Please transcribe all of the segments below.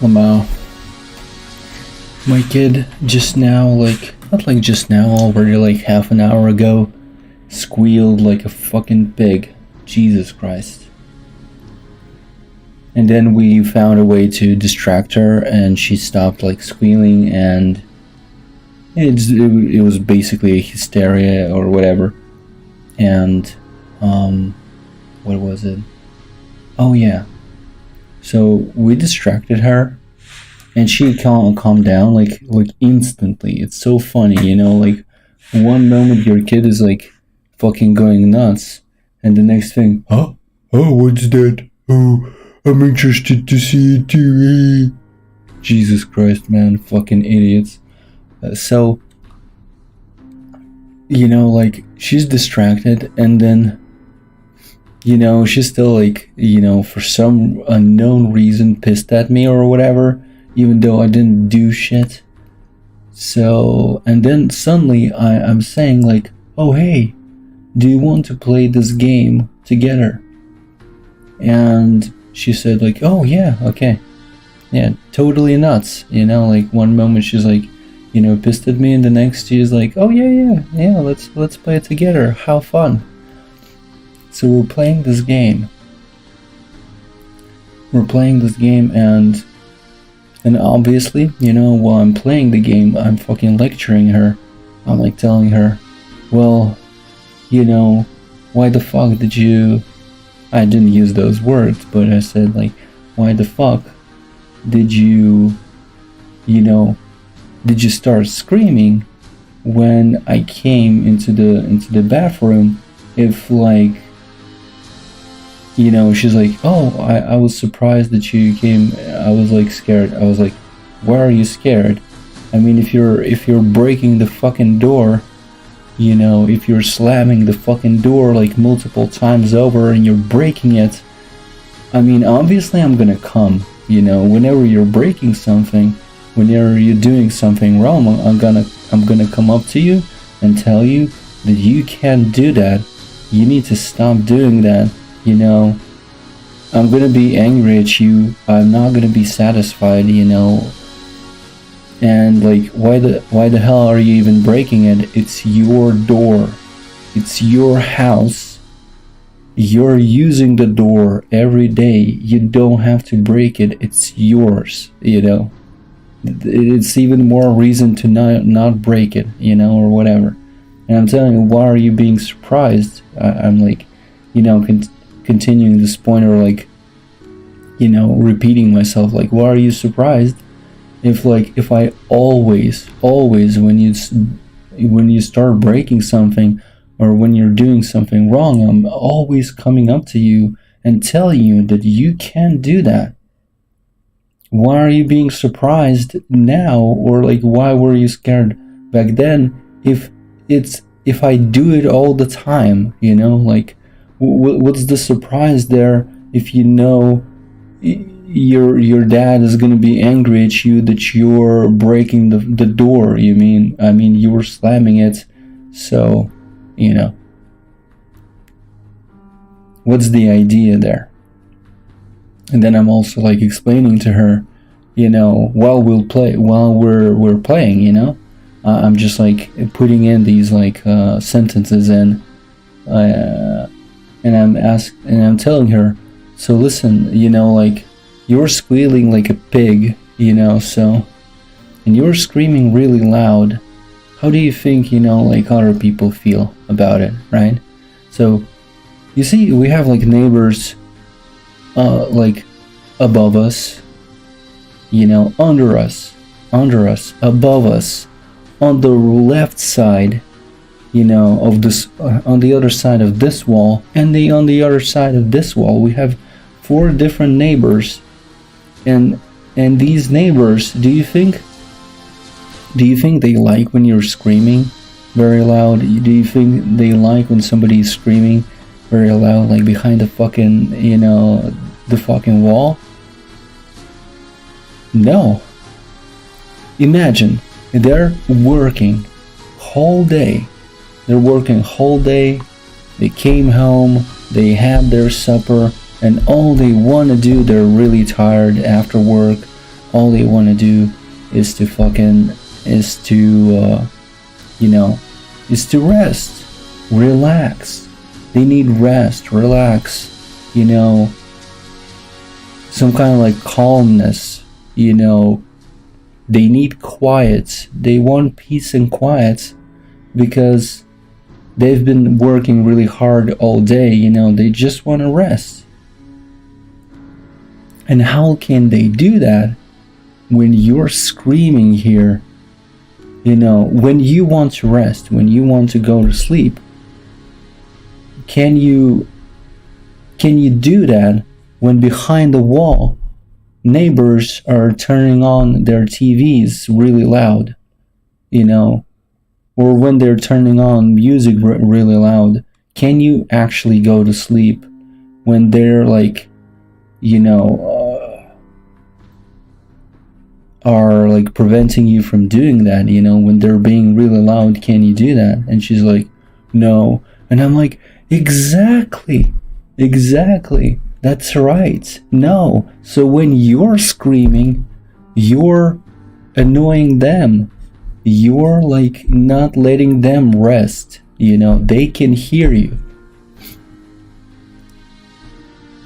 Lamau. My kid just now, not like just now, already like half an hour ago, squealed like a fucking pig. Jesus Christ. And then we found a way to distract her, and she stopped like squealing, and it was basically a hysteria or whatever. And what was it? Oh yeah. So we distracted her, and she calmed down like instantly. It's so funny, you know, like one moment your kid is like fucking going nuts, and the next thing, oh, what's that? Oh, I'm interested to see it too. Jesus Christ, man, fucking idiots. So, you know, like, she's distracted, and then, you know, she's still like, you know, for some unknown reason pissed at me or whatever, even though I didn't do shit. So, and then suddenly I'm saying like, oh hey, do you want to play this game together? And she said like, oh yeah, okay. Yeah, totally nuts, you know, like one moment she's like, you know, pissed at me, and the next she's like, oh yeah, let's play it together, how fun. So we're playing this game, and obviously, you know, while I'm playing the game, I'm fucking lecturing her. I'm like telling her, well, you know, why the fuck did you, I didn't use those words, but I said like, why the fuck did you, you know, did you start screaming when I came into the bathroom? If like, you know, she's like, oh, I was surprised that you came. I was like scared. I was like, why are you scared? I mean, if you're breaking the fucking door, you know, if you're slamming the fucking door like multiple times over and you're breaking it, I mean, obviously I'm gonna come, you know, whenever you're breaking something, whenever you're doing something wrong, I'm gonna come up to you and tell you that you can't do that. You need to stop doing that, you know. I'm gonna be angry at you. I'm not gonna be satisfied, you know. And like, why the hell are you even breaking it? It's your door. It's your house. You're using the door every day. You don't have to break it. It's yours, you know. It's even more reason to not break it, you know, or whatever. And I'm telling you, why are you being surprised? I'm like, you know, continuing this point, or like, you know, repeating myself, like, why are you surprised? If I always when you start breaking something, or when you're doing something wrong, I'm always coming up to you and telling you that you can't do that. Why are you being surprised now? Or like, why were you scared back then? If I do it all the time, you know, like, what's the surprise there? If you know your dad is gonna be angry at you that you're breaking the door, I mean you were slamming it, so, you know, what's the idea there? And then I'm also like explaining to her, you know, while we're playing, you know, I'm just like putting in these like sentences in, and I'm telling her, so listen, you know, like, you're squealing like a pig, you know, so, and you're screaming really loud. How do you think, you know, like, other people feel about it, right? So, you see, we have like neighbors, like, above us, you know, under us, above us, on the left side, you know, of this, on the other side of this wall, and on the other side of this wall, we have 4 different neighbors. And these neighbors, do you think they like when you're screaming very loud? Do you think they like when somebody's screaming very loud, like behind the fucking, you know, the fucking wall? No. Imagine, they're working whole day. They came home, they had their supper, and all they want to do, they're really tired after work. all they want to do is to fucking is to you know, is to rest, relax. They need rest, relax, you know, some kind of like calmness, you know. They need quiet. They want peace and quiet because they've been working really hard all day, you know. They just want to rest. And how can they do that when you're screaming here? You know, when you want to rest, when you want to go to sleep, can you do that when behind the wall neighbors are turning on their TVs really loud, you know, or when they're turning on music really loud? Can you actually go to sleep when they're like, you know, are like preventing you from doing that, you know, when they're being really loud? Can you do that? And she's like, no. And I'm like, exactly, that's right, no. So when you're screaming, you're annoying them, you're like not letting them rest, you know. They can hear you.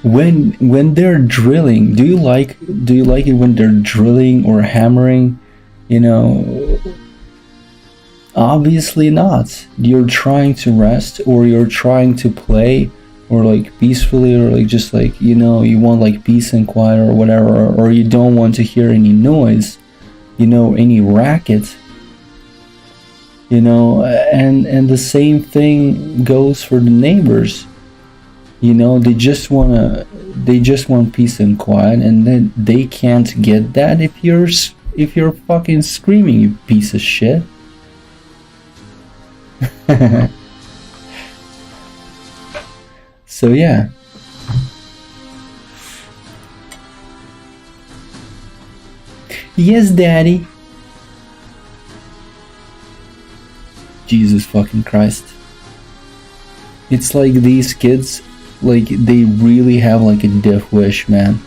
When they're drilling, do you like it when they're drilling or hammering, you know? Obviously not. You're trying to rest, or you're trying to play, or like peacefully, or like just like, you know, you want like peace and quiet or whatever, or you don't want to hear any noise, you know, any racket, you know. And the same thing goes for the neighbors, you know. They just want peace and quiet, and then they can't get that if you're fucking screaming, you piece of shit. So yeah. Yes, daddy. Jesus fucking Christ. It's like these kids, like they really have like a death wish, man.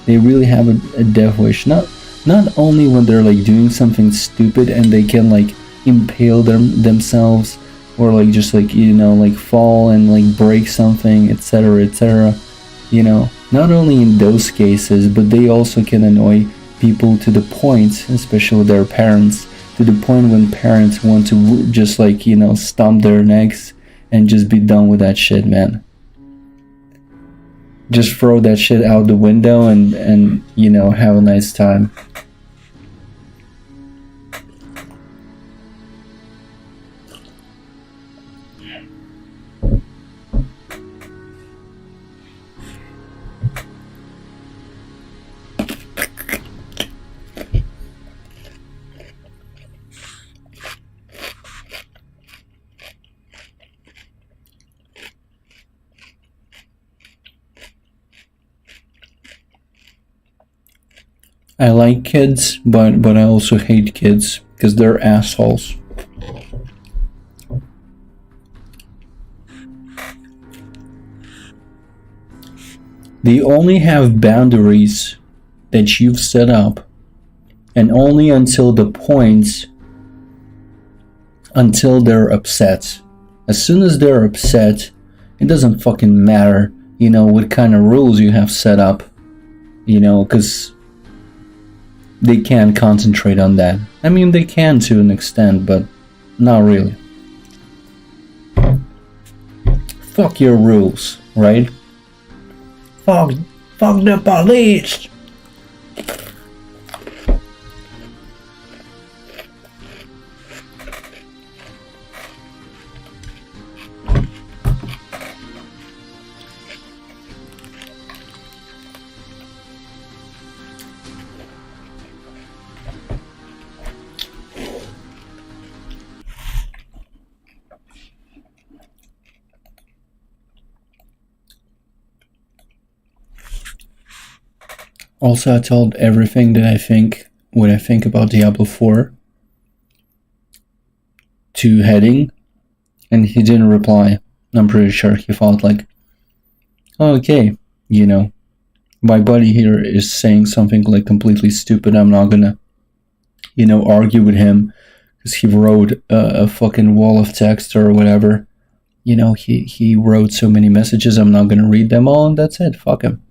They really have a death wish. Not only when they're like doing something stupid and they can like impale themselves, or like just like, you know, like fall and like break something, etc., you know. Not only in those cases, but they also can annoy people to the point, especially their parents, to the point when parents want to just like, you know, stomp their necks and just be done with that shit, man. Just throw that shit out the window and you know, have a nice time. I like kids, but I also hate kids because they're assholes. They only have boundaries that you've set up, and only until the point until they're upset. As soon as they're upset, it doesn't fucking matter, you know, what kind of rules you have set up, you know, because they can't concentrate on that. I mean, they can to an extent, but not really. Fuck your rules, right? Fuck the police! Also, I told everything that I think, what I think about Diablo 4 to Heading, and he didn't reply. I'm pretty sure he thought like, oh, okay, you know, my buddy here is saying something like completely stupid, I'm not gonna, argue with him because he wrote a fucking wall of text or whatever. He wrote so many messages, I'm not gonna read them all, and that's it. Fuck him.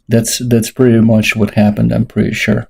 That's pretty much what happened, I'm pretty sure.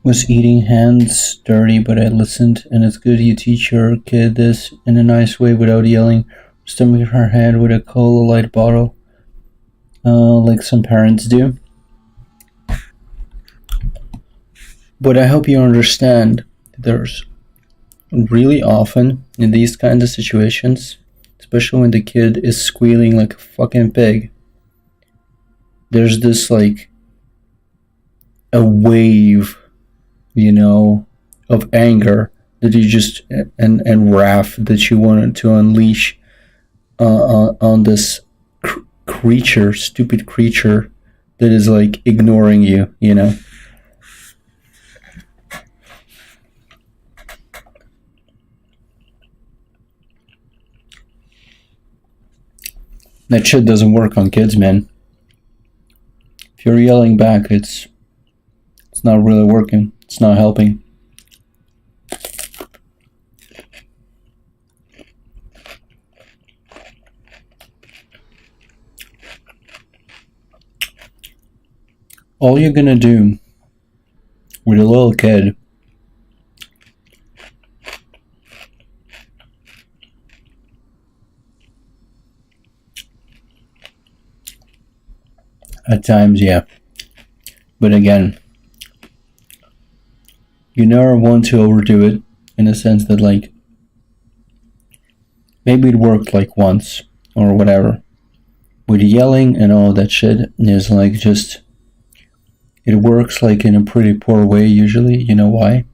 Was eating hands dirty, but I listened, and it's good you teach your kid this in a nice way without yelling, stumping her head with a cola light bottle, like some parents do. But I hope you understand there's really often in these kinds of situations, especially when the kid is squealing like a fucking pig, there's this like a wave, of anger that you just and wrath that you wanted to unleash on this stupid creature that is like ignoring you. That shit doesn't work on kids, man. If you're yelling back, it's not really working. It's not helping. All you're gonna do with a little kid at times, yeah. But again, you never want to overdo it in the sense that, like, maybe it worked like once or whatever. With yelling and all that shit is like just, it works like in a pretty poor way usually. You know why?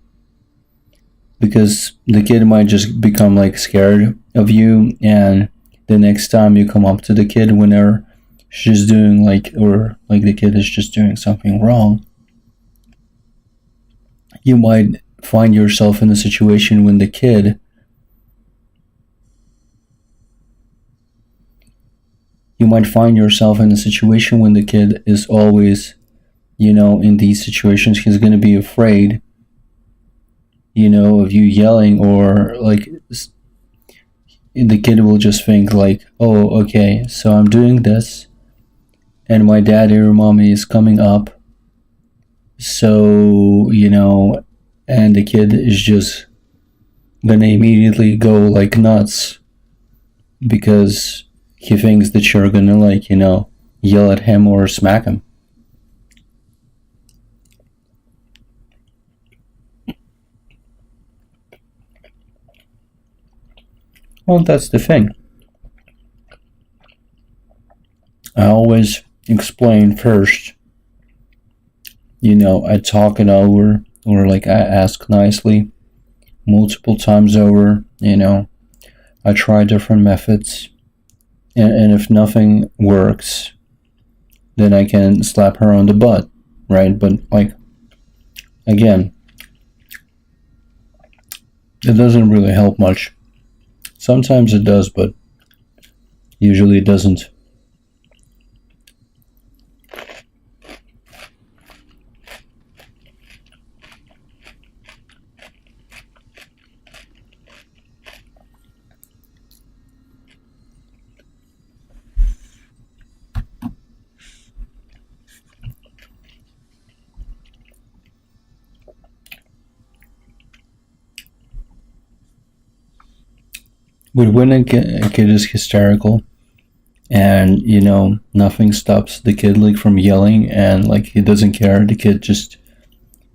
Because the kid might just become like scared of you, and the next time you come up to the kid when they're just doing like, or like the kid is just doing something wrong, you might find yourself in a situation when the kid is always, in these situations, he's going to be afraid, of you yelling, or like the kid will just think like, oh, okay, so I'm doing this, and my daddy or mommy is coming up, so and the kid is just gonna immediately go like nuts because he thinks that you're gonna like yell at him or smack him. Well, that's the thing. I always explain first. I talk it over, or like I ask nicely multiple times over. I try different methods, and if nothing works, then I can slap her on the butt, right? But like, again, it doesn't really help much. Sometimes it does, but usually it doesn't. But when a kid is hysterical, and nothing stops the kid like from yelling, and like he doesn't care, the kid just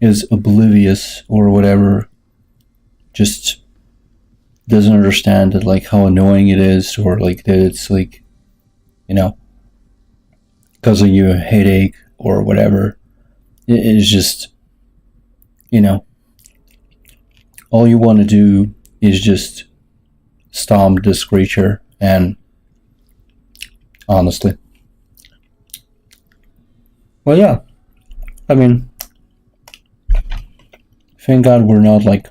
is oblivious or whatever, just doesn't understand that like how annoying it is, or like that it's like causing you a headache or whatever. It is just all you want to do is just stomp this creature. And honestly, well, yeah, I mean, thank God we're not like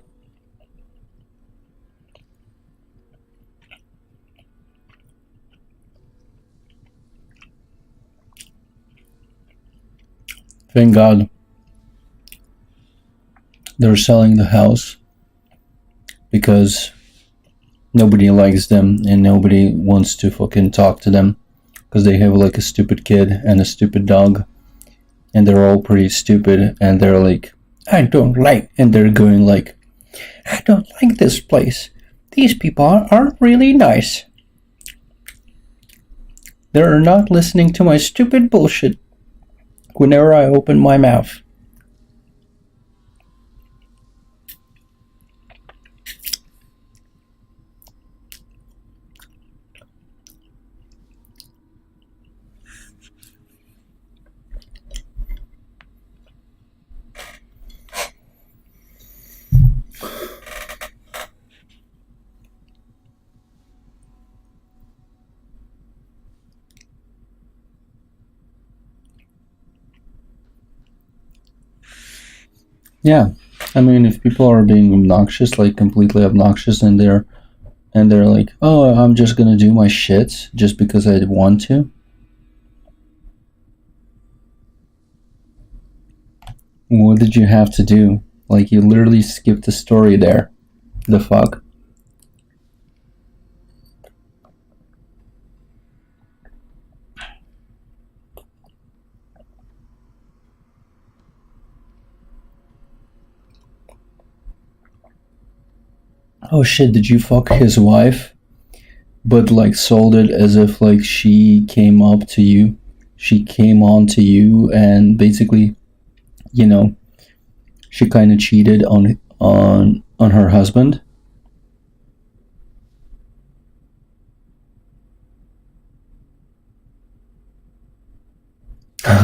thank God they're selling the house, because nobody likes them and nobody wants to fucking talk to them, because they have like a stupid kid and a stupid dog, and they're all pretty stupid, and they're like, I don't like, and they're going like, I don't like this place. These people aren't really nice. They're not listening to my stupid bullshit whenever I open my mouth. Yeah, I mean, if people are being obnoxious, like completely obnoxious, and they're like, oh, I'm just gonna do my shit just because I want to. What did you have to do? Like, you literally skipped the story there. The fuck? Oh shit, did you fuck his wife? But like sold it as if like she came up to you. She came on to you, and basically, you know, she kind of cheated on her husband.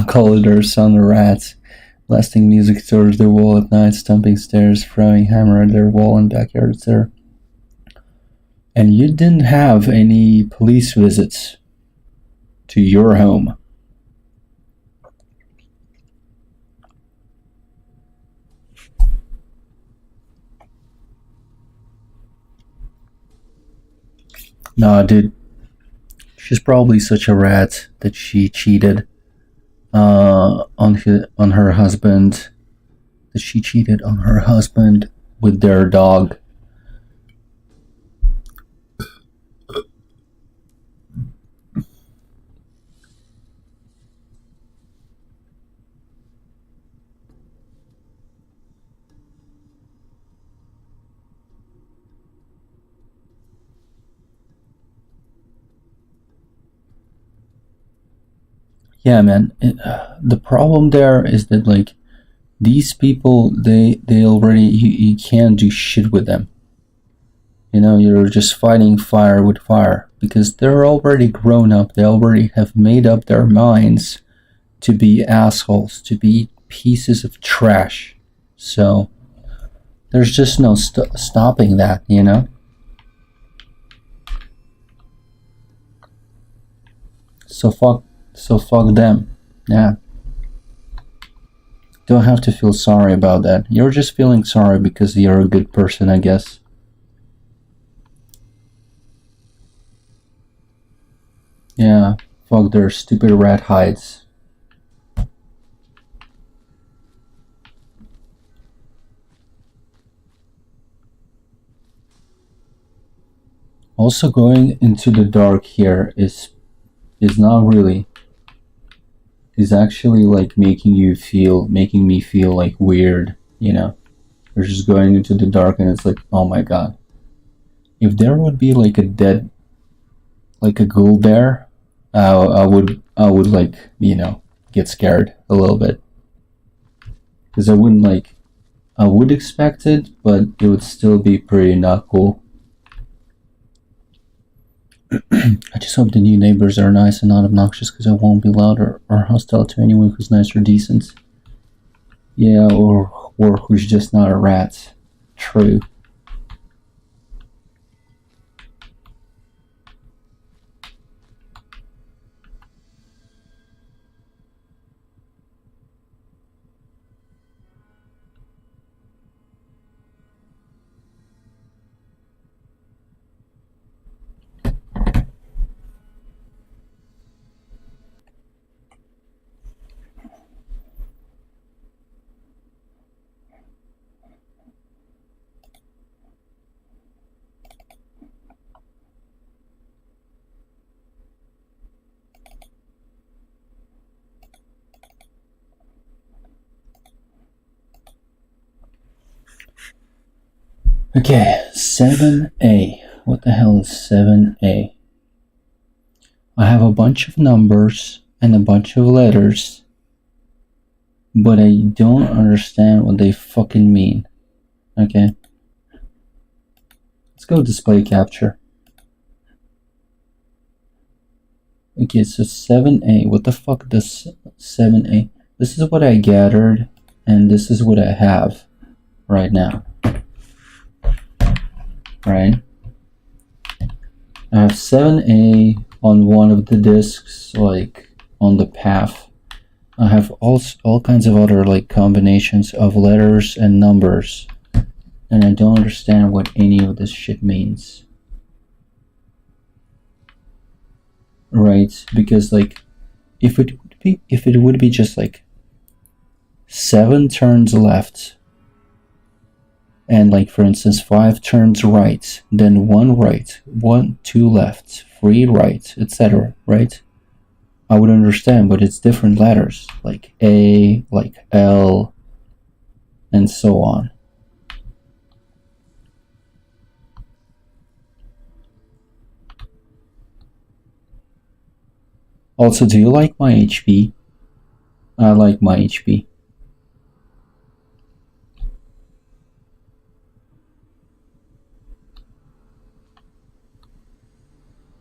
Call it her son a rat. Blasting music towards their wall at night, stomping stairs, throwing hammer at their wall and backyard, etc. And you didn't have any police visits to your home. Nah, dude. She's probably such a rat that she cheated on her husband. That she cheated on her husband with their dog. Yeah, man. The problem there is that like these people, they already you can't do shit with them. You know, you're just fighting fire with fire because they're already grown up. They already have made up their minds to be assholes, to be pieces of trash. So there's just no stopping that, you know? So fuck them. Yeah. Don't have to feel sorry about that. You're just feeling sorry because you're a good person, I guess. Yeah, fuck their stupid rat hides. Also, going into the dark here is not really, is actually like making me feel like weird, you know. We're just going into the dark and it's like, oh my god. If there would be like a dead, like a ghoul there, I would like, you know, get scared a little bit. Because I wouldn't like, I would expect it, but it would still be pretty not cool. I just hope the new neighbors are nice and not obnoxious because I won't be loud or hostile to anyone who's nice or decent. Yeah, or who's just not a rat. True. Okay, 7A. What the hell is 7A? I have a bunch of numbers and a bunch of letters, but I don't understand what they fucking mean. Okay. Let's go display capture. Okay, so 7A. What the fuck does 7A? This is what I gathered, and this is what I have right now. Right? I have 7A on one of the disks, like on the path. I have all kinds of other like combinations of letters and numbers, and I don't understand what any of this shit means. Right? Because like if it would be just like 7 turns left and like for instance 5 turns right, then 1 right, 2 left, 3 right, etc., right? I would understand, but it's different letters like A, like L, and so on. Also, do you like my HP? I like my HP.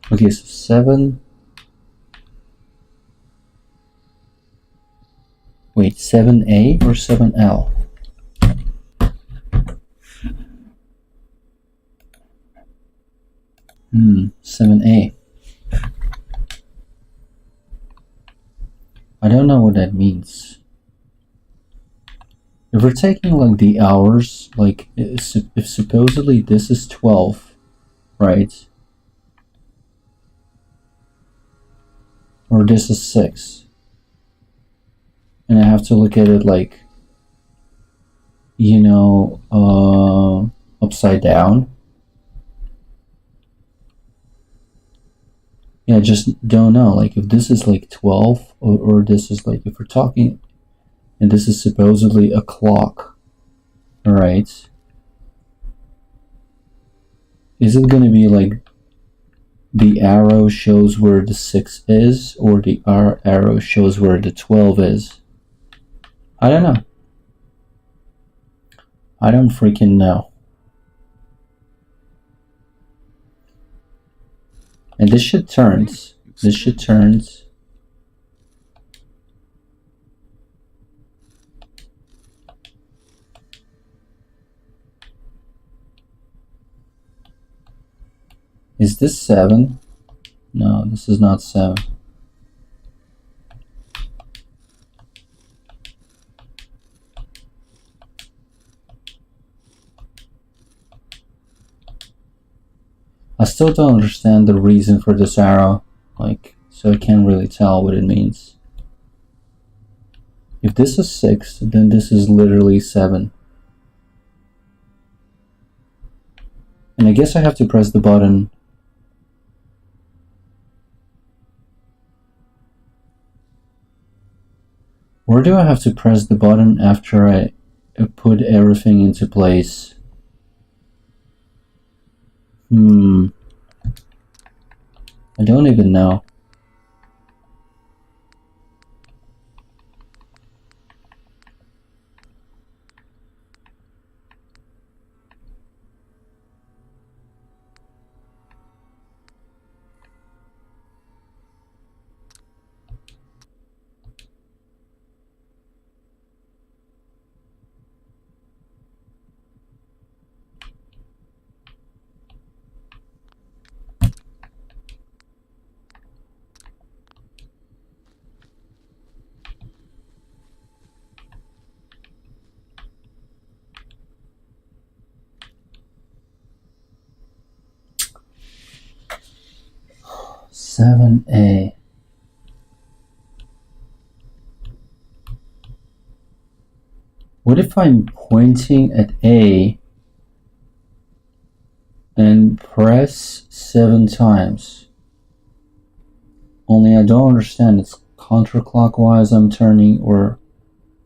Okay, so 7. Wait, 7A or 7L? Hmm, 7A. I don't know what that means. If we're taking like the hours, like if supposedly this is 12, right? Or this is 6. And I have to look at it like, you know, upside down. Yeah, I just don't know. Like, if this is like 12, or this is like, if we're talking, and this is supposedly a clock, alright? Is it gonna be like the arrow shows where the 6 is, or the arrow shows where the 12 is? I don't know. I don't freaking know. And this shit turns. This shit turns. Is this 7? No, this is not 7. I still don't understand the reason for this arrow, like, so I can't really tell what it means. If this is 6, then this is literally 7. And I guess I have to press the button. Where do I have to press the button after I put everything into place? I don't even know. Seven A. What if I'm pointing at A and press 7 times? Only I don't understand. It's counterclockwise I'm turning, or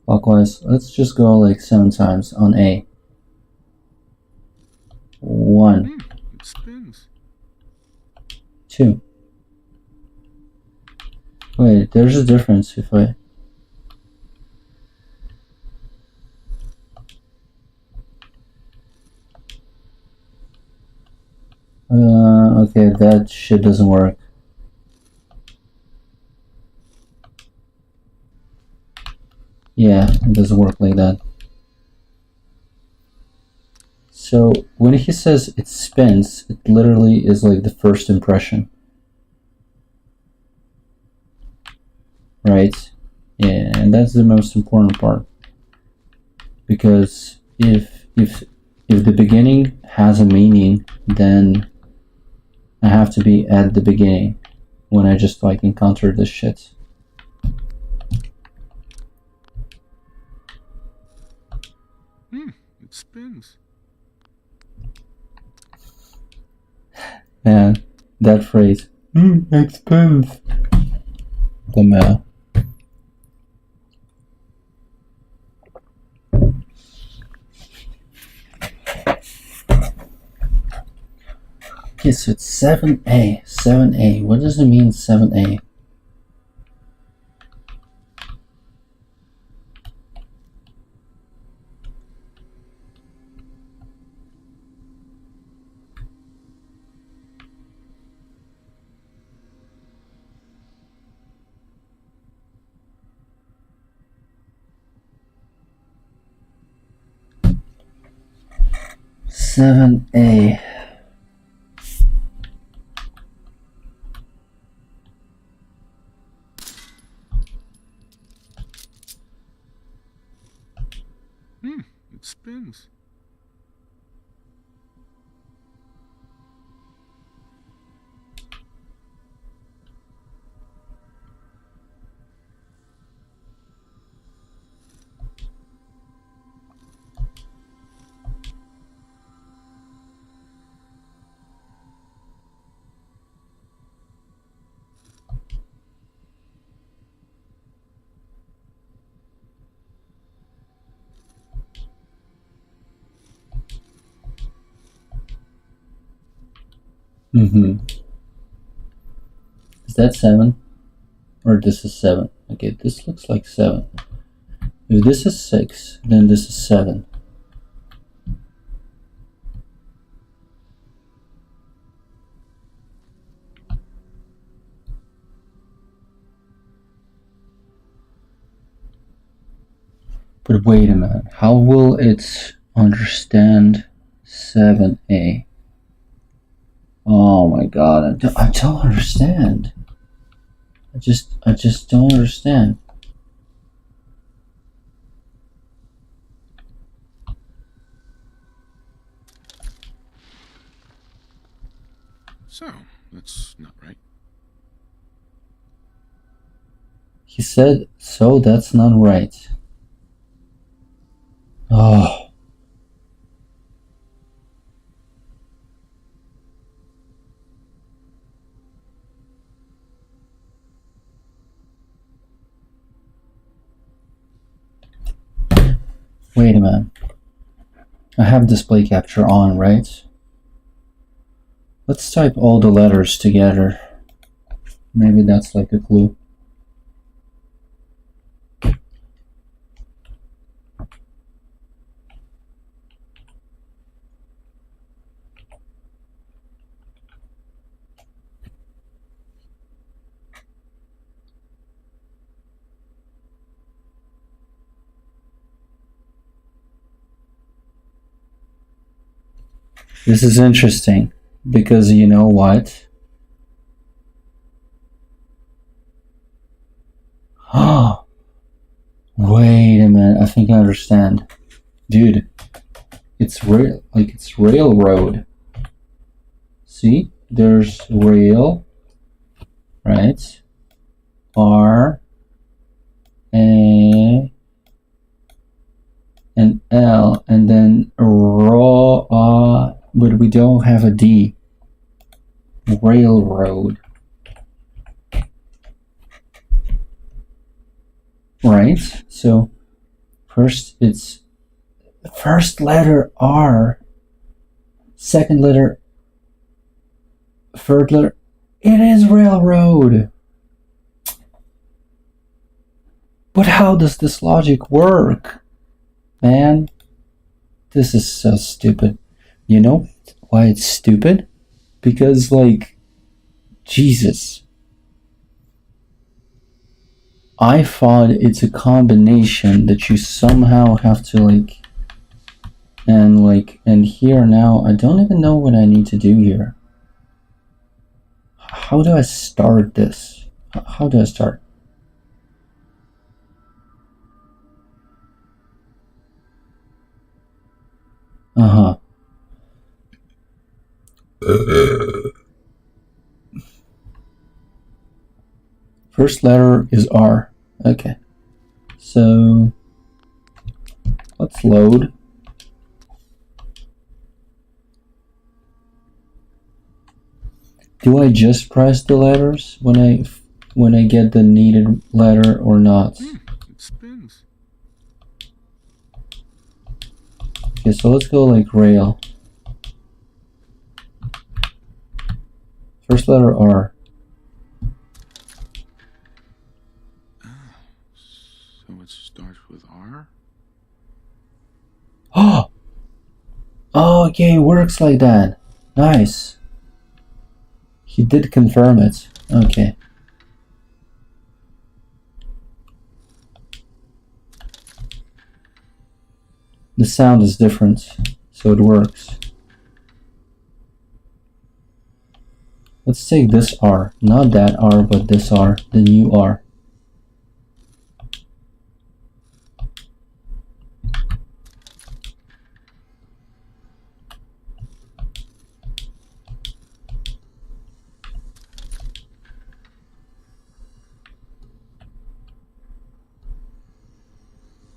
clockwise. Let's just go like 7 times on A. 1. It spins. 2. Wait, there's a difference if I... Okay, that shit doesn't work. Yeah, it doesn't work like that. So when he says it spins, it literally is like the first impression. Right? Yeah, and that's the most important part. Because if the beginning has a meaning, then I have to be at the beginning when I just like encounter this shit. It spins. Man, that phrase. It spins. Come Okay, so it's 7A. 7A. What does it mean, 7A? Seven A. It spins. Mm-hmm. Is that 7? Or this is 7? Okay, this looks like 7. If this is 6, then this is 7. But wait a minute, how will it understand 7A? Oh my god, I don't understand. I just don't understand. So, that's not right. He said, so that's not right. Oh. Wait a minute. I have display capture on, right? Let's type all the letters together. Maybe that's like a clue. This is interesting because you know what? Oh, wait a minute. I think I understand. Dude, it's real, like it's railroad. See? There's rail, right? R, A, and L, and then raw, but we don't have a D. Railroad. Right? So first it's first letter R, second letter, third letter. It is railroad. But how does this logic work? Man, this is so stupid. You know why it's stupid? Because, like, Jesus. I thought it's a combination that you somehow have to, and here now, I don't even know what I need to do here. How do I start this? How do I start? Uh-huh. First letter is R. Okay. So let's load. Do I just press the letters when I get the needed letter or not? It spins. Okay, so let's go like rail. First letter R. So it starts with R? Oh, okay, it works like that. Nice. He did confirm it. Okay. The sound is different, so it works. Let's take this R. Not that R, but this R. The new R.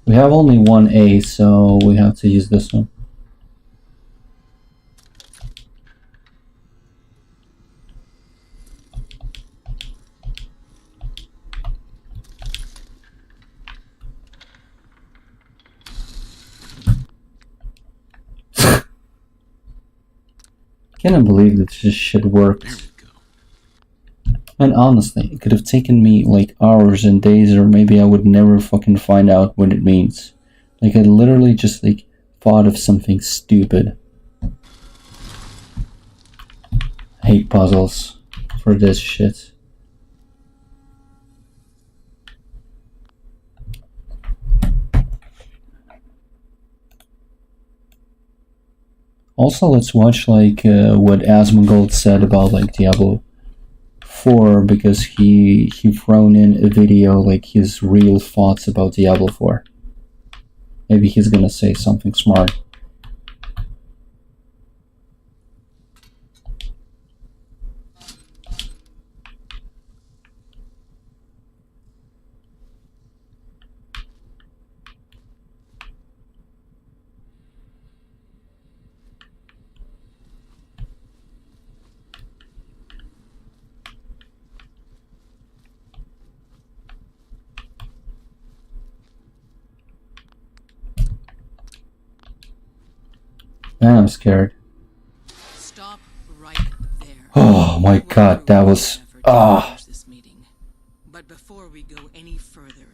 We have only one A, so we have to use this one. Cannot believe that this shit There worked. we go. And honestly, it could have taken me like hours and days, or maybe I would never fucking find out what it means. Like I literally just like thought of something stupid. I hate puzzles for this shit. Also, let's watch like what Asmongold said about like Diablo 4, because he thrown in a video like his real thoughts about Diablo 4. Maybe he's gonna say something smart. Man, I'm scared. Stop right there. Oh my god, that was This meeting. But before we go any further,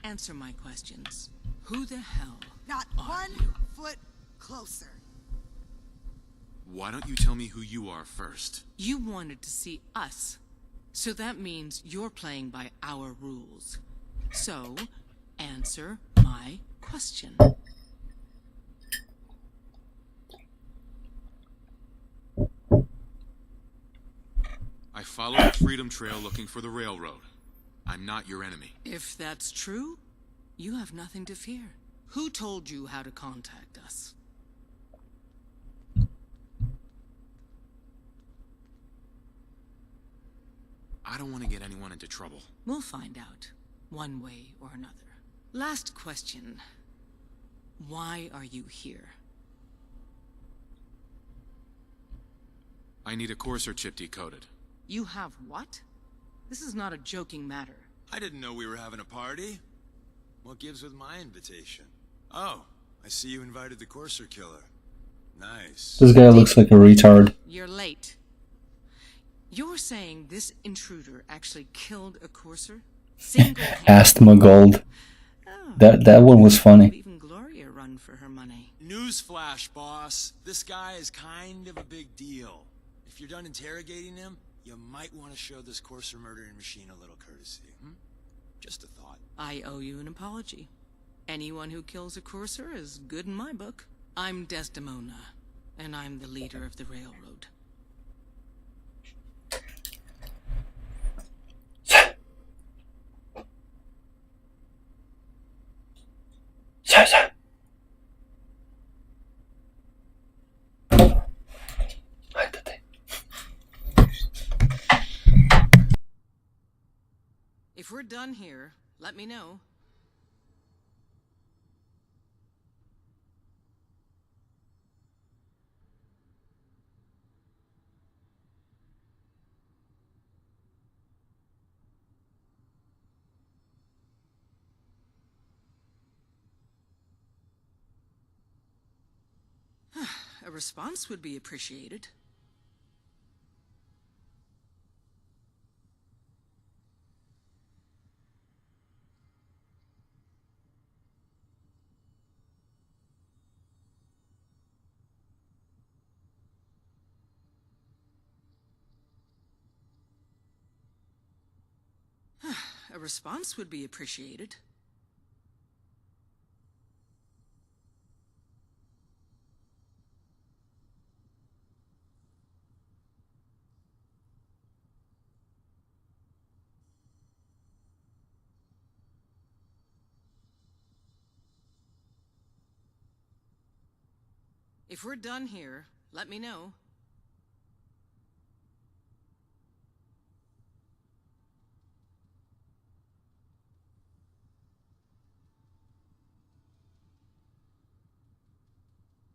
answer my questions. Who the hell Not are one you? foot closer. Why don't you tell me who you are first? You wanted to see us. So that means you're playing by our rules. So, answer my question. I followed the Freedom Trail looking for the railroad. I'm not your enemy. If that's true, you have nothing to fear. Who told you how to contact us? I don't want to get anyone into trouble. We'll find out, one way or another. Last question. Why are you here? I need a Courser chip decoded. You have what? This is not a joking matter. I didn't know we were having a party. What gives with my invitation? Oh, I see you invited the Courser killer. Nice. this guy looks like a retard. You're late. You're saying this intruder actually killed a courser? Single-handedly? Asmongold. Oh, That one was funny. even Gloria run for her money. Newsflash, boss. This guy is kind of a big deal. If you're done interrogating him, you might want to show this Courser murdering machine a little courtesy. Just a thought. I owe you an apology. Anyone who kills a courser is good in my book. I'm Desdemona, and I'm the leader of the railroad. If we're done here, let me know. A response would be appreciated. A response would be appreciated. If we're done here, let me know.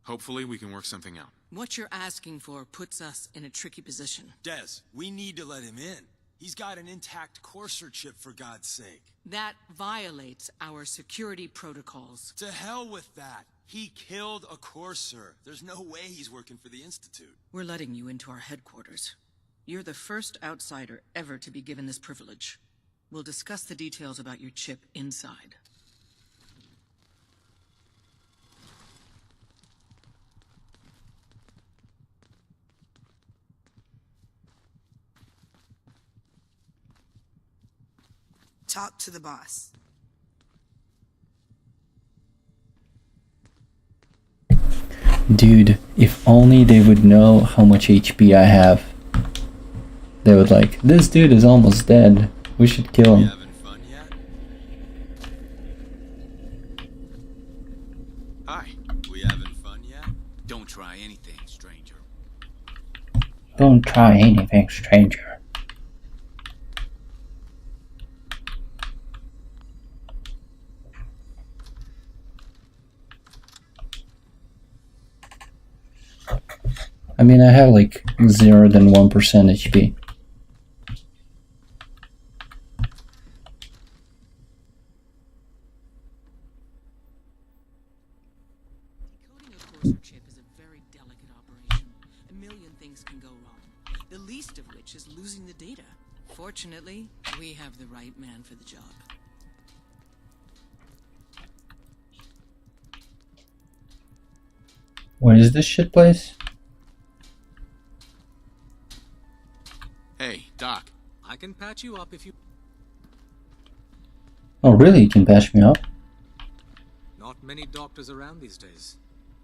Hopefully we can work something out. What you're asking for puts us in a tricky position. Des, we need to let him in. He's got an intact Courser chip, for God's sake. That violates our security protocols. To hell with that. He killed a courser. There's no way he's working for the Institute. We're letting you into our headquarters. You're the first outsider ever to be given this privilege. We'll discuss the details about your chip inside. Talk to the boss. Dude, if only they would know how much HP I have. They would like, this dude is almost dead. We should kill You him. having fun yet? Hi. We having fun yet? Don't try anything, stranger. Don't try anything, stranger. I mean, I have like 0 than 1% HP. Decoding a courser chip is a very delicate operation. A million things can go wrong, the least of which is losing the data. Fortunately, we have the right man for the job. What is this shit place? Hey, Doc. I can patch you up if you... Oh, really? You can patch me up? Not many doctors around these days.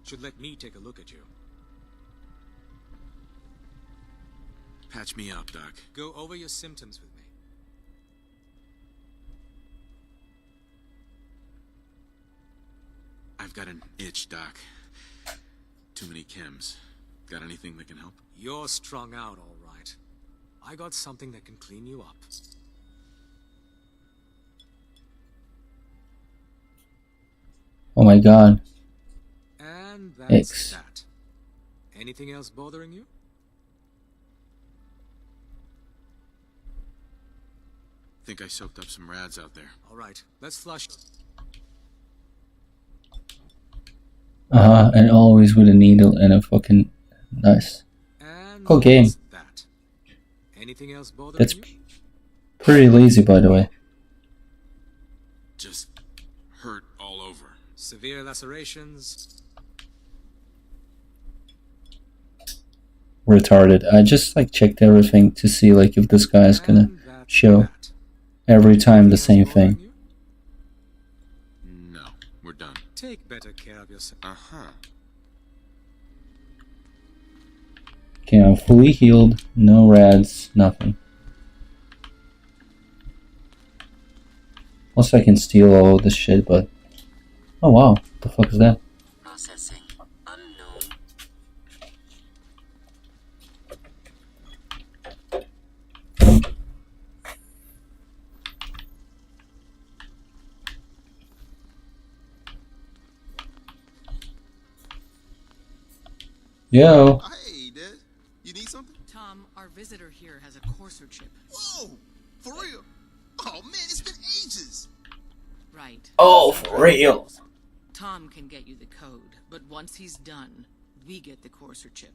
Should let me take a look at you. Patch me up, Doc. Go over your symptoms with me. I've got an itch, Doc. Too many chems. Got anything that can help? You're strung out, all right. I got something that can clean you up. Oh my god. And that's X. that. Anything else bothering you? Think I soaked up some rads out there. All right, let's flush. And always with a needle and a fucking... Nice. And Cool game. that's that. Anything else bothering That's you? pretty lazy, by the way. Just hurt all over. Severe lacerations. Retarded. I just like checked everything to see like if this guy is gonna And that's show that. every time the Anything same else bothering thing. you? No, we're done. Take better care of yourself. Uh-huh. Okay, I'm fully healed. No rads. Nothing. Plus I can steal all of this shit, but... Oh wow. What the fuck is that? Processing. Unknown. Yo. Hey, Dad. You need something? Tom, our visitor here has a courser chip. Whoa! For real? Oh, man, it's been ages. Right. Oh, for real. Tom can get you the code, but once he's done, we get the courser chip.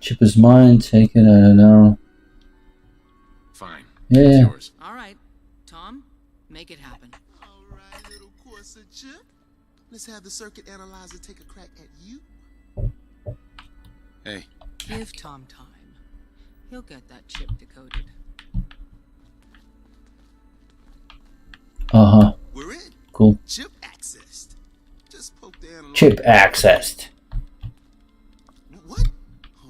Chip is mine. Take it. I don't know. Fine. Yeah. It's yours. All right. Tom, make it happen. All right, little Corsa chip. Let's have the circuit analyzer take a crack at you. Hey, Give Tom time. He'll get that chip decoded. Uh-huh. We're in. Cool. Chip accessed. Just poke the analyzer. Chip accessed. What?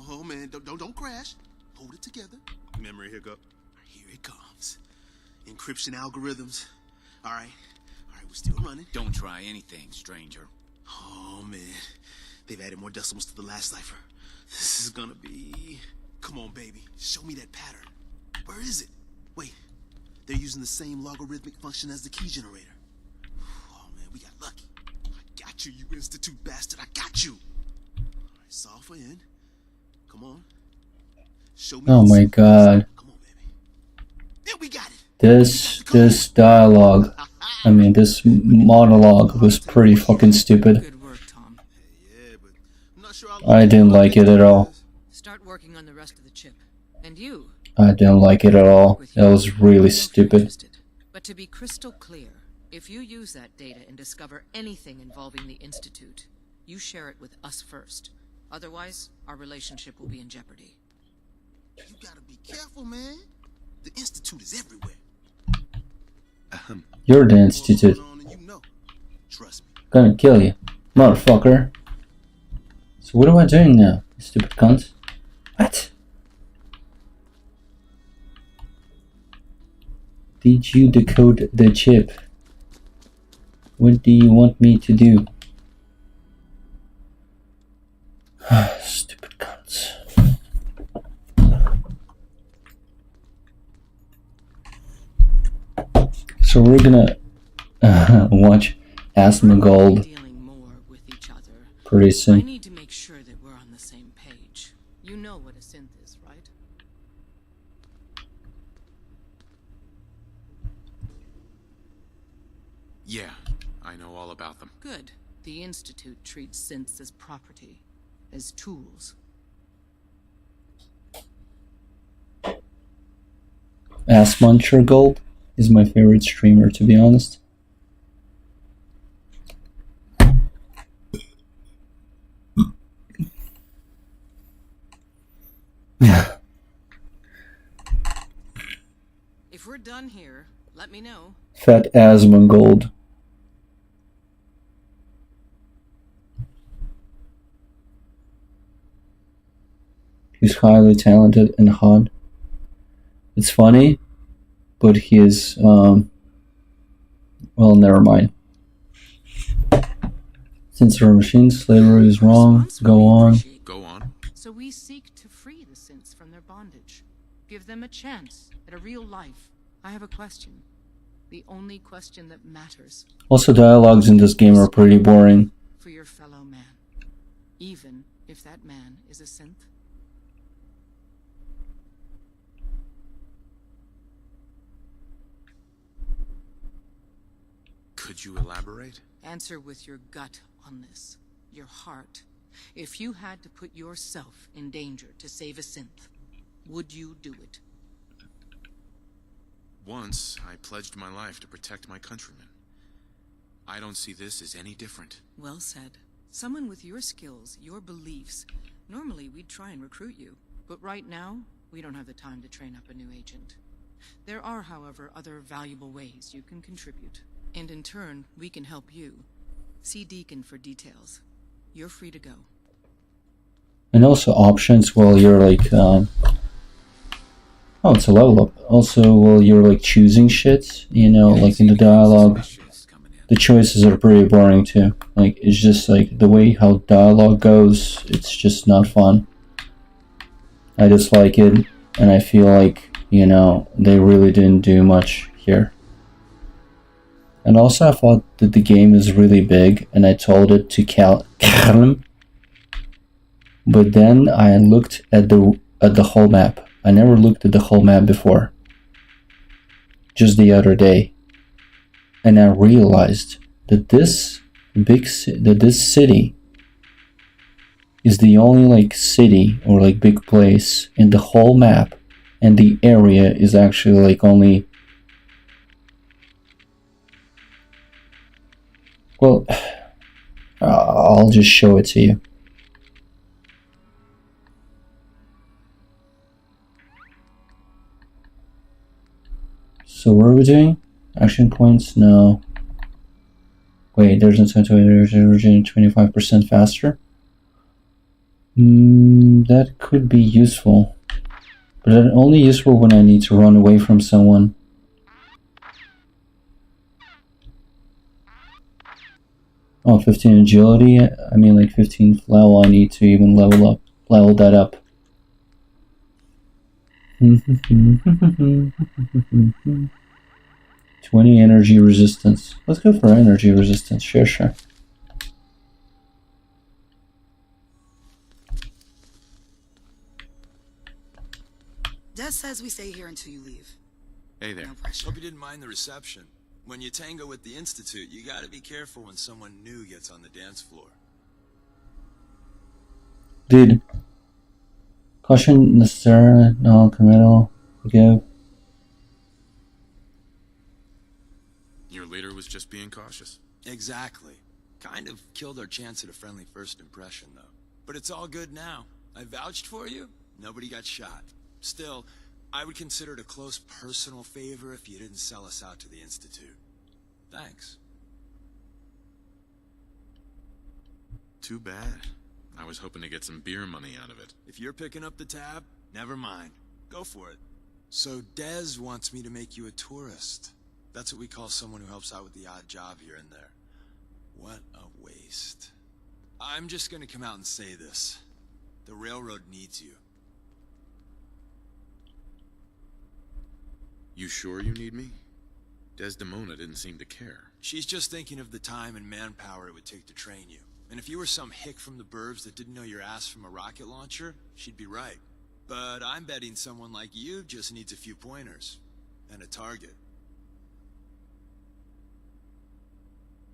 Oh, man, don't crash. Hold it together. Memory hiccup. Here it comes. Encryption algorithms. All right, we're still running. Don't try anything, stranger. Oh, man. They've added more decimals to the last cipher. This is gonna be... Come on, baby. Show me that pattern. Where is it? Wait. They're using the same logarithmic function as the key generator. Oh, man, we got lucky. I got you, you institute bastard. I got you. All right, solve for n. Come on. Show me Oh this. my god. Come on, baby. There we got it. This dialogue, I mean, this monologue was pretty fucking stupid. Good work, Tom. Yeah, but I'm not sure I didn't like it at all. Start working on the rest of the chip. And you. I didn't like it at all. With That you. was really I know if you're stupid. interested. But to be crystal clear, if you use that data and discover anything involving the Institute, you share it with us first. Otherwise, our relationship will be in jeopardy. You gotta be careful, man. The Institute is everywhere. You're the Institute. What's going on and you know. Trust me. Gonna kill you, motherfucker. So what am I doing now, you stupid cunt? What? Did you decode the chip? What do you want me to do? Stupid cunts. So we're gonna watch Asmongold Dealing more with each other. pretty I soon. need to make sure that we're on the same page. You know what a synth is, right? Yeah, I know all about them. Good. The Institute treats synths as property, as tools. Asmongold is my favorite streamer, to be honest. If we're done here, let me know. Fat Asmongold. He's highly talented and hot. It's funny, but he is, well, never mind. Since our machine slavery is wrong, go on. Go on. So we seek to free the synths from their bondage. Give them a chance at a real life. I have a question. The only question that matters. Also, dialogues in this game are pretty boring. For your fellow man. Even if that man is a synth. Could you elaborate? Answer with your gut on this. Your heart. If you had to put yourself in danger to save a synth, would you do it? Once, I pledged my life to protect my countrymen. I don't see this as any different. Well said. Someone with your skills, your beliefs. Normally, we'd try and recruit you. But right now, we don't have the time to train up a new agent. There are, however, other valuable ways you can contribute. And in turn, we can help you. See Deacon for details. You're free to go. And also options while you're like, oh, it's a level up. Also, while you're like choosing shit, you know, like in the dialogue, the choices are pretty boring too. Like, it's just like the way how dialogue goes, it's just not fun. I dislike it, and I feel like, you know, they really didn't do much here. And also, I thought that the game is really big, and I told it to Calm. But then I looked at the whole map. I never looked at the whole map before. Just the other day, and I realized that this city is the only like city or like big place in the whole map, and the area is actually like only. Well, I'll just show it to you. So what are we doing? Action points? No. Wait, there's no time to originate 25% faster. That could be useful. But it's only useful when I need to run away from someone. Oh, 15 agility? I mean like 15 level. I need to even level that up. 20 energy resistance. Let's go for energy resistance. Sure. Des says we stay here until you leave. Hey there. No pressure. Hope you didn't mind the reception. When you tango with the Institute, you gotta be careful when someone new gets on the dance floor. Dude. Caution necessary, non-committal, forgive. Your leader was just being cautious. Exactly. Kind of killed our chance at a friendly first impression, though. But it's all good now. I vouched for you. Nobody got shot. Still, I would consider it a close personal favor if you didn't sell us out to the Institute. Thanks. Too bad. I was hoping to get some beer money out of it. If you're picking up the tab, never mind. Go for it. So Dez wants me to make you a tourist. That's what we call someone who helps out with the odd job here and there. What a waste. I'm just gonna come out and say this. The railroad needs you. You sure you need me? Desdemona didn't seem to care. She's just thinking of the time and manpower it would take to train you. And if you were some hick from the burbs that didn't know your ass from a rocket launcher, she'd be right. But I'm betting someone like you just needs a few pointers. And a target.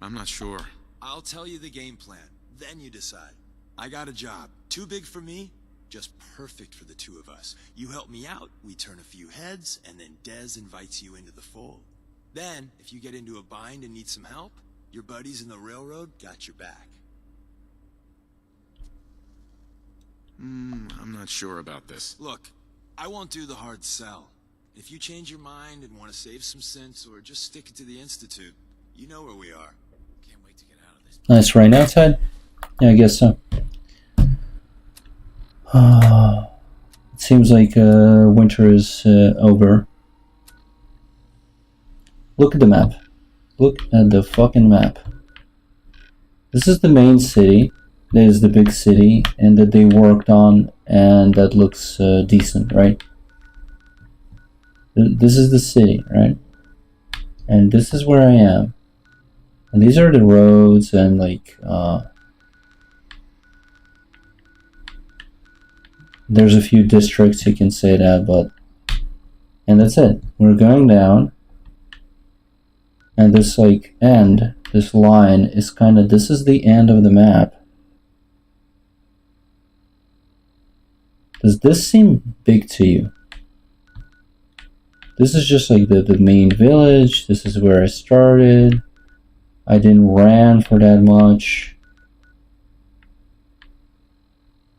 I'm not sure. I'll tell you the game plan, then you decide. I got a job. Too big for me, just perfect for the two of us. You help me out, we turn a few heads, and then Dez invites you into the fold. Then, if you get into a bind and need some help, your buddies in the railroad got your back. I'm not sure about this. Look, I won't do the hard sell. If you change your mind and want to save some cents or just stick it to the Institute, you know where we are. Can't wait to get out of this. Nice rain outside? Yeah, I guess so. It seems like winter is over. Look at the map. Look at the fucking map. This is the main city. That is the big city, and that they worked on, and that looks decent, right? This is the city, right? And this is where I am. And these are the roads, and like, there's a few districts, you can say that, but, and that's it. We're going down, and this like end, this line is kind of, this is the end of the map. Does this seem big to you? This is just like the main village. This is where I started. I didn't ran for that much.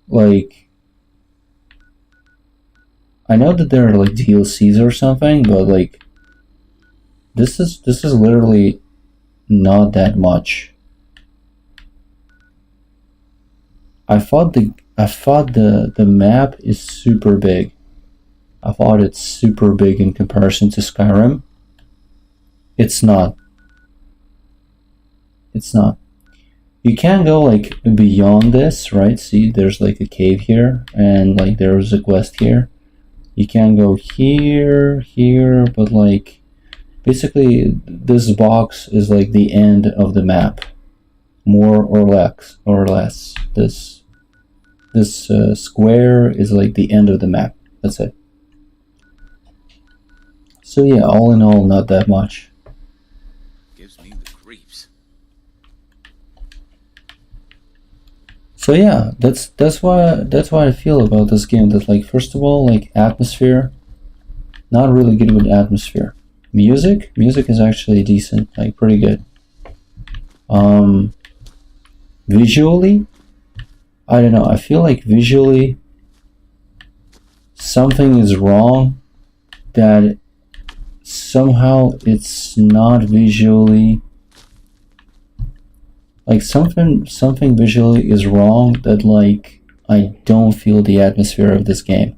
Like, I know that there are like DLCs or something, but like, this is literally not that much. I thought the map is super big. I thought it's super big in comparison to Skyrim. It's not. It's not. You can go like beyond this, right? See, there's like a cave here, and like there's a quest here. You can go here, here, but like basically this box is like the end of the map, more or less. This square is like the end of the map. That's it. So yeah, all in all, not that much. Gives me the creeps. So yeah, that's why I feel about this game. That like, first of all, like atmosphere, not really good with atmosphere. Music is actually decent, like pretty good. Visually, I don't know. I feel like visually something is wrong. That somehow it's not visually, like something visually is wrong, that like I don't feel the atmosphere of this game.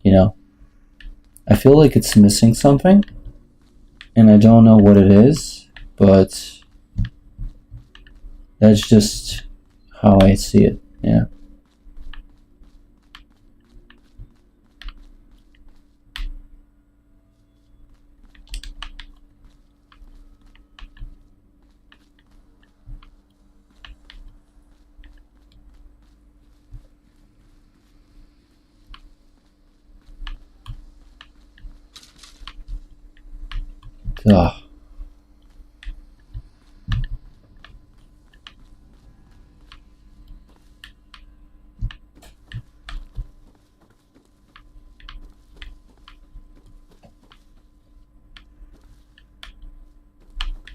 You know, I feel like it's missing something, and I don't know what it is, but that's just how I see it. Yeah. Ugh.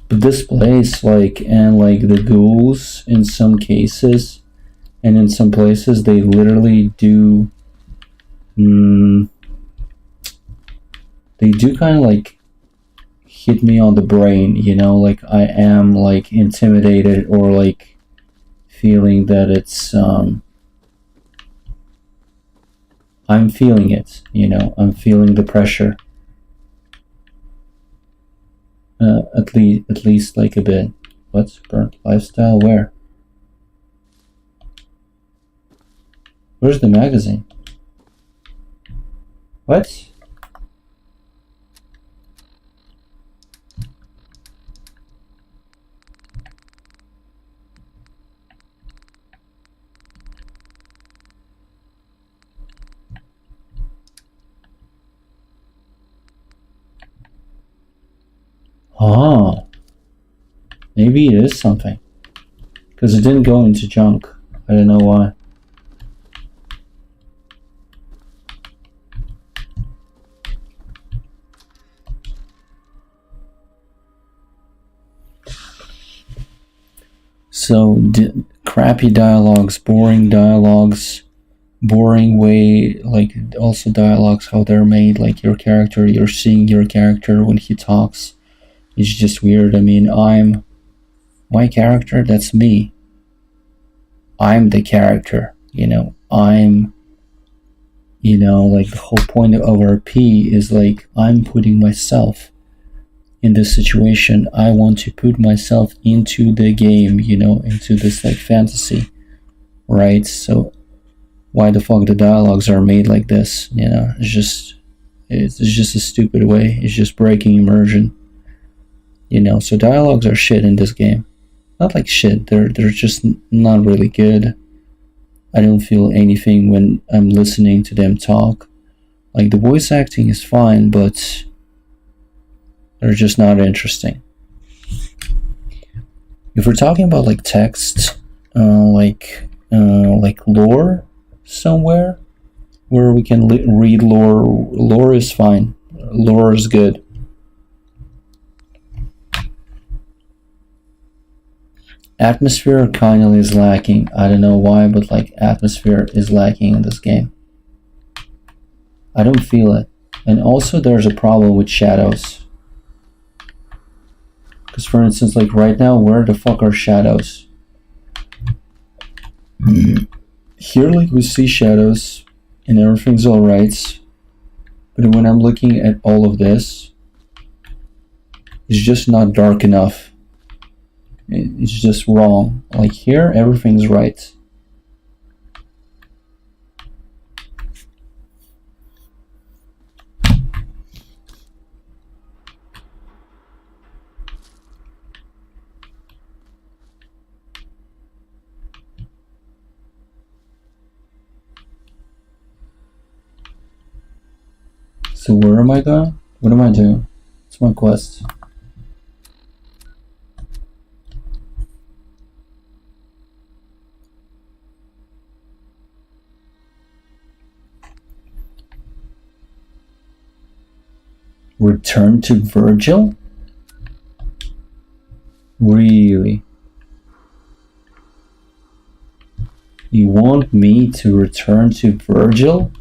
But this place, like, and like the ghouls in some cases, and in some places, they literally do. They do kind of like hit me on the brain, you know, like I am like intimidated or like feeling that it's I'm feeling it, you know, I'm feeling the pressure. At least like a bit. What's burnt lifestyle? Where? Where's the magazine? What? Ah, maybe it is something. Because it didn't go into junk. I don't know why. So, crappy dialogues, boring way, like, also dialogues, how they're made, like your character, you're seeing your character when he talks. It's just weird. I mean, my character, that's me. I'm the character, you know, like the whole point of RP is like, I'm putting myself in this situation. I want to put myself into the game, you know, into this like fantasy, right? So why the fuck the dialogues are made like this, you know? It's just a stupid way. It's just breaking immersion, you know. So dialogues are shit in this game. Not like shit, they're just not really good. I don't feel anything when I'm listening to them talk. Like, the voice acting is fine, but they're just not interesting. If we're talking about like text, like lore somewhere where we can read lore, lore is fine. Lore is good. Atmosphere kind of is lacking. I don't know why, but like atmosphere is lacking in this game. I don't feel it. And also there's a problem with shadows. Because for instance, like right now, where the fuck are shadows? Here, like, we see shadows and everything's alright. But when I'm looking at all of this, it's just not dark enough. It's just wrong. Like here, everything's right. So where am I going? What am I doing? It's my quest. Return to Virgil? Really? You want me to return to Virgil?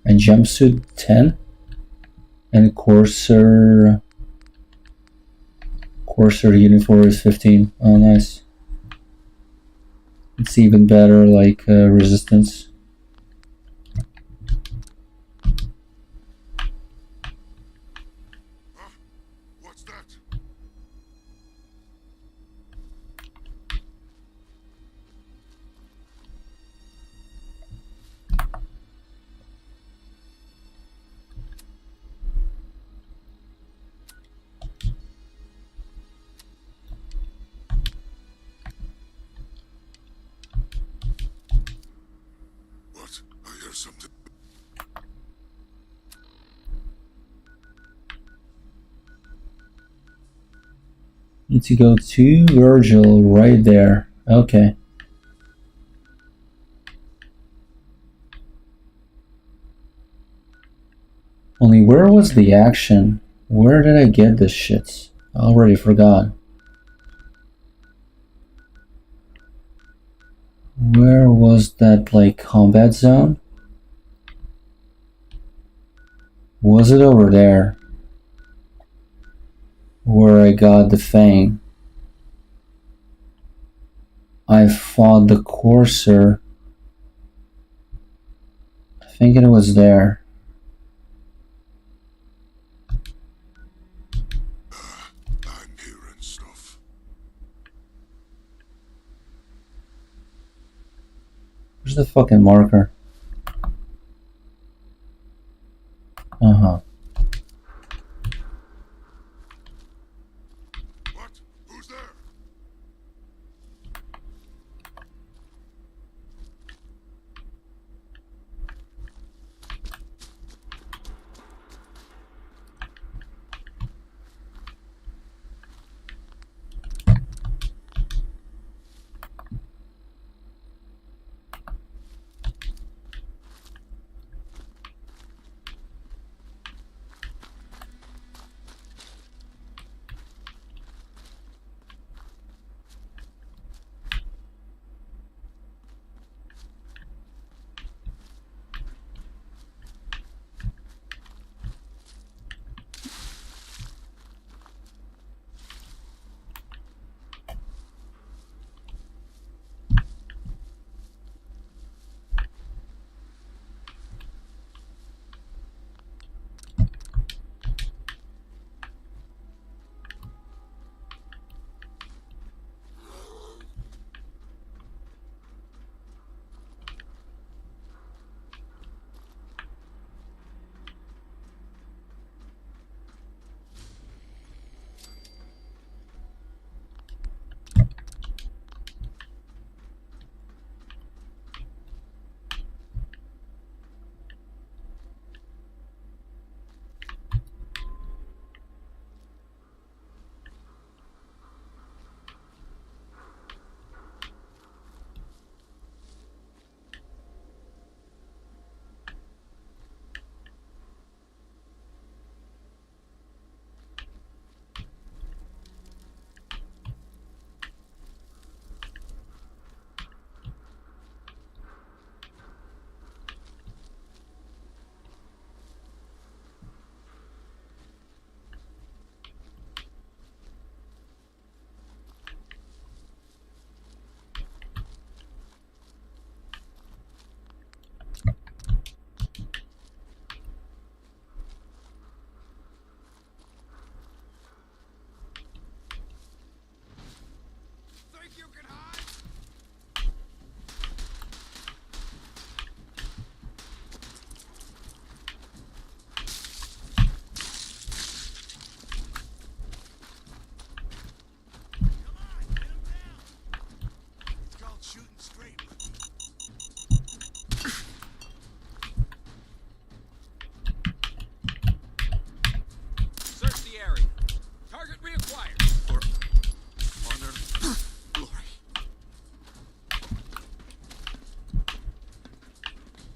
And jumpsuit 10 and Corsair uniform is 15. Oh, nice. It's even better, like resistance. something. Need to go to Virgil right there. Okay. Only where was the action? Where did I get this shit? I already forgot. Where was that, like, combat zone? Was it over there? Where I got the Fang? I fought the Courser. I think it was there. I'm hearing stuff. Where's the fucking marker? Uh-huh. What? Who's there?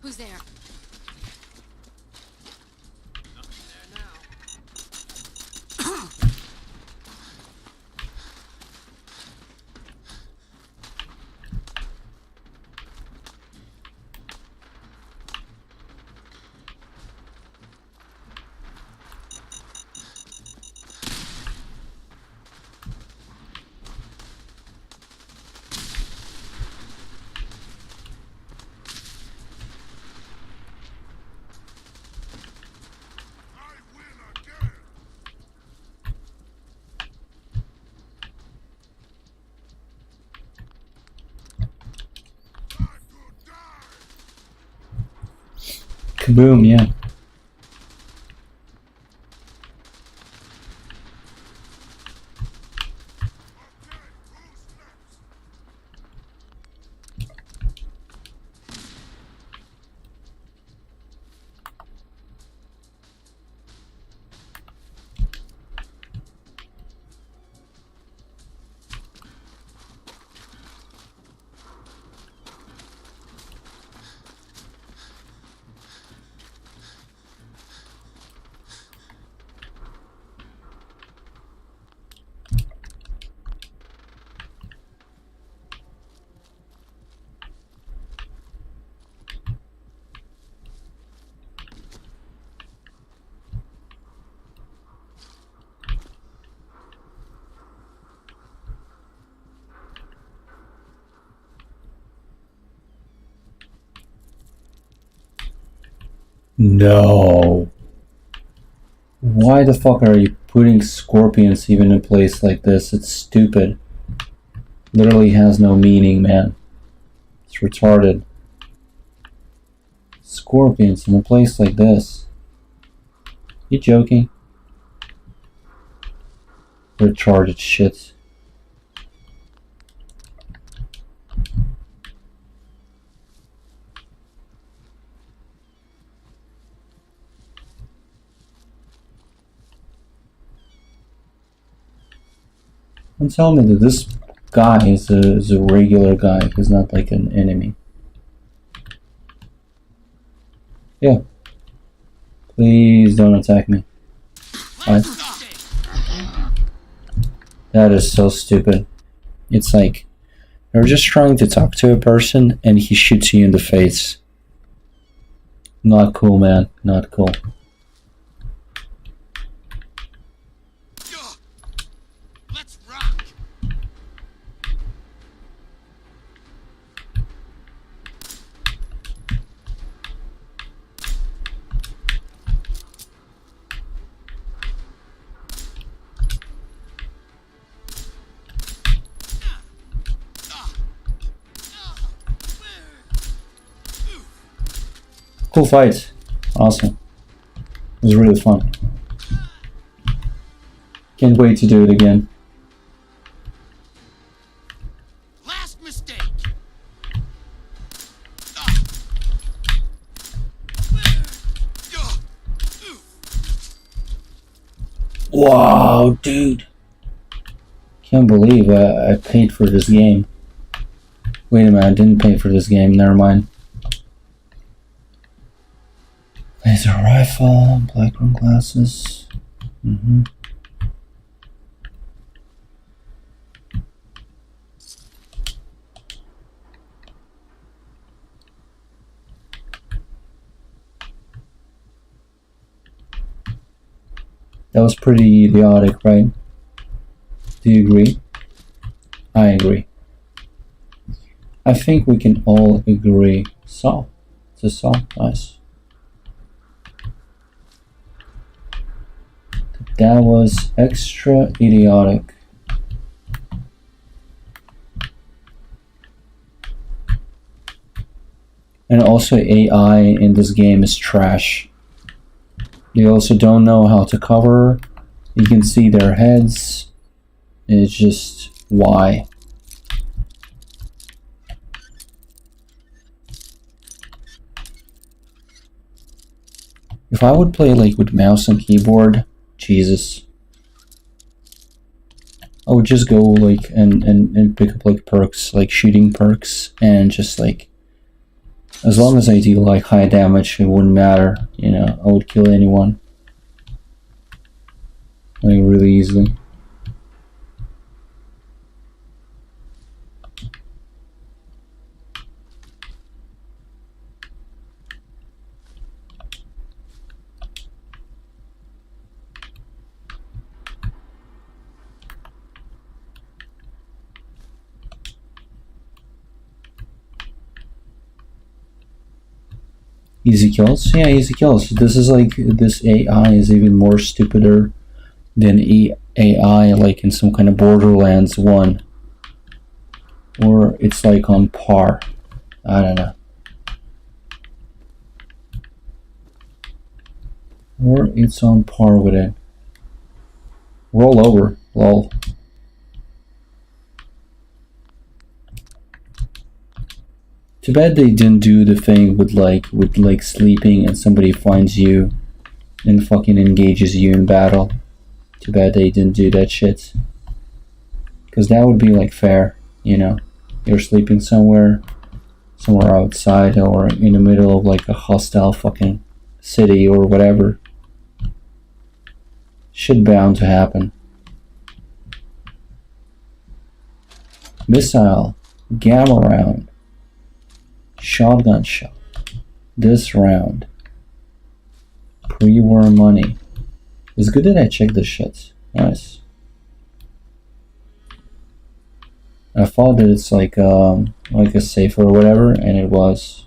Who's there? Kaboom, yeah. No. Why the fuck are you putting scorpions even in a place like this? It's stupid. Literally has no meaning, man. It's retarded. Scorpions in a place like this. You joking? Retarded shit. And tell me that this guy is a regular guy. He's not like an enemy. Yeah. Please don't attack me. Alright. That is so stupid. It's like you're just trying to talk to a person and he shoots you in the face. Not cool, man. Not cool. Let's rock. Cool fight. Awesome. It was really fun. Can't wait to do it again. Last mistake. Wow, dude. Can't believe I paid for this game. Wait a minute, I didn't pay for this game. Never mind. Laser rifle, black rim glasses. That was pretty idiotic, right? Do you agree? I agree. I think we can all agree. So, it's a song, nice. That was extra idiotic. And also AI in this game is trash. They also don't know how to cover. You can see their heads. It's just why. If I would play like with mouse and keyboard, Jesus. I would just go like and pick up like perks, like shooting perks, and just like as long as I do like high damage, it wouldn't matter, you know, I would kill anyone. Like really easily. Easy kills? Yeah, easy kills. This is like, this AI is even more stupider than AI like in some kind of Borderlands 1. Or it's like on par. I don't know. Or it's on par with it. Roll over, lol. Too bad they didn't do the thing with like sleeping and somebody finds you and fucking engages you in battle. Too bad they didn't do that shit. Cause that would be like fair, you know. You're sleeping somewhere outside or in the middle of like a hostile fucking city or whatever. Shit bound to happen. Missile, gamma round. Shotgun shot. This round. Pre-war money. It's good that I checked this shit. Nice. I thought that it's like a safe or whatever, and it was.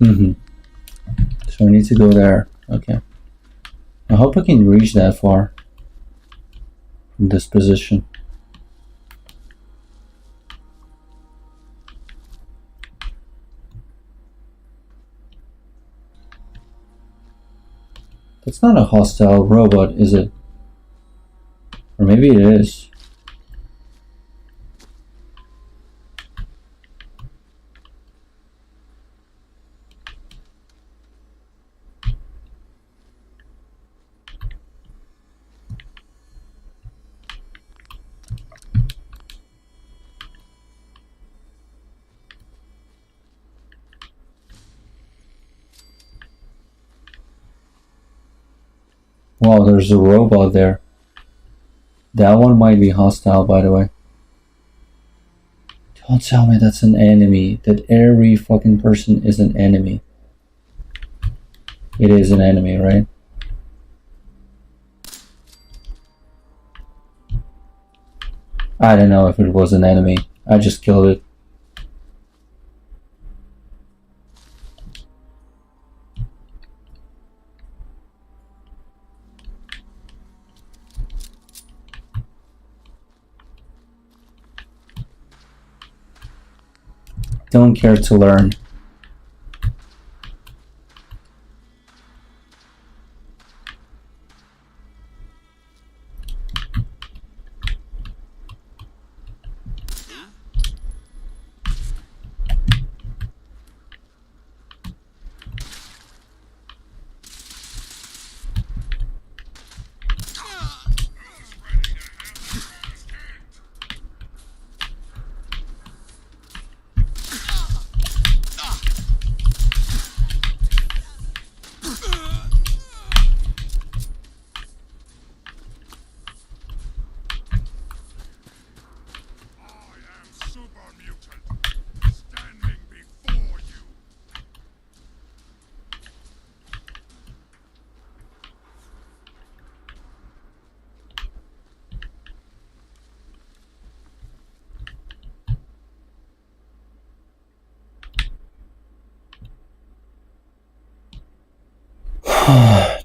Mm-hmm. So I need to go there. Okay. I hope I can reach that far from this position. That's not a hostile robot, is it? Or maybe it is. Wow, there's a robot there. That one might be hostile, by the way. Don't tell me that's an enemy. That every fucking person is an enemy. It is an enemy, right? I don't know if it was an enemy. I just killed it. Don't care to learn.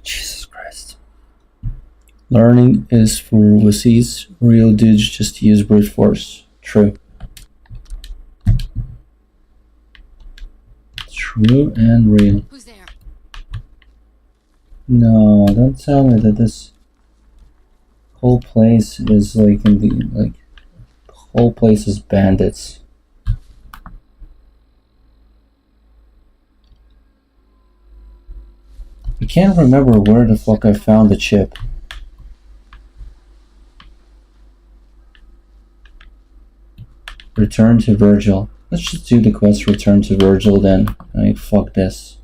Jesus Christ. Learning is for wussies. Real dudes just use brute force. True. True and real. Who's there? No, don't tell me that this whole place is like in the the whole place is bandits. I can't remember where the fuck I found the chip. Return to Virgil. Let's just do the quest Return to Virgil then. Fuck this.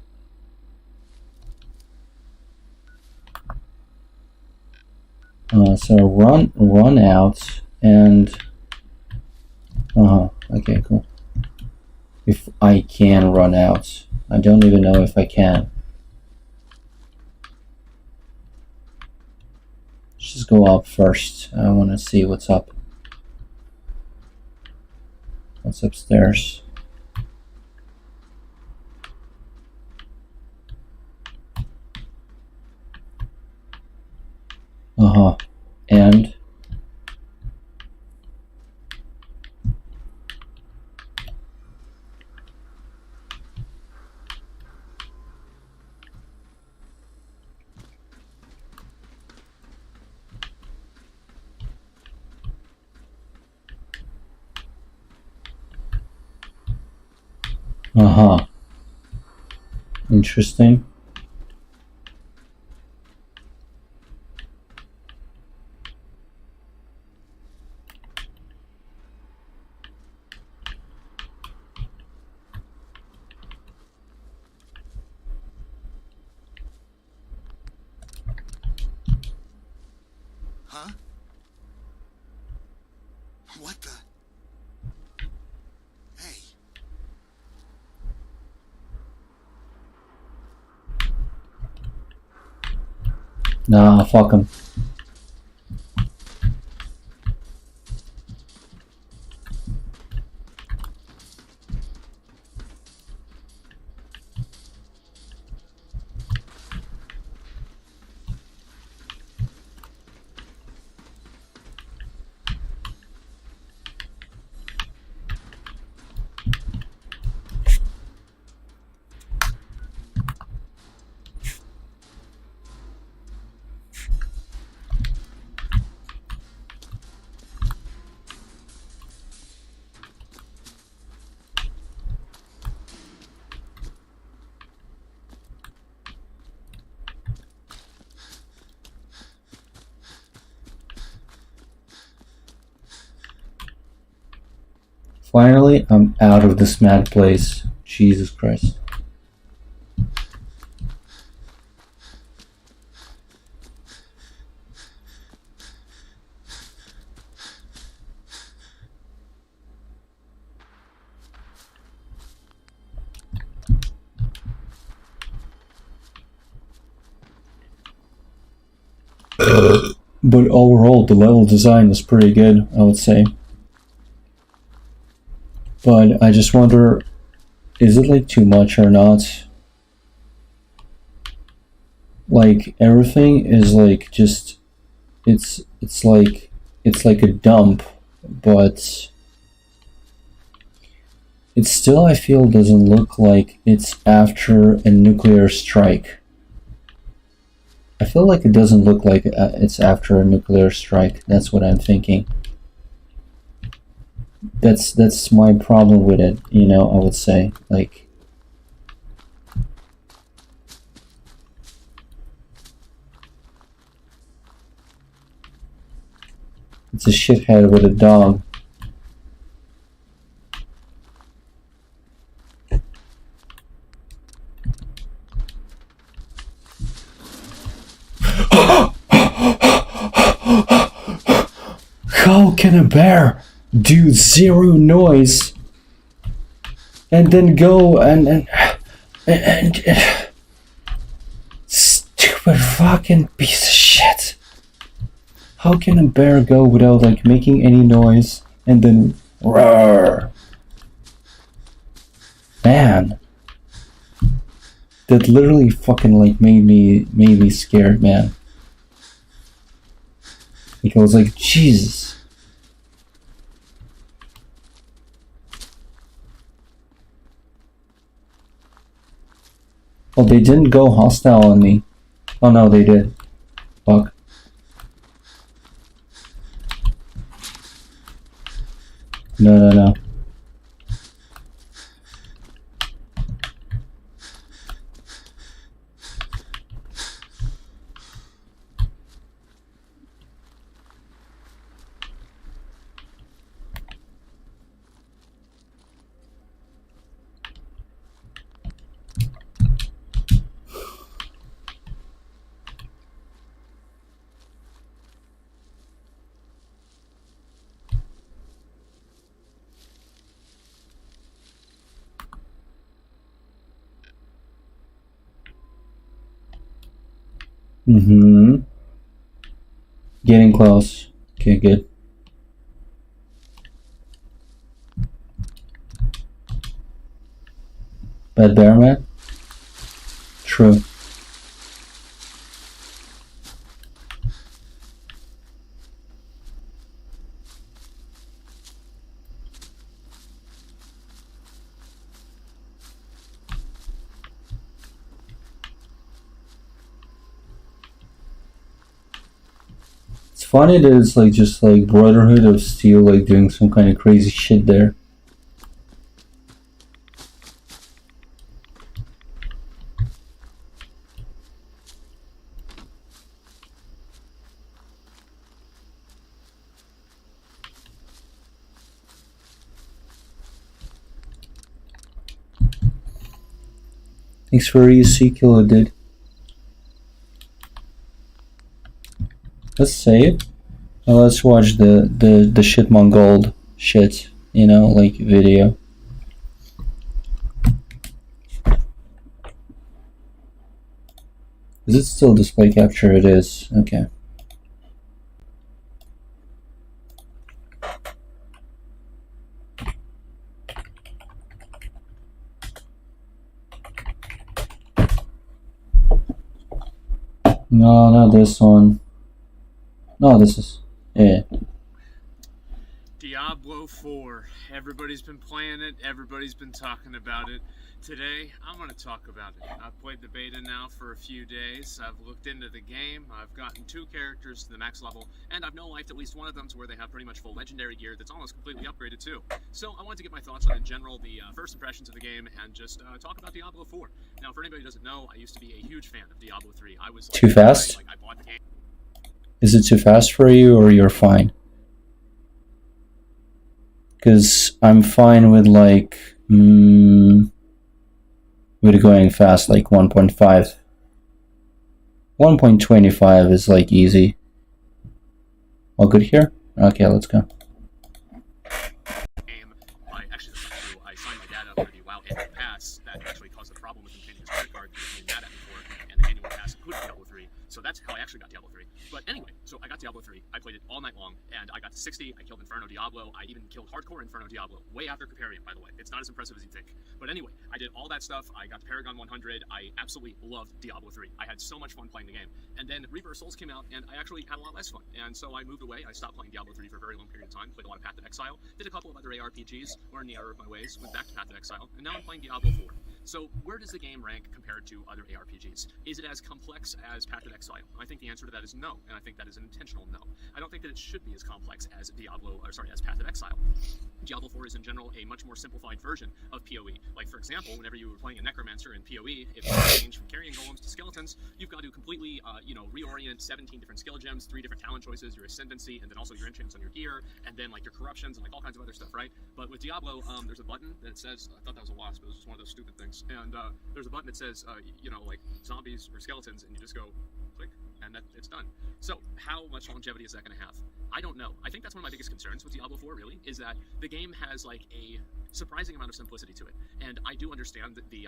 So run out and okay, cool. If I can run out. I don't even know if I can. Let's just go up first. I want to see what's up. What's upstairs? And interesting. Huh? What the? Hey. Nah, fuck him. Finally, I'm out of this mad place. Jesus Christ. But overall, the level design is pretty good, I would say. But I just wonder, is it like too much or not? Like everything is like just it's like a dump, but it still, I feel, doesn't look like it's after a nuclear strike. I feel like it doesn't look like it's after a nuclear strike. That's what I'm thinking. That's my problem with it, you know, I would say. Like, it's a shithead with a dog. How can a bear do zero noise and then go and stupid fucking piece of shit? How can a bear go without like making any noise and then roar? Man, that literally fucking like made me scared, man. Like I was like, Jesus. Oh, they didn't go hostile on me. Oh no, they did. Fuck. No. Getting close. Okay, good. Bad bear, man? True. It's funny that it's like just like Brotherhood of Steel like doing some kind of crazy shit there. Thanks for your sequel, dude. Let's save. Now let's watch the shit Mongold shit, you know, like video. Is it still display capture? It is. Okay. No, not this one. No, this is... yeah. Diablo 4. Everybody's been playing it, everybody's been talking about it. Today, I'm going to talk about it. I've played the beta now for a few days, I've looked into the game, I've gotten 2 characters to the max level, and I've no-lifed at least one of them to where they have pretty much full legendary gear that's almost completely upgraded too. So I wanted to get my thoughts on, in general, the first impressions of the game, and just talk about Diablo 4. Now, for anybody who doesn't know, I used to be a huge fan of Diablo 3. I was like, too fast? I bought the game. Is it too fast for you, or you're fine? Because I'm fine with like with going fast, like 1.5. 1.25 is like easy. All good here? Okay, let's go. I actually I signed my dad up for the WoW annual pass. That actually caused a problem with him changing his credit card. He was really mad at me for it, and the annual pass included Diablo 3. So that's how I actually got Diablo 3. But anyway, so I got Diablo 3. I played it all night long, and I got to 60. I killed Inferno Diablo. I even killed Hardcore Inferno Diablo, way after Caparium, by the way. It's not as impressive as you think. But anyway, I did all that stuff. I got to Paragon 100. I absolutely loved Diablo 3. I had so much fun playing the game. And then Reaper of Souls came out, and I actually had a lot less fun. And so I moved away. I stopped playing Diablo 3 for a very long period of time. Played a lot of Path of Exile. Did a couple of other ARPGs. Learned the error of my ways. Went back to Path of Exile. And now I'm playing Diablo 4. So where does the game rank compared to other ARPGs? Is it as complex as Path of Exile? I think the answer to that is no, and I think that is an intentional no. I don't think that it should be as complex as as Path of Exile. Diablo 4 is in general a much more simplified version of PoE. Like for example, whenever you were playing a Necromancer in PoE, if you change from carrying golems to skeletons, you've got to completely, reorient 17 different skill gems, 3 different talent choices, your ascendancy, and then also your enchants on your gear, and then like your corruptions and like all kinds of other stuff, right? But with Diablo, there's a button that says, I thought that was a wasp, but it was just one of those stupid things, and there's a button that says, like zombies or skeletons, and you just go click, and it's done. So how much longevity is that going to have? I don't know. I think that's one of my biggest concerns with Diablo 4, really, is that the game has like a surprising amount of simplicity to it, and I do understand that the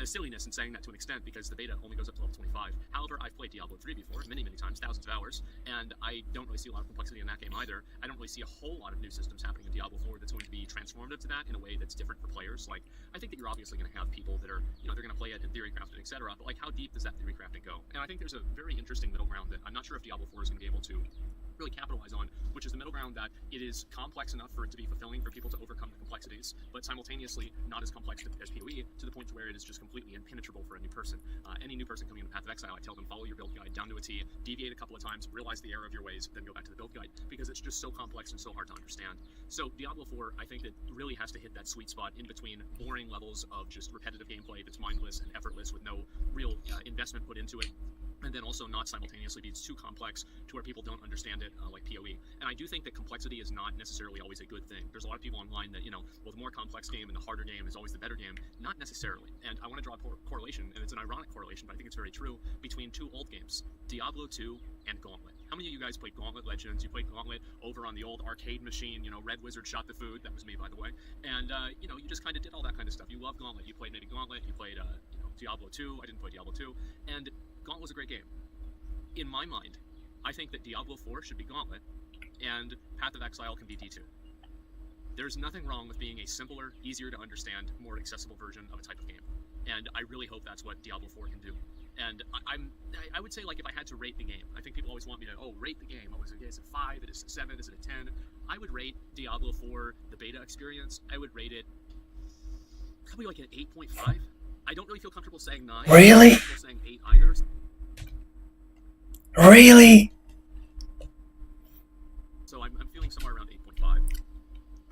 silliness in saying that to an extent, because the beta only goes up to level 25. However, I've played Diablo 3 before, many times, thousands of hours, and I don't really see a lot of complexity in that game either. I don't really see a whole lot of new systems happening in Diablo 4 that's going to be transformative to that in a way that's different for players. Like, I think that you're obviously going to have people that are, they're going to play it and theory craft it, etc., but like, how deep does that theory crafting go? And I think there's a very interesting middle ground that I'm not sure if Diablo 4 is going to be able to really capitalize on, which is the middle ground that it is complex enough for it to be fulfilling for people to overcome the complexities, but simultaneously not as complex as PoE, to the point where it is just completely impenetrable for a new person. Any new person coming into Path of Exile, I tell them, follow your build guide down to a T, deviate a couple of times, realize the error of your ways, then go back to the build guide, because it's just so complex and so hard to understand. So Diablo 4, I think that really has to hit that sweet spot in between boring levels of just repetitive gameplay that's mindless and effortless with no real investment put into it, and then also not simultaneously be too complex to where people don't understand it, like PoE. And I do think that complexity is not necessarily always a good thing. There's a lot of people online that, well, the more complex game and the harder game is always the better game. Not necessarily. And I want to draw a correlation, and it's an ironic correlation, but I think it's very true, between two old games, Diablo 2 and Gauntlet. How many of you guys played Gauntlet Legends? You played Gauntlet over on the old arcade machine, Red Wizard shot the food. That was me, by the way. And, you just kind of did all that kind of stuff. You love Gauntlet. You played maybe Gauntlet. You played, Diablo 2. I didn't play Diablo 2. And Gauntlet was a great game. In my mind, I think that Diablo 4 should be Gauntlet, and Path of Exile can be D2. There's nothing wrong with being a simpler, easier to understand, more accessible version of a type of game. And I really hope that's what Diablo 4 can do. And I would say, like, if I had to rate the game, I think people always want me to, rate the game. Is it 5? Is it 7? Is it a 10? I would rate Diablo 4, the beta experience, I would rate it probably like an 8.5. I don't really feel comfortable saying 9. Really? I don't feel comfortable saying 8 either. Really? So I'm feeling somewhere around 8.5.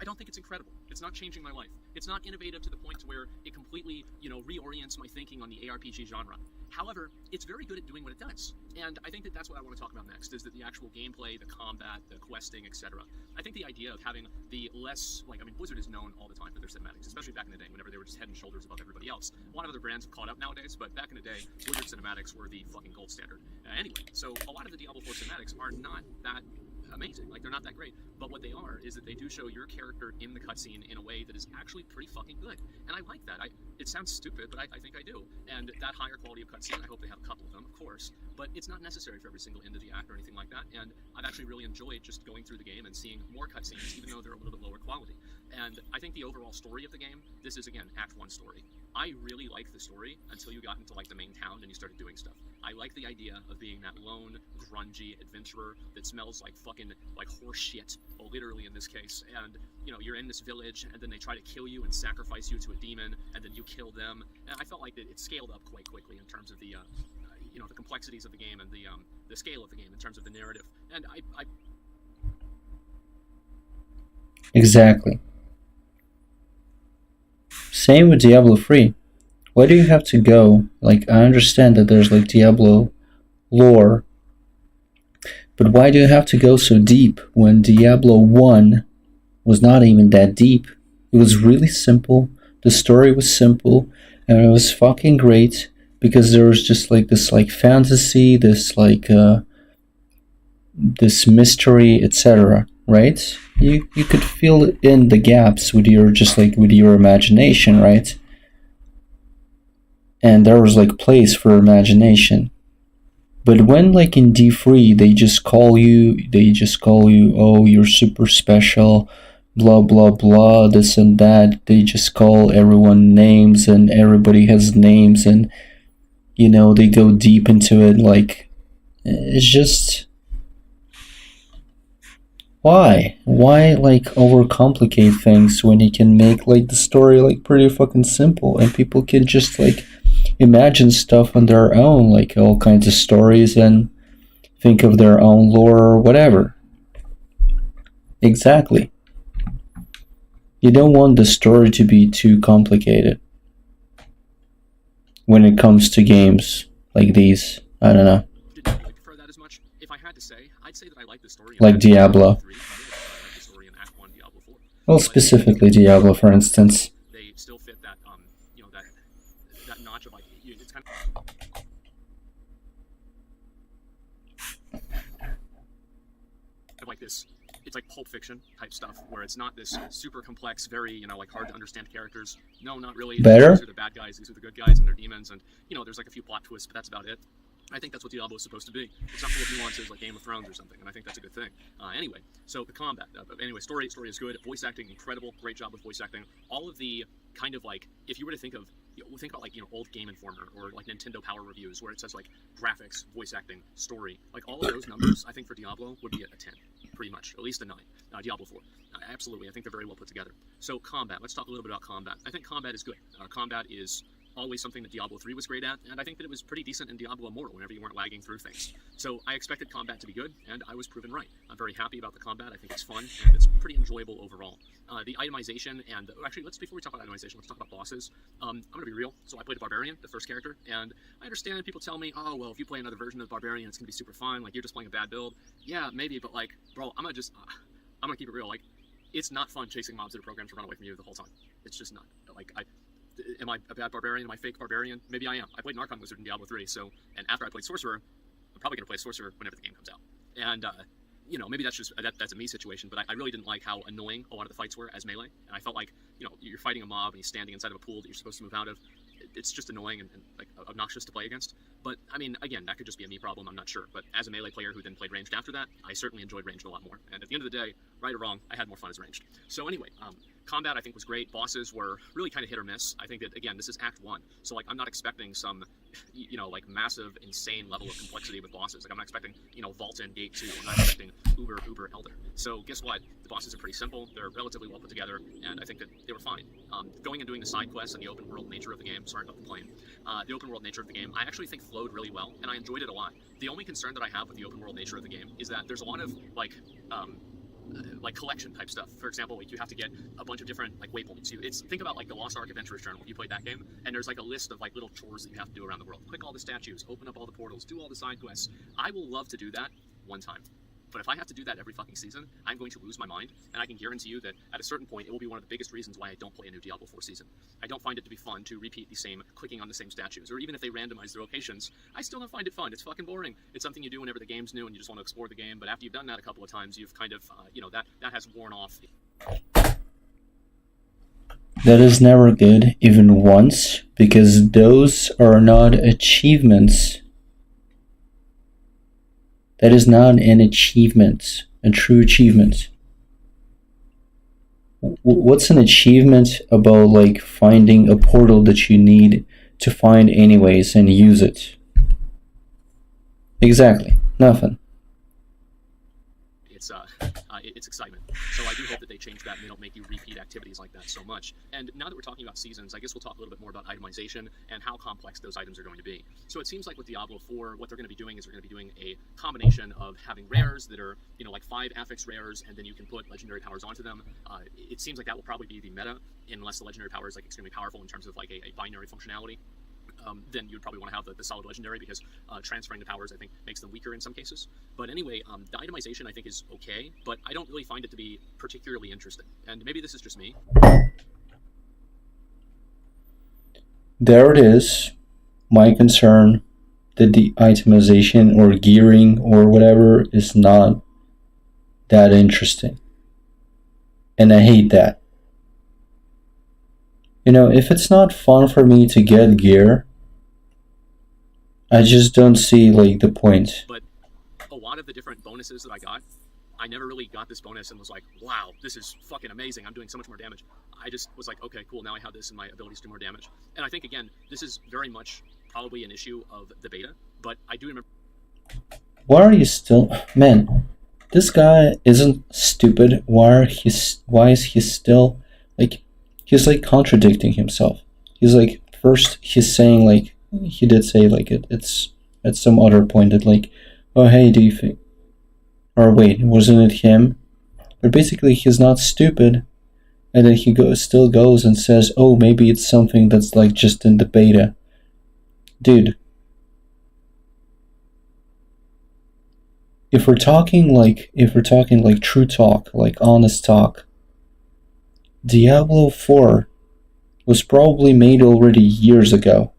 I don't think it's incredible. It's not changing my life. It's not innovative to the point to where it completely, reorients my thinking on the ARPG genre. However, it's very good at doing what it does. And I think that that's what I want to talk about next, is that the actual gameplay, the combat, the questing, etc. I think the idea of having the less, Blizzard is known all the time for their cinematics, especially back in the day, whenever they were just head and shoulders above everybody else. A lot of other brands have caught up nowadays, but back in the day, Blizzard cinematics were the fucking gold standard. Anyway, so a lot of the Diablo 4 cinematics are not that amazing. They're not that great. But what they are is that they do show your character in the cutscene in a way that is actually pretty fucking good. And I like that. It sounds stupid, but I think I do. And that higher quality of cutscene, I hope they have a couple of them, of course. But it's not necessary for every single end of the act or anything like that. And I've actually really enjoyed just going through the game and seeing more cutscenes, even though they're a little bit lower quality. And I think the overall story of the game, this is, again, Act 1 story. I really liked the story until you got into, the main town and you started doing stuff. I like the idea of being that lone, grungy adventurer that smells like fucking, horse shit, well, literally in this case, and, you're in this village, and then they try to kill you and sacrifice you to a demon, and then you kill them, and I felt like that it scaled up quite quickly in terms of the, the complexities of the game and the scale of the game in terms of the narrative, and I... Exactly. Same with Diablo 3. Why do you have to go? I understand that there's Diablo lore, but why do you have to go so deep when Diablo 1 was not even that deep. It was really simple. The story was simple, and it was fucking great because there was just like this like fantasy, this like this mystery, etc. Right? You could fill in the gaps with your just like with your imagination, right? And there was like place for imagination. But when like in D3 they just call you, oh, you're super special, blah blah blah, this and that. They just call everyone names and everybody has names, and you know, they go deep into it. Like, it's just, why like overcomplicate things when you can make like the story like pretty fucking simple, and people can just like imagine stuff on their own, like all kinds of stories, and think of their own lore or whatever. Exactly. You don't want the story to be too complicated when it comes to games like these. I don't know. Didn't really prefer that as much. If I had to say, I'd say that I like the story. Like Diablo. 3, I like the story in Act 1, Diablo 4. Well, specifically Diablo, for instance. They still fit that, you know, that notch of like, it's kind of like this. It's like Pulp Fiction type stuff, where it's not this super complex, very, you know, like hard to understand characters. No, not really. Better? These are the bad guys, these are the good guys, and they're demons, and, you know, there's like a few plot twists, but that's about it. I think that's what Diablo is supposed to be. It's not full of nuances like Game of Thrones or something, and I think that's a good thing. Anyway, so the combat. Anyway, story is good. Voice acting, incredible. Great job with voice acting. All of the kind of like, if you were to think of, think about like, you know, old Game Informer or like Nintendo Power Reviews, where it says like graphics, voice acting, story, like all of those numbers, I think for Diablo would be a 10, pretty much, at least a 9. Diablo 4, absolutely. I think they're very well put together. So combat. Let's talk a little bit about combat. I think combat is good. Combat is always something that Diablo 3 was great at, and I think that it was pretty decent in Diablo Immortal whenever you weren't lagging through things. So I expected combat to be good, and I was proven right. I'm very happy about the combat. I think it's fun, and it's pretty enjoyable overall. The itemization, and actually, before we talk about itemization, let's talk about bosses. I'm going to be real. So I played a Barbarian, the first character, and I understand people tell me, oh, well, if you play another version of the Barbarian, it's going to be super fun, like, you're just playing a bad build. Yeah, maybe, but, like, bro, I'm going to keep it real. Like, it's not fun chasing mobs that are programmed to run away from you the whole time. It's just not. Like, am I a bad barbarian? Am I a fake barbarian? Maybe I am. I played an Archon Wizard in Diablo 3, and after I played Sorcerer, I'm probably going to play Sorcerer whenever the game comes out. And, you know, maybe that's just, that's a me situation, but I really didn't like how annoying a lot of the fights were as melee, and I felt like, you know, you're fighting a mob and he's standing inside of a pool that you're supposed to move out of. It's just annoying and like obnoxious to play against. But I mean, again, that could just be a me problem. I'm not sure. But as a melee player who then played ranged after that, I certainly enjoyed ranged a lot more. And at the end of the day, right or wrong, I had more fun as ranged. So anyway, combat I think was great. Bosses were really kind of hit or miss. I think that, again, this is Act 1, so like I'm not expecting some, you know, like massive, insane level of complexity with bosses. Like I'm not expecting, you know, Vault in Gate 2. I'm not expecting Uber Elder. So guess what? The bosses are pretty simple. They're relatively well put together, and I think that they were fine. Going and doing the side quests and the open world nature of the game. Sorry about the plane. The open world nature of the game, I actually think flowed really well, and I enjoyed it a lot. The only concern that I have with the open world nature of the game is that there's a lot of like collection type stuff. For example, like you have to get a bunch of different like waypoints. Think about like the Lost Ark Adventurer's Journal. If you played that game, and there's like a list of like little chores that you have to do around the world. Click all the statues, open up all the portals, do all the side quests. I will love to do that one time. But if I have to do that every fucking season, I'm going to lose my mind, and I can guarantee you that at a certain point, it will be one of the biggest reasons why I don't play a new Diablo 4 season. I don't find it to be fun to repeat the same, clicking on the same statues, or even if they randomize the locations, I still don't find it fun. It's fucking boring. It's something you do whenever the game's new and you just want to explore the game, but after you've done that a couple of times, you've kind of, you know, that has worn off. That is never good, even once, because those are not achievements. That is not an achievement, a true achievement. What's an achievement about like finding a portal that you need to find anyways and use it? Exactly, nothing. It's excitement. So I do hope that they change that and they don't make you repeat activities like that so much. And now that we're talking about seasons, I guess we'll talk a little bit more about itemization and how complex those items are going to be. So it seems like with Diablo 4, what they're going to be doing is they're going to be doing a combination of having rares that are, you know, like 5 affix rares, and then you can put legendary powers onto them. It seems like that will probably be the meta, unless the legendary power is like extremely powerful in terms of like a binary functionality. then you'd probably want to have the solid legendary, because transferring the powers, I think, makes them weaker in some cases. But anyway, the itemization, I think, is okay, but I don't really find it to be particularly interesting. And maybe this is just me. There it is. My concern that the itemization or gearing or whatever is not that interesting. And I hate that. You know, if it's not fun for me to get gear, I just don't see like the point. But a lot of the different bonuses that I never really got this bonus and was like, wow, this is fucking amazing, I'm doing so much more damage. I just was like, okay, cool, now I have this and my abilities do more damage. And I think, again, this is very much probably an issue of the beta, but I do remember... Why are you still... Man, this guy isn't stupid. Why is he still... Like, he's like contradicting himself. He's like, first he's saying like, he did say like it's at some other point that like, oh hey, do you think... Or wait, wasn't it him? But basically he's not stupid. And then he still goes and says, oh, maybe it's something that's like just in the beta. Dude. If we're talking like true talk, like honest talk, Diablo 4 was probably made already years ago.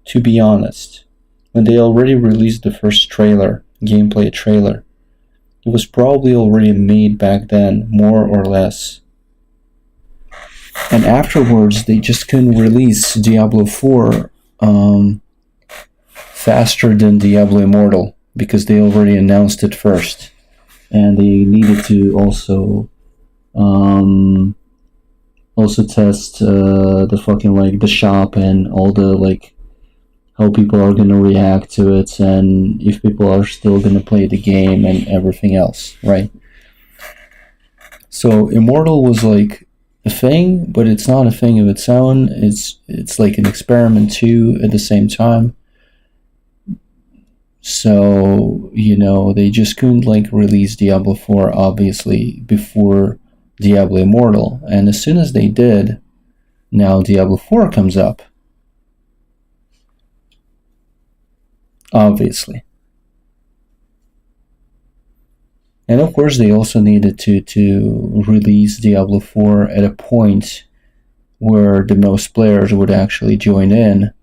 To be honest. When they already released the first trailer, gameplay trailer. It was probably already made back then, more or less. And afterwards, they just couldn't release Diablo 4 faster than Diablo Immortal, because they already announced it first. And they needed to also test the fucking like the shop and all the like how people are gonna react to it, and if people are still gonna play the game and everything else, right? So Immortal was like a thing, but it's not a thing of its own. It's like an experiment too at the same time. So, you know, they just couldn't like release Diablo 4 obviously before Diablo Immortal, and as soon as they did, now Diablo 4 comes up. Obviously. And of course they also needed to release Diablo 4 at a point where the most players would actually join in,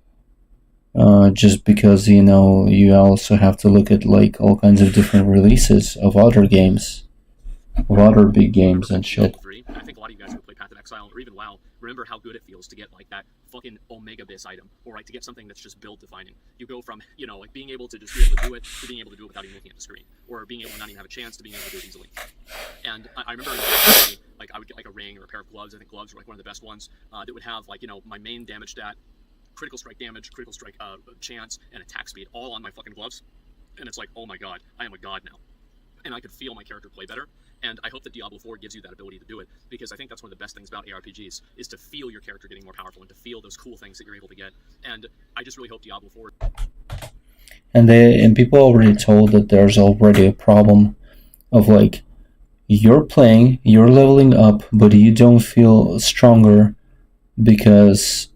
just because, you know, you also have to look at like all kinds of different releases of other games, of other big games and shit. I think a lot of you guys who play Path of Exile or even WoW remember how good it feels to get like that fucking Omega Bis item, or like to get something that's just build defining. You go from, you know, like being able to just be able to do it to being able to do it without even looking at the screen, or being able to not even have a chance to being able to do it easily. And I remember like I would get like a ring or a pair of gloves. I think gloves were like one of the best ones that would have like, you know, my main damage stat, critical strike damage, critical strike chance, and attack speed all on my fucking gloves. And it's like, oh my god, I am a god now. And I could feel my character play better. And I hope that Diablo 4 gives you that ability to do it, because I think that's one of the best things about ARPGs, is to feel your character getting more powerful and to feel those cool things that you're able to get. And I just really hope Diablo 4... And people already told that there's already a problem of like, you're playing, you're leveling up, but you don't feel stronger, because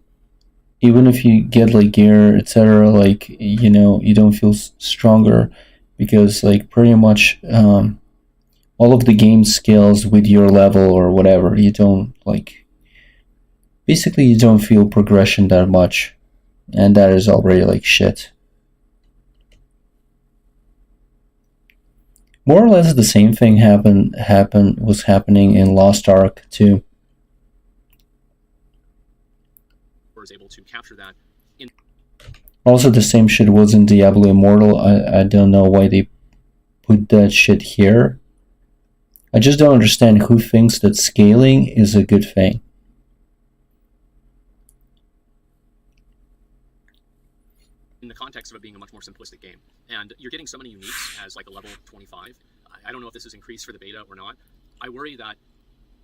even if you get like gear, etc., like, you know, you don't feel stronger, because like pretty much all of the game scales with your level or whatever. You don't like, basically you don't feel progression that much, and that is already like shit. More or less the same thing was happening in Lost Ark too. Was able to capture that. Also the same shit was in Diablo Immortal. I don't know why they put that shit here. I just don't understand who thinks that scaling is a good thing. In the context of it being a much more simplistic game. And you're getting so many uniques as like a level 25. I don't know if this is increased for the beta or not. I worry that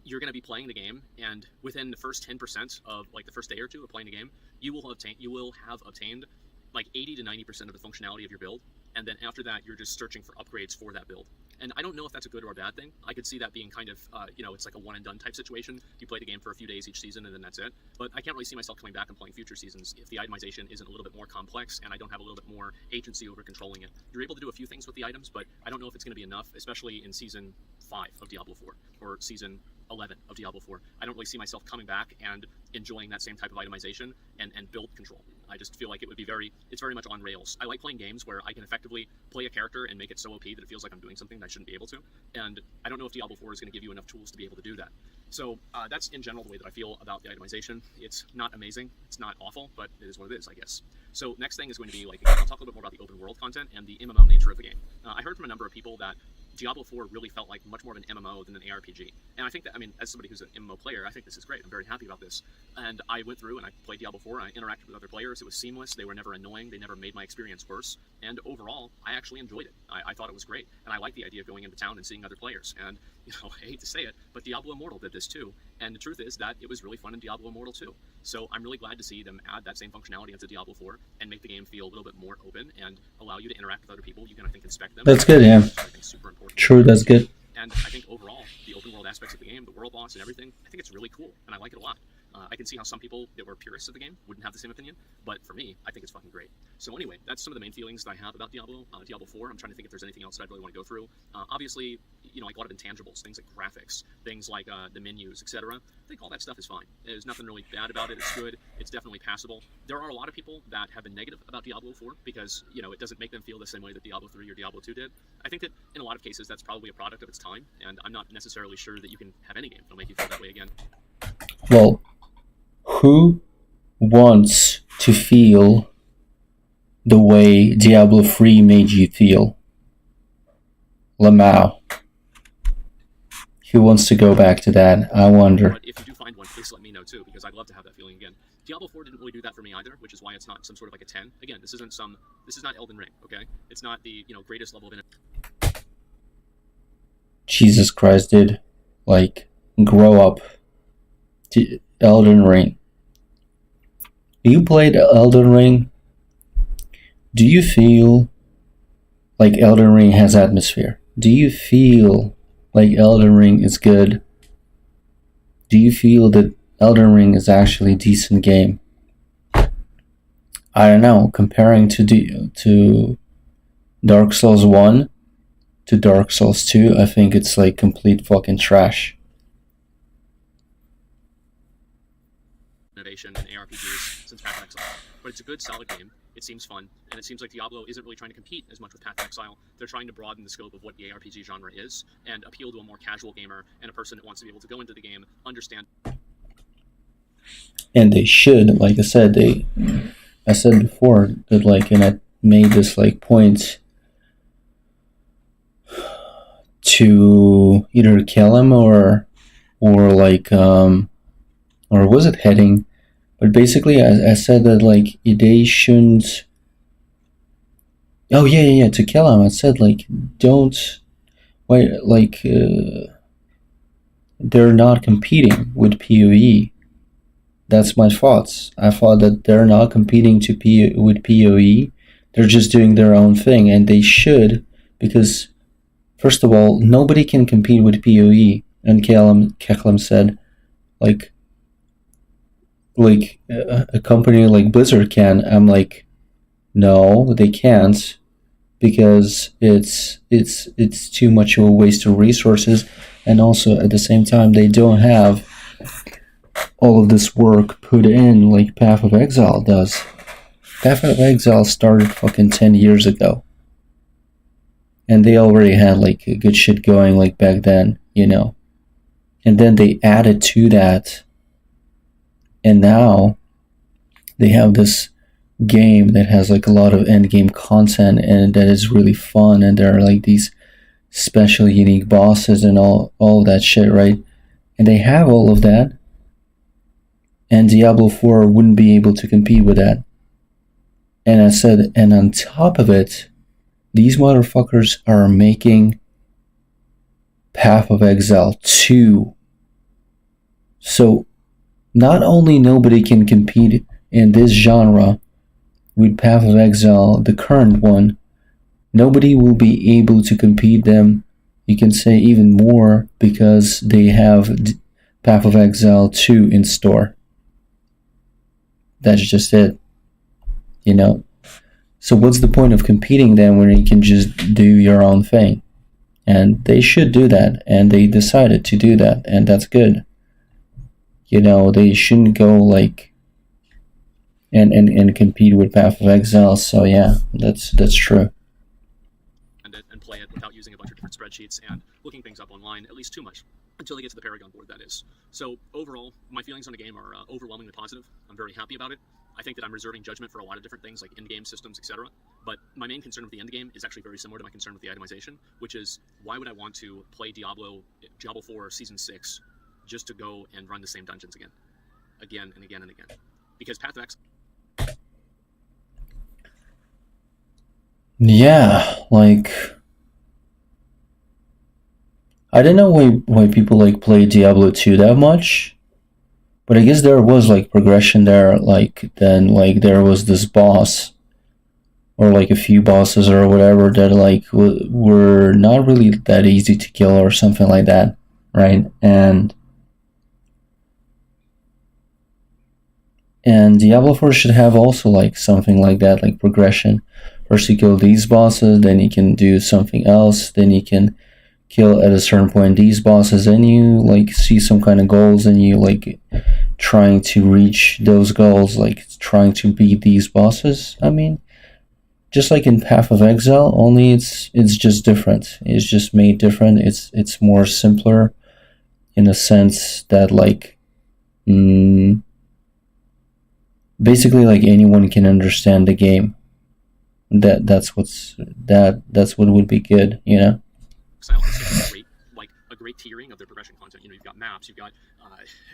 you're going to be playing the game, and within the first 10% of like the first day or two of playing the game, you will have obtained like 80 to 90% of the functionality of your build, and then after that, you're just searching for upgrades for that build. And I don't know if that's a good or a bad thing. I could see that being kind of, it's like a one and done type situation. You play the game for a few days each season, and then that's it. But I can't really see myself coming back and playing future seasons if the itemization isn't a little bit more complex, and I don't have a little bit more agency over controlling it. You're able to do a few things with the items, but I don't know if it's going to be enough, especially in Season 5 of Diablo 4, or Season 11 of Diablo 4. I don't really see myself coming back and enjoying that same type of itemization and build control. I just feel like it's very much on rails. I like playing games where I can effectively play a character and make it so OP that it feels like I'm doing something that I shouldn't be able to. And I don't know if Diablo 4 is going to give you enough tools to be able to do that. So that's in general the way that I feel about the itemization. It's not amazing, it's not awful, but it is what it is, I guess. So next thing is going to be, like, again, I'll talk a little bit more about the open world content and the MMO nature of the game. I heard from a number of people that Diablo 4 really felt like much more of an MMO than an ARPG. And I think that, as somebody who's an MMO player, I think this is great. I'm very happy about this. And I went through and I played Diablo 4, and I interacted with other players. It was seamless. They were never annoying. They never made my experience worse. And overall, I actually enjoyed it. I thought it was great. And I like the idea of going into town and seeing other players. And, I hate to say it, but Diablo Immortal did this too. And the truth is that it was really fun in Diablo Immortal too. So I'm really glad to see them add that same functionality into Diablo 4 and make the game feel a little bit more open and allow you to interact with other people. You can, I think, inspect them. That's good, yeah. I think super important. True, that's good. And I think overall, the open world aspects of the game, the world boss and everything, I think it's really cool, and I like it a lot. I can see how some people that were purists of the game wouldn't have the same opinion, but for me, I think it's fucking great. So anyway, that's some of the main feelings that I have about Diablo 4. I'm trying to think if there's anything else that I really want to go through. Obviously, like a lot of intangibles, things like graphics, things like the menus, etc. I think all that stuff is fine. There's nothing really bad about it. It's good. It's definitely passable. There are a lot of people that have been negative about Diablo 4 because, it doesn't make them feel the same way that Diablo 3 or Diablo 2 did. I think that in a lot of cases, that's probably a product of its time, and I'm not necessarily sure that you can have any game that'll make you feel that way again. Well, who wants to feel the way Diablo 3 made you feel? Lamau. Who wants to go back to that? I wonder. But if you do find one, please let me know too, because I'd love to have that feeling again. Diablo 4 didn't really do that for me either, which is why it's not some sort of like a 10. Again, this is not Elden Ring, okay? It's not the, greatest level of Jesus Christ, dude. Like, grow up. Elden Ring. You played Elden Ring? Do you feel like Elden Ring has atmosphere? Do you feel like Elden Ring is good? Do you feel that Elden Ring is actually a decent game? I don't know. Comparing to Dark Souls 1 to Dark Souls 2, I think it's like complete fucking trash. Innovation in ARPGs since Path of Exile. But it's a good, solid game. It seems fun, and it seems like Diablo isn't really trying to compete as much with Path of Exile. They're trying to broaden the scope of what the ARPG genre is and appeal to a more casual gamer and a person that wants to be able to go into the game, understand. And they should, like I said, I said before that, like, and I made this like point to either kill him or like or was it heading? But basically, I said that like they shouldn't. Oh yeah, to kill him. I said like don't. Why like they're not competing with PoE. That's my thoughts. I thought that they're not competing with PoE. They're just doing their own thing, and they should, because first of all, nobody can compete with PoE. And Keklam said, like a company like Blizzard can. I'm like, no, they can't, because it's too much of a waste of resources, and also at the same time they don't have all of this work put in like Path of Exile does. Path of Exile started fucking 10 years ago, and they already had like good shit going like back then, and then they added to that. And now they have this game that has like a lot of end game content and that is really fun, and there are like these special unique bosses and all that shit, right? And they have all of that, and Diablo 4 wouldn't be able to compete with that. And I said, and on top of it, these motherfuckers are making Path of Exile 2. So not only nobody can compete in this genre with Path of Exile, the current one, nobody will be able to compete them. You can say even more because they have Path of Exile 2 in store. That's just it. You know? So what's the point of competing then when you can just do your own thing? And they should do that, and they decided to do that, and that's good. You know, they shouldn't go like and compete with Path of Exile. So yeah, that's true. And play it without using a bunch of different spreadsheets and looking things up online at least too much until they get to the Paragon board, that is. So overall, my feelings on the game are overwhelmingly positive. I'm very happy about it. I think that I'm reserving judgment for a lot of different things like in-game systems, etc. But my main concern with the end game is actually very similar to my concern with the itemization, which is why would I want to play Diablo 4 Season 6 just to go and run the same dungeons again and again and again? Because Path of X. Yeah, like I don't know why people like play Diablo 2 that much, but I guess there was like progression there. Like then like there was this boss, or like a few bosses or whatever that like were not really that easy to kill or something like that, right? And Diablo 4 should have also like something like that, like progression. First you kill these bosses, then you can do something else, then you can kill at a certain point these bosses, and you like see some kind of goals, and you like trying to reach those goals, like trying to beat these bosses. I mean, just like in Path of Exile, only it's just different. It's just made different. It's more simpler in a sense that like basically like anyone can understand the game. That's what would be good, you know. Exile has a great tiering of their progression content. You know, you've got maps, you've got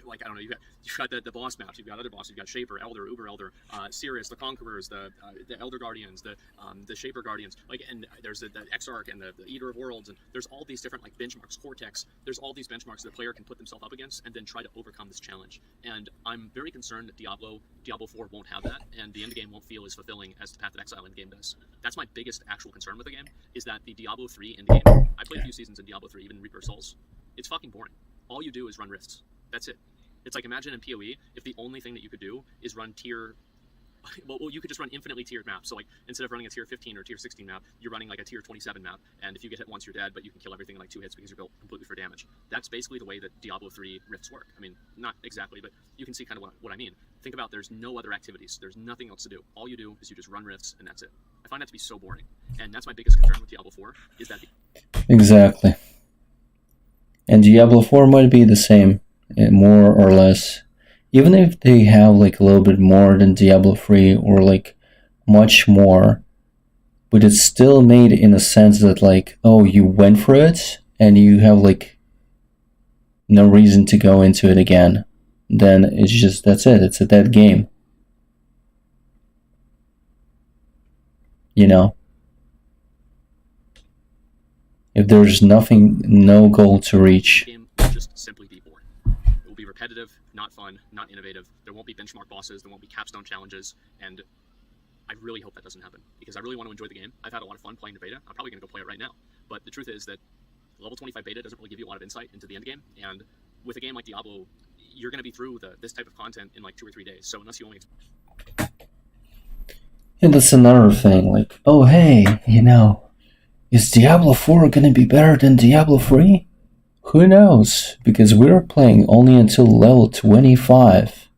like I don't know, you've got the boss maps, you've got other bosses, you've got Shaper, Elder, Uber Elder, Sirius, the Conquerors, the Elder Guardians, the Shaper Guardians, like, and there's the Exarch and the Eater of Worlds, and there's all these different like benchmarks, Cortex. There's all these benchmarks that the player can put themselves up against and then try to overcome this challenge. And I'm very concerned that Diablo 4 won't have that, and the end game won't feel as fulfilling as the Path of Exile end game does. That's my biggest actual concern with the game, is that the Diablo 3 end game. I played a few seasons in Diablo 3, even Reaper of Souls. It's fucking boring. All you do is run rifts. That's it. It's like, imagine in PoE, if the only thing that you could do is run tier... Well, you could just run infinitely tiered maps. So, like, instead of running a tier 15 or tier 16 map, you're running, like, a tier 27 map. And if you get hit once, you're dead, but you can kill everything in, like, 2 hits because you're built completely for damage. That's basically the way that Diablo 3 rifts work. I mean, not exactly, but you can see kind of what I mean. Think about there's no other activities. There's nothing else to do. All you do is you just run rifts, and that's it. I find that to be so boring. And that's my biggest concern with Diablo 4, is that... Exactly. And Diablo 4 might be the same, more or less. Even if they have like a little bit more than Diablo 3 or like much more, but it's still made in a sense that like, oh, you went for it and you have like no reason to go into it again. Then it's just, that's it. It's a dead game. You know? If there's nothing, no goal to reach. The game will just simply be boring. It will be repetitive, not fun, not innovative. There won't be benchmark bosses, there won't be capstone challenges, and I really hope that doesn't happen, because I really want to enjoy the game. I've had a lot of fun playing the beta. I'm probably going to go play it right now. But the truth is that level 25 beta doesn't really give you a lot of insight into the end game, and with a game like Diablo, you're going to be through this type of content in like 2 or 3 days, so unless you only... And that's another thing, like, oh hey, you know, is Diablo 4 gonna be better than Diablo 3? Who knows? Because we're playing only until level 25.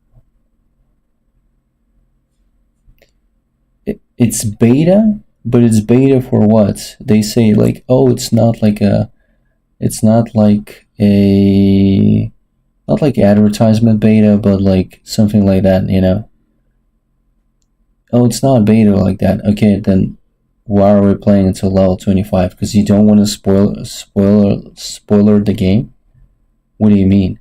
It's beta, but it's beta for what? They say like, oh, it's not like advertisement beta, but like something like that, you know? Oh, it's not beta like that. Okay, then why are we playing until level 25? Because you don't want to spoiler the game? What do you mean?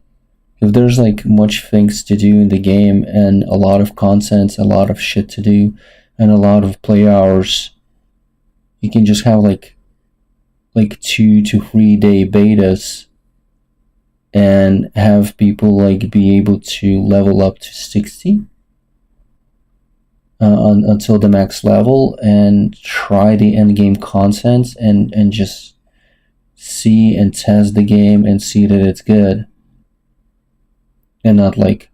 If there's like much things to do in the game and a lot of content, a lot of shit to do, and a lot of play hours, you can just have like 2 to 3 day betas and have people like be able to level up to 60. until the max level and try the end game content and just see and test the game and see that it's good, and not like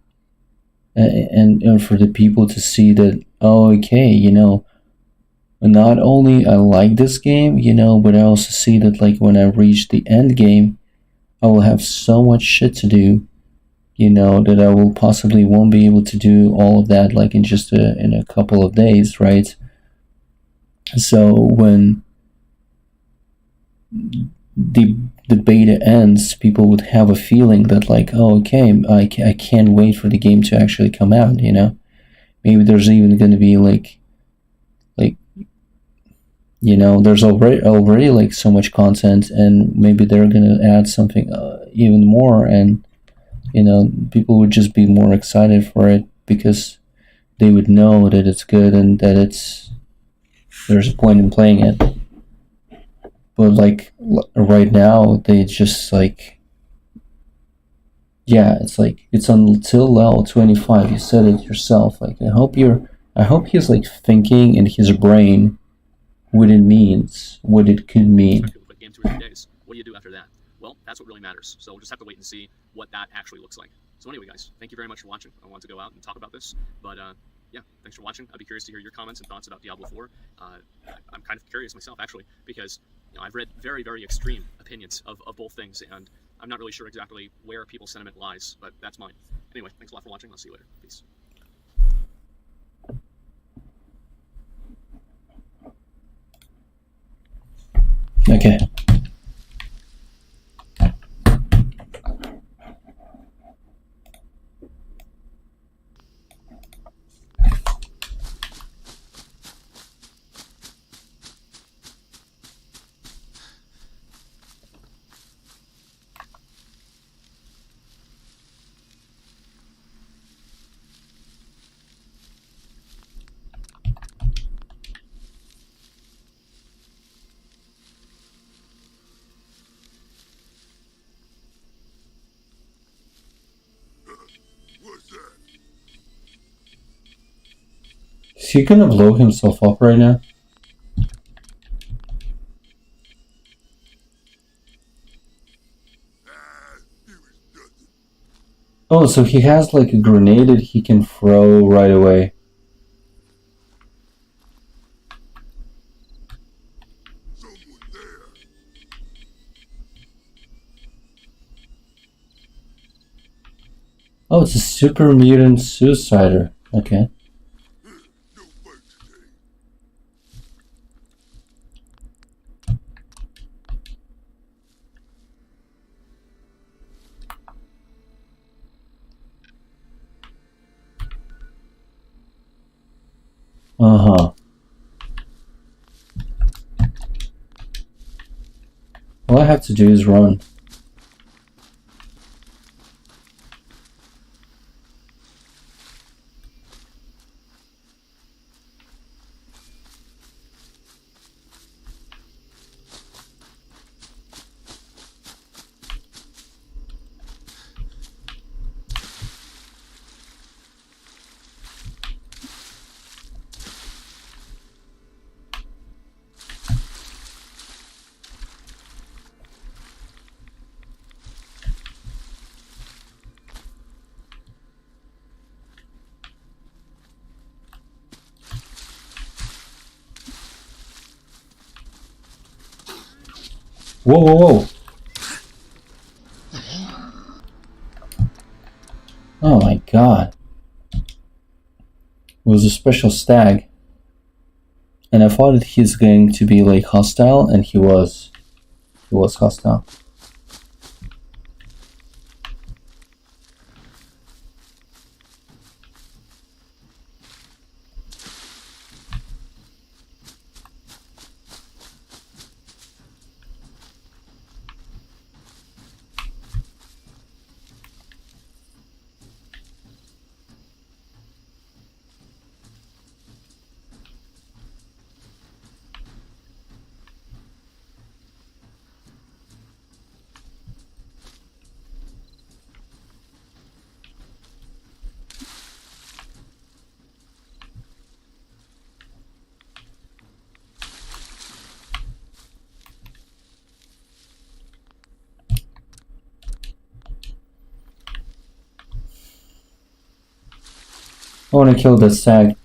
and for the people to see that, oh, okay, you know, not only I like this game, you know, but I also see that like when I reach the end game, I will have so much shit to do, you know, that I will possibly won't be able to do all of that like in just in a couple of days, right? So when the the beta ends, people would have a feeling that like, oh, okay, I can't wait for the game to actually come out, you know. Maybe there's even going to be like you know, there's already like so much content, and maybe they're going to add something even more, and you know, people would just be more excited for it because they would know that it's good and that there's a point in playing it. But like right now, they just like, yeah, it's like it's until level 25. You said it yourself. Like I hope he's like thinking in his brain what it means, what it could mean. Quick game 2 or 3 days. What do you do after that? Well, that's what really matters. So we'll just have to wait and see what that actually looks like. So anyway, guys, thank you very much for watching. I wanted to go out and talk about this, but yeah, thanks for watching. I'd be curious to hear your comments and thoughts about Diablo 4. I'm kind of curious myself, actually, because you know, I've read very, very extreme opinions of both things, and I'm not really sure exactly where people's sentiment lies, but that's mine. Anyway, thanks a lot for watching. I'll see you later. Peace. Okay. Is he gonna blow himself up right now? Oh, so he has like a grenade that he can throw right away. Oh, it's a super mutant suicider. Okay. Uh-huh. All I have to do is run. Whoa, whoa, whoa. Oh my god. It was a special stag. And I thought that he's going to be like hostile, and he was. He was hostile. I want to kill the stag.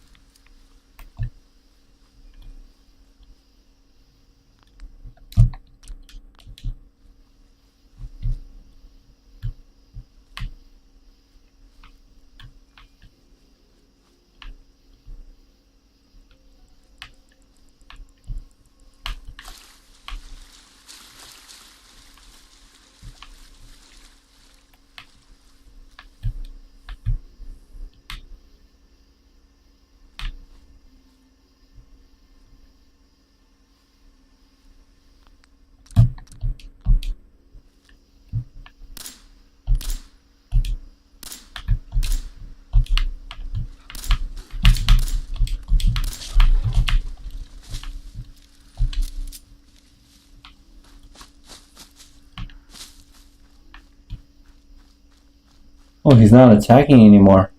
Oh, he's not attacking anymore.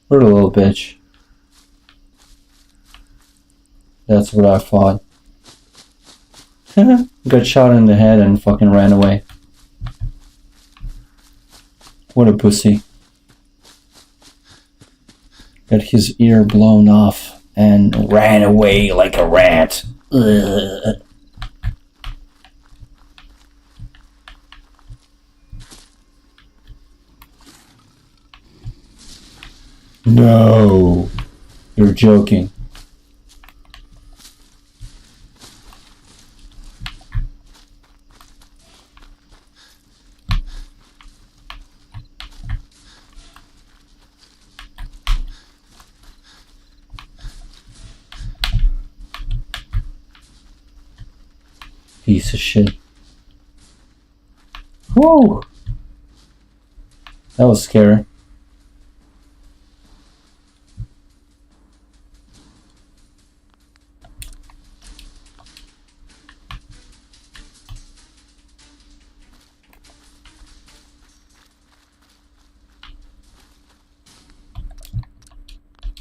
What a little bitch. That's what I thought. Got shot in the head and fucking ran away. What a pussy. Got his ear blown off and ran away like a rat. Ugh. No, you're joking. Piece of shit. Whoa! That was scary.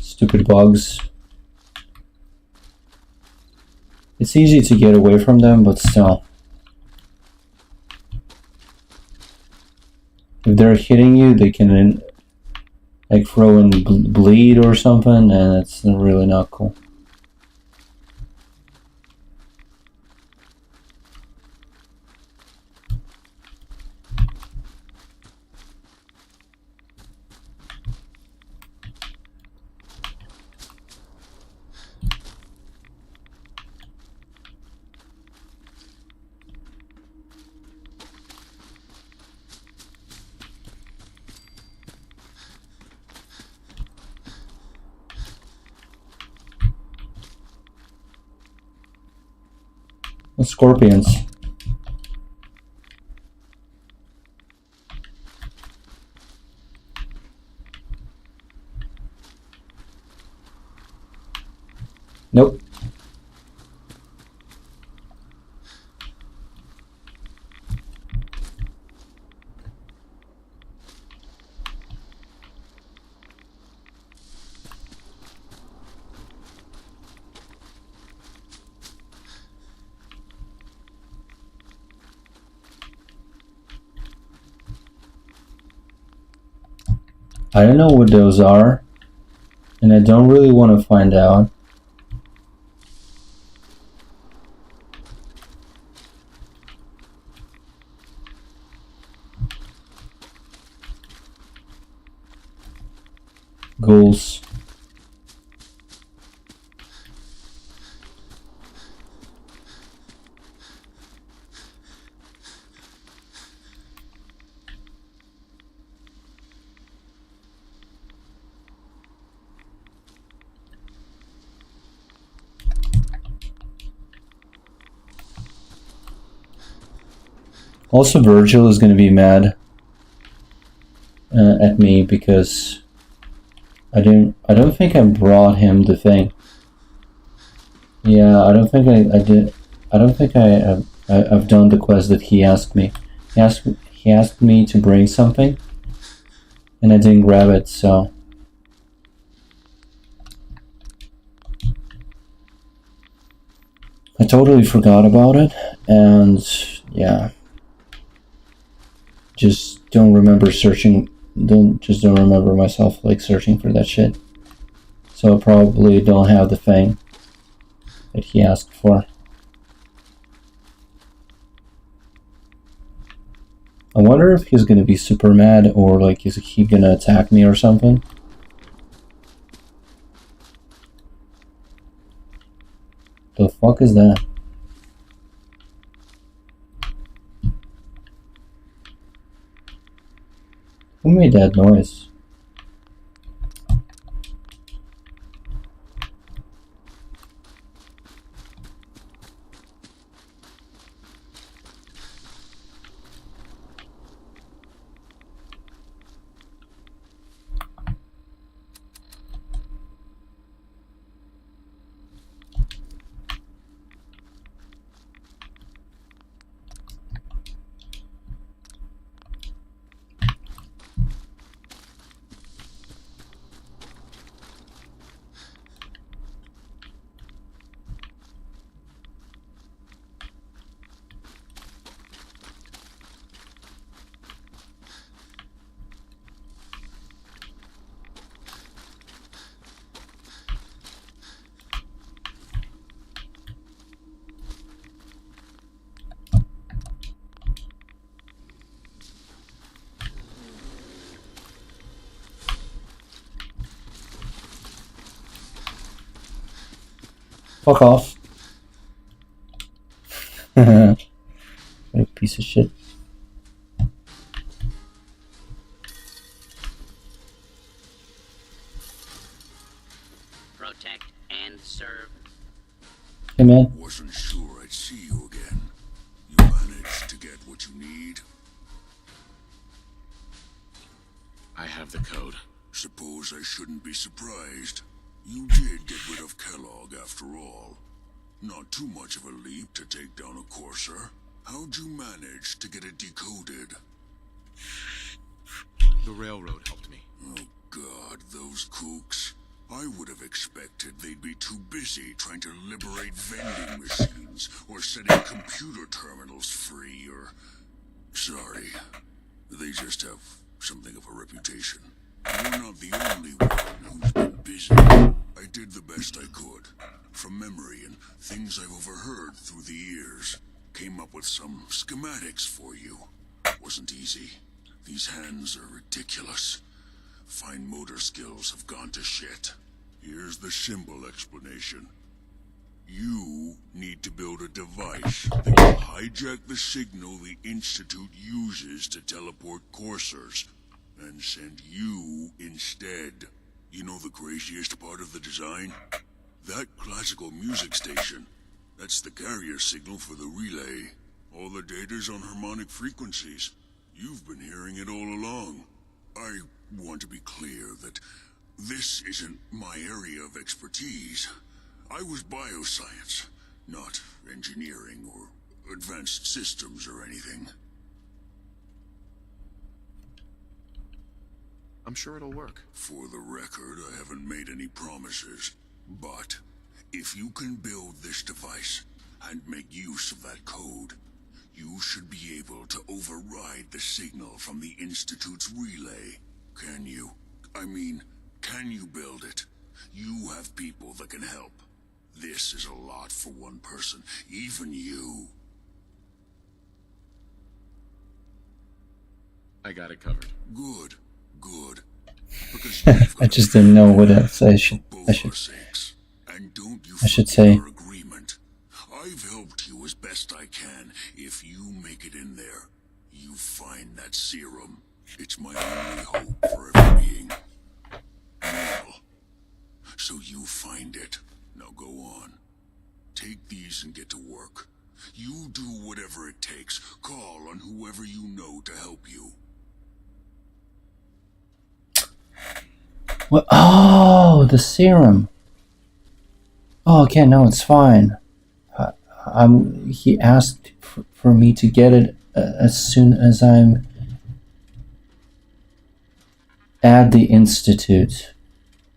Stupid bugs. It's easy to get away from them, but still. If they're hitting you, they can like throw in bleed or something, and it's really not cool. Scorpions. Nope. I don't know what those are, and I don't really want to find out. Ghouls. Also, Virgil is going to be mad at me because I don't think I brought him the thing. Yeah, I don't think I did. I don't think I've done the quest that he asked me. He asked me to bring something, and I didn't grab it. So I totally forgot about it, and yeah. Just don't remember searching don't remember myself like searching for that shit. So I probably don't have the thing that he asked for. I wonder if he's gonna be super mad or like is he gonna attack me or something. The fuck is that? Who made that noise? Fuck off. What a piece of shit. Protect and serve. Hey man. Wasn't sure I'd see you again. You managed to get what you need? I have the code. Suppose I shouldn't be surprised. You did get rid of Kellogg after all. Not too much of a leap to take down a Courser. How'd you manage to get it decoded? The railroad helped me. Oh god, those kooks. I would have expected they'd be too busy trying to liberate vending machines or setting computer terminals free or... Sorry. They just have something of a reputation. You're not the only one who's been busy. I did the best I could. From memory and things I've overheard through the years. Came up with some schematics for you. Wasn't easy. These hands are ridiculous. Fine motor skills have gone to shit. Here's the simple explanation. You need to build a device that will hijack the signal the Institute uses to teleport coursers, and send you instead. You know the craziest part of the design? That classical music station. That's the carrier signal for the relay. All the data's on harmonic frequencies. You've been hearing it all along. I want to be clear that this isn't my area of expertise. I was bioscience, not engineering or advanced systems or anything. I'm sure it'll work. For the record, I haven't made any promises. But if you can build this device and make use of that code, you should be able to override the signal from the Institute's relay. Can you? I mean, can you build it? You have people that can help. This is a lot for one person, even you. I got it covered. Good, good. Because I just didn't know what else I should say. Our agreement. I've helped you as best I can. If you make it in there, you find that serum. It's my only hope for ever being normal. So you find it. Now go on. Take these and get to work. You do whatever it takes. Call on whoever you know to help you. What? Oh, the serum. Oh, okay, no, it's fine. He asked for me to get it as soon as I'm at the Institute,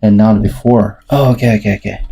and not before. Oh, okay.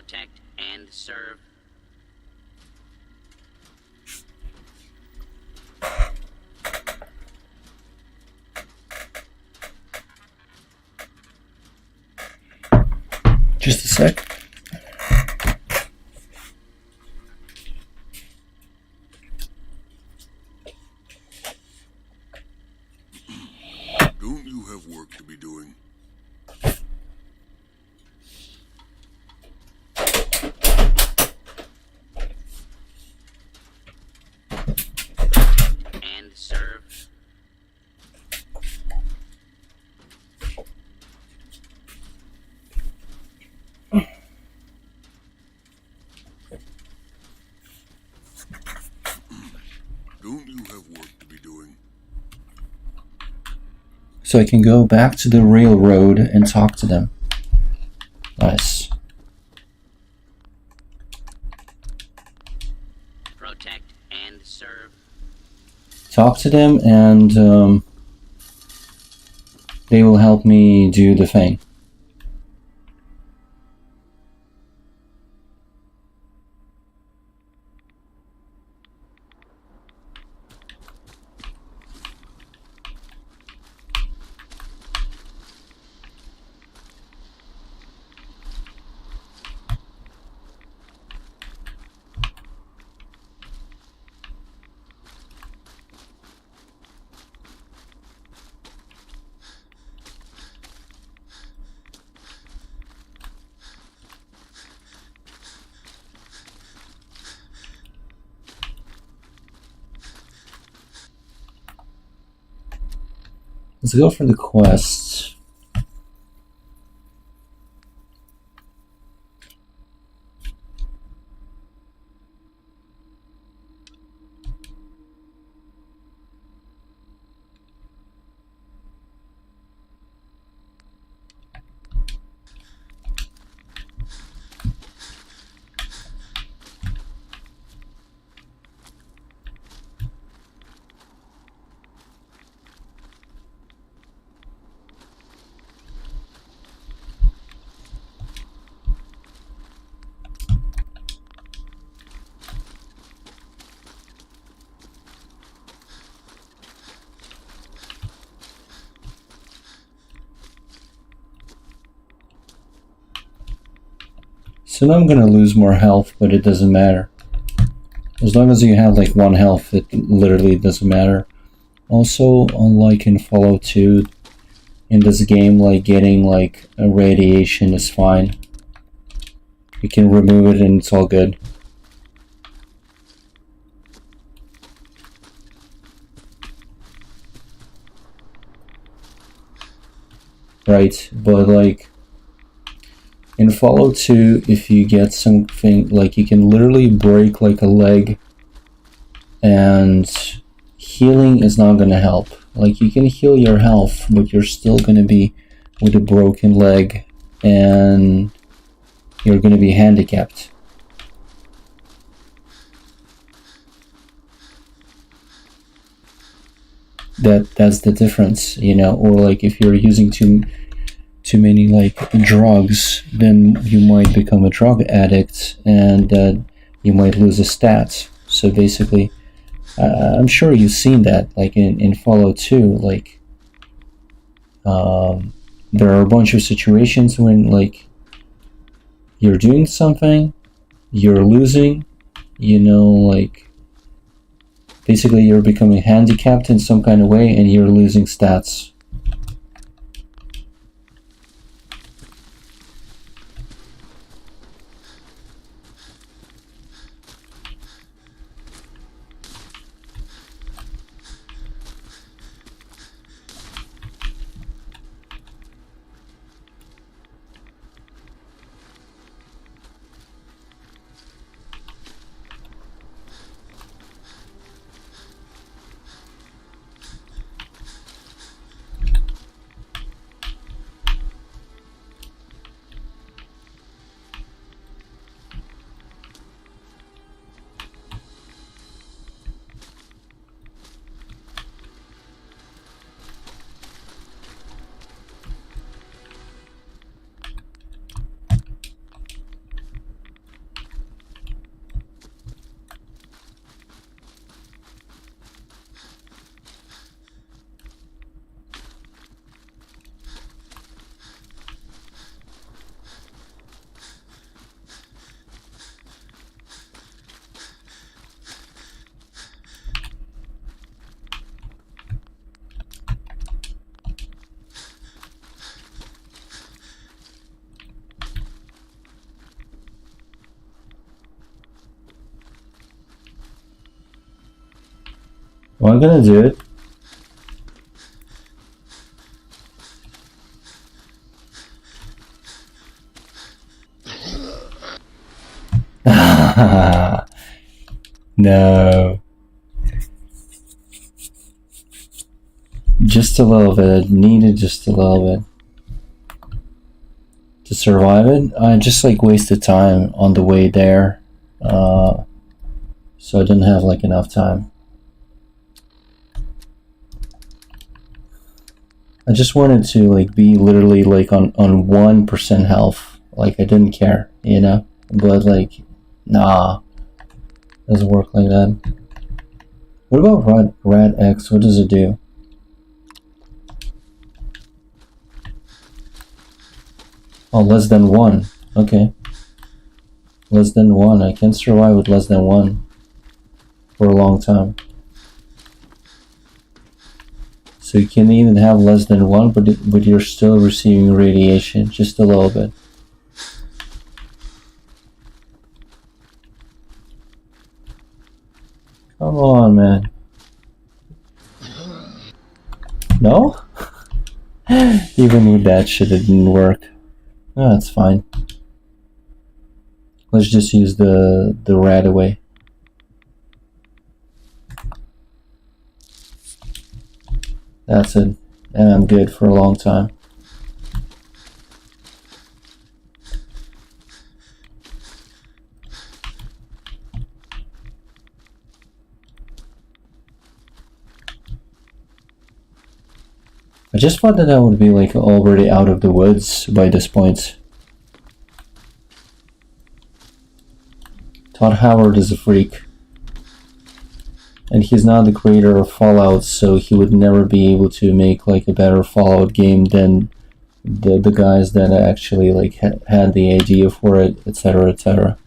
Protect and serve. Just a sec. Don't you have work to be doing? And serve. Don't you have work to be doing? So I can go back to the railroad and talk to them. Nice. Protect and serve. Talk to them and they will help me do the thing. Let's go for the quest. So now I'm gonna lose more health, but it doesn't matter. As long as you have like 1 health, it literally doesn't matter. Also, unlike in Fallout 2, in this game, like getting like a radiation is fine. You can remove it and it's all good. Right, but like in Fallout 2, if you get something, like you can literally break like a leg and healing is not gonna help. Like you can heal your health, but you're still gonna be with a broken leg and you're gonna be handicapped. That's the difference, you know. Or like if you're using too many like drugs, then you might become a drug addict and you might lose a stat. So basically, I'm sure you've seen that, like in Fallout 2, like there are a bunch of situations when like you're doing something, you're losing, you know, like basically you're becoming handicapped in some kind of way and you're losing stats. I'm gonna do it. No. Just a little bit. Needed just a little bit. To survive it, I just like wasted time on the way there. So I didn't have like enough time. I just wanted to like be literally like on 1% health. Like I didn't care, you know? But like, nah. Doesn't work like that. What about Rad X? What does it do? Oh, less than 1. Okay. Less than 1. I can survive with less than 1 for a long time. So you can even have less than 1, but you're still receiving radiation, just a little bit. Come on, man. No? Even with that shit, it didn't work. No, that's fine. Let's just use the rat away. That's it. And I'm good for a long time. I just thought that I would be like already out of the woods by this point. Todd Howard is a freak. And he's not the creator of Fallout, so he would never be able to make like a better Fallout game than the guys that actually like had the idea for it, etc., etc.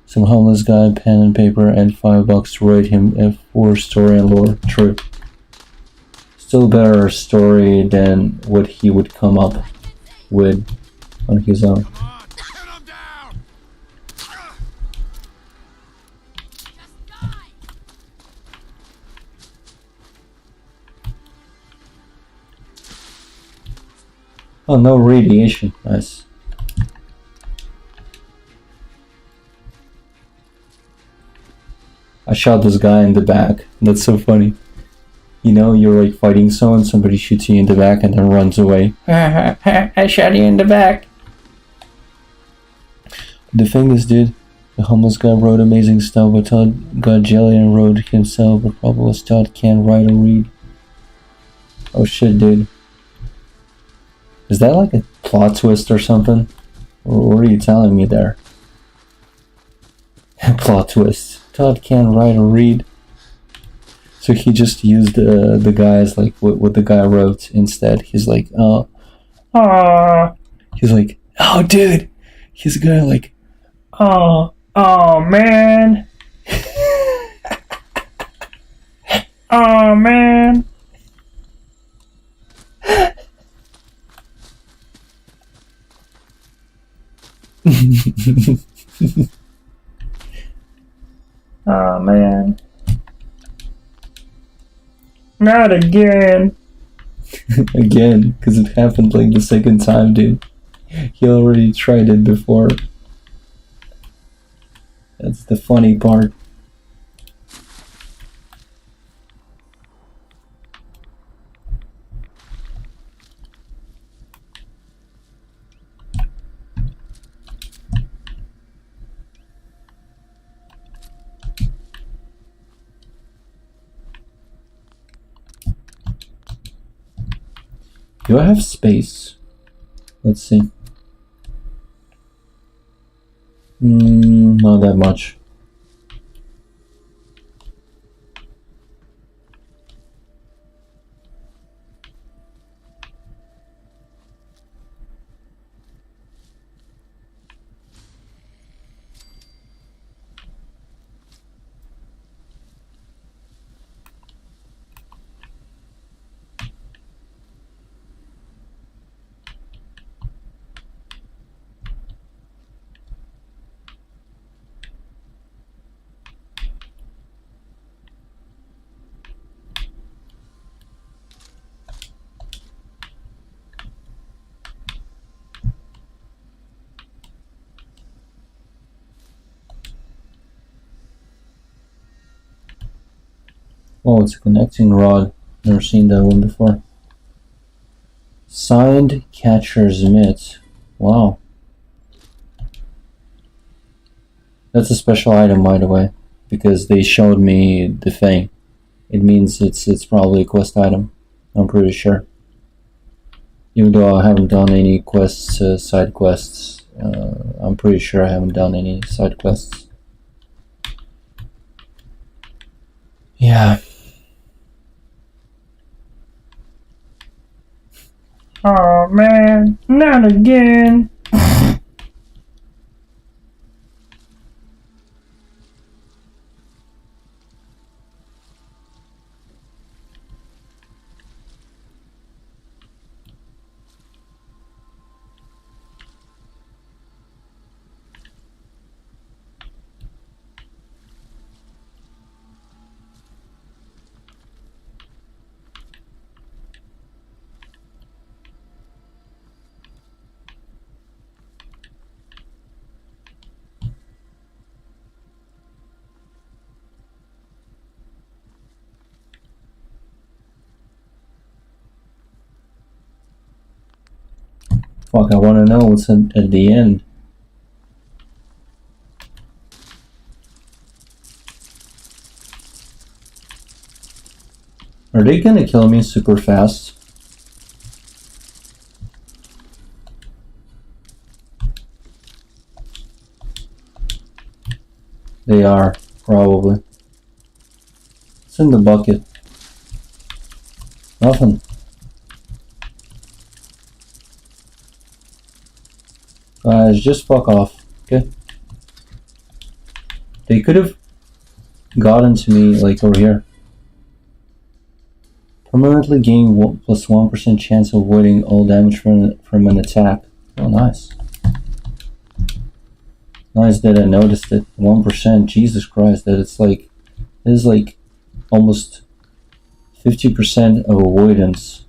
Some homeless guy, pen and paper, and $5 to write him a 4 story and lore. True. Still better story than what he would come up with on his own. Oh, no radiation. Nice. I shot this guy in the back. That's so funny. You know, you're like fighting someone, somebody shoots you in the back and then runs away. I shot you in the back. The thing is, dude, the homeless guy wrote amazing stuff, but Todd got jelly and wrote himself. The problem was Todd can't write or read. Oh shit, dude. Is that like a plot twist or something? Or what are you telling me there? Plot twist. Todd can't write or read. So he just used the guys like what the guy wrote instead. He's like, oh, he's like, oh, dude. He's gonna like, oh man, oh man. Oh man. Not again. Again, because it happened like the second time, dude. He already tried it before. That's the funny part. Do I have space? Let's see. Not that much. Oh, it's a connecting rod. Never seen that one before. Signed catcher's mitt. Wow. That's a special item, by the way, because they showed me the thing. It means it's probably a quest item. I'm pretty sure. Even though I haven't done any quests, side quests. I'm pretty sure I haven't done any side quests. Yeah. Oh man, not again. Fuck, I wanna know what's at the end. Are they gonna kill me super fast? They are, probably. What's in the bucket? Nothing. Guys, just fuck off, okay? They could have gotten to me, like, over here. Permanently gain plus 1% chance of avoiding all damage from an attack. Oh, nice. Nice that I noticed it. 1%, Jesus Christ, that it's like, it is like almost 50% of avoidance.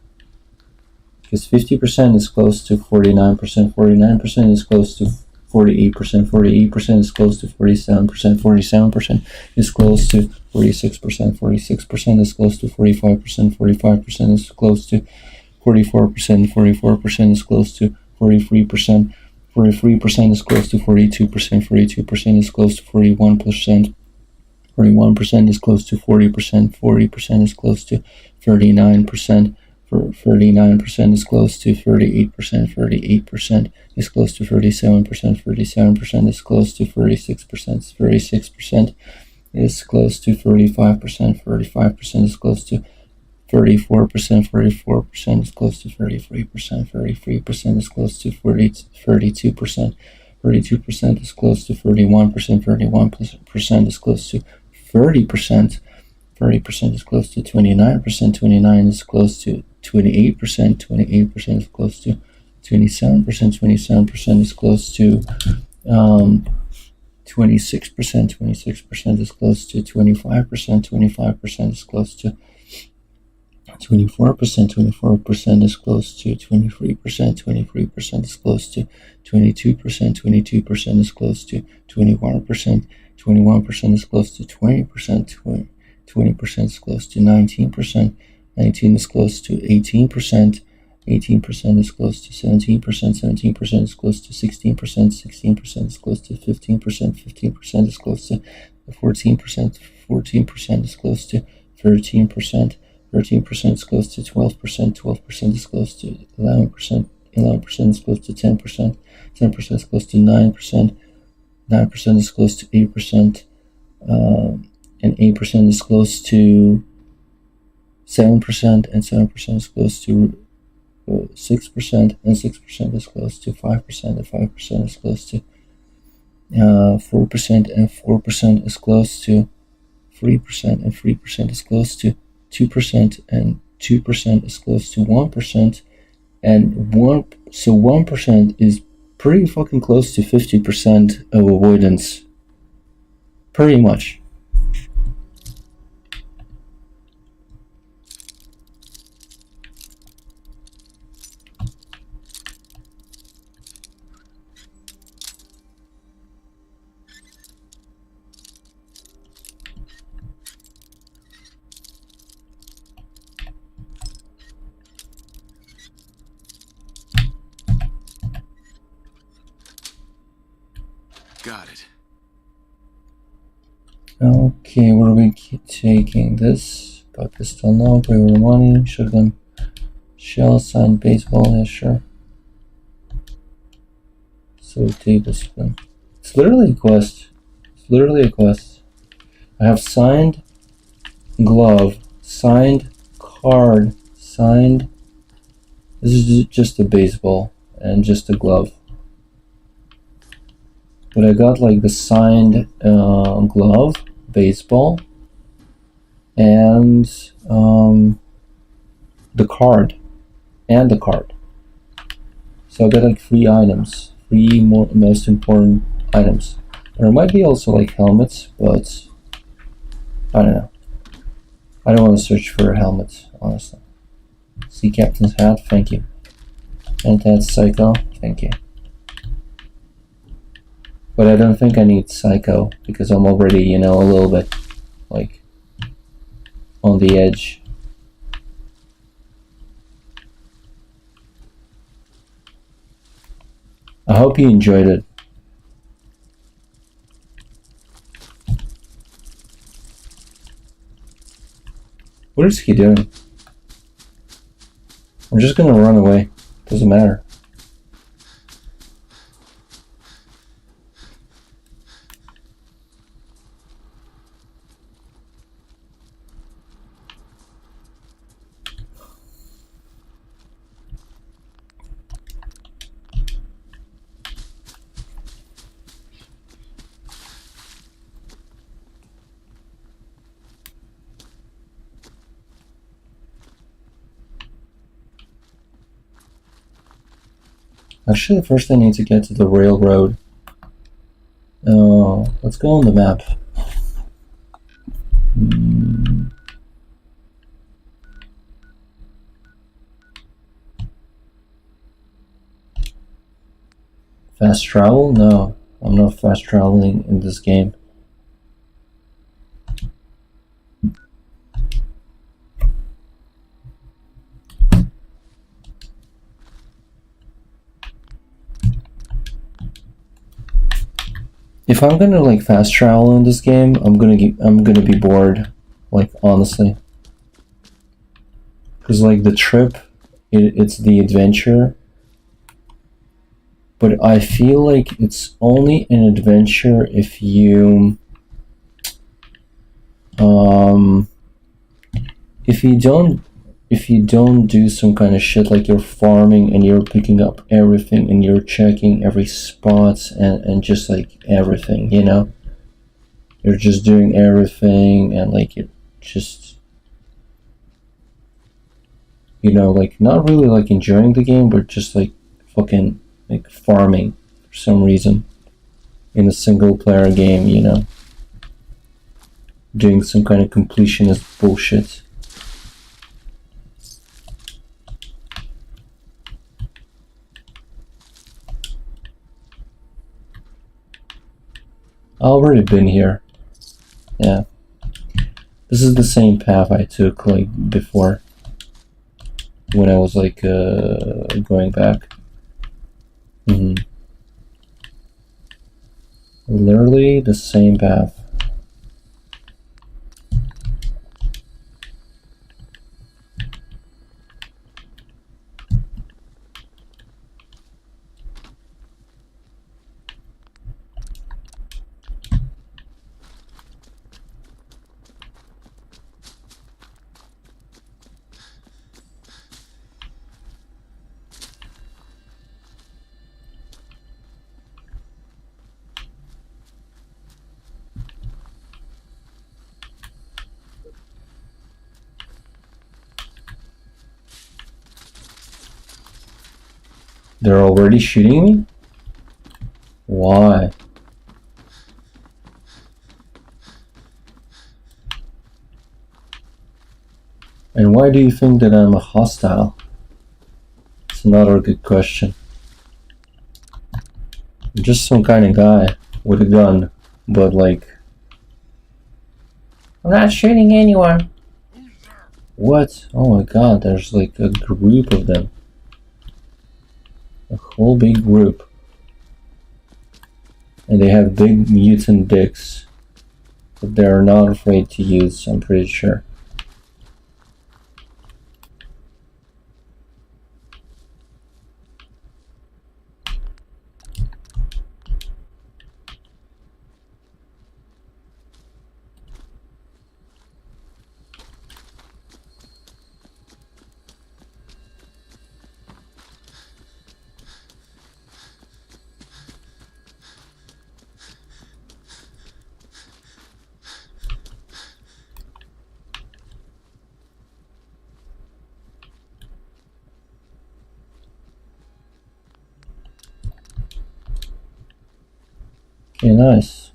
Because 50% is close to 49%, 49% is close to 48%, 48% is close to 47%, 47% is close to 46%, 46% is close to 45%, 45% is close to 44%, 44% is close to 43%, 43% is close to 42%, 42% is close to 41%, 41% is close to 40%, 40% is close to 39%, 39% is close to 38%, 38% is close to 37%, 37% is close to 36%, 36% is close to 35%, 35% is close to 34%, 44% is close to 33%, 33% is close to 32%, 32% is close to 31%, 31% is close to 30%, 30% is close to 29%, 29 is close to 28%, 28% is close to 27%, 27% is close to 26%, 26% is close to 25%, 25% is close to 24%, 24% is close to 23%, 23% is close to 22%, 22% is close to 21%, 21% is close to 20%, 20% is close to 19%, 19 is close to 18%, 18% is close to 17%, 17% is close to 16%, 16% is close to 15%, 15% is close to 14%, 14% is close to 13%, 13% is close to 12%, 12% is close to 11%, 11% is close to 10%, 10% is close to 9%, 9% is close to 8%, and 8% is close to 7%, and 7% is close to 6%, and 6% is close to 5%, and 5% is close to 4%, and 4% is close to 3%, and 3% is close to 2%, and 2% is close to 1%, and 1% is pretty fucking close to 50% of avoidance. Pretty much. got it. Okay, what are we taking? This? Got pistol, no. Braver money, shotgun, shell, signed baseball, yeah, sure. So tablespoon. It's literally a quest. It's literally a quest. I have signed glove, signed card, signed. This is just a baseball and just a glove. But I got like the signed glove, baseball, and the card, and the card. So I got like 3 items, 3 most important items. There might be also like helmets, but I don't know. I don't want to search for helmets, honestly. See captain's hat, thank you. And that's psycho, thank you. But I don't think I need psycho because I'm already, you know, a little bit like on the edge. I hope you enjoyed it. What is he doing? I'm just gonna run away. Doesn't matter. Actually, first I need to get to the railroad. Let's go on the map. Fast travel? No, I'm not fast traveling in this game. If I'm gonna like fast travel in this game, I'm gonna be bored, like honestly. Cause like the trip, it's the adventure. But I feel like it's only an adventure if you if you don't do some kind of shit like you're farming and you're picking up everything and you're checking every spot and just like everything, you know? You're just doing everything and like it just, you know, like not really like enjoying the game, but just like fucking like farming for some reason in a single player game, you know? Doing some kind of completionist bullshit. I've already been here. Yeah. This is the same path I took like before. When I was like going back. Literally the same path. They're already shooting me? Why? And why do you think that I'm a hostile? It's another good question. I'm just some kind of guy with a gun, but like... I'm not shooting anyone. What? Oh my god, there's like a group of them. A whole big group. And they have big mutant dicks that they're not afraid to use, I'm pretty sure. Okay, nice.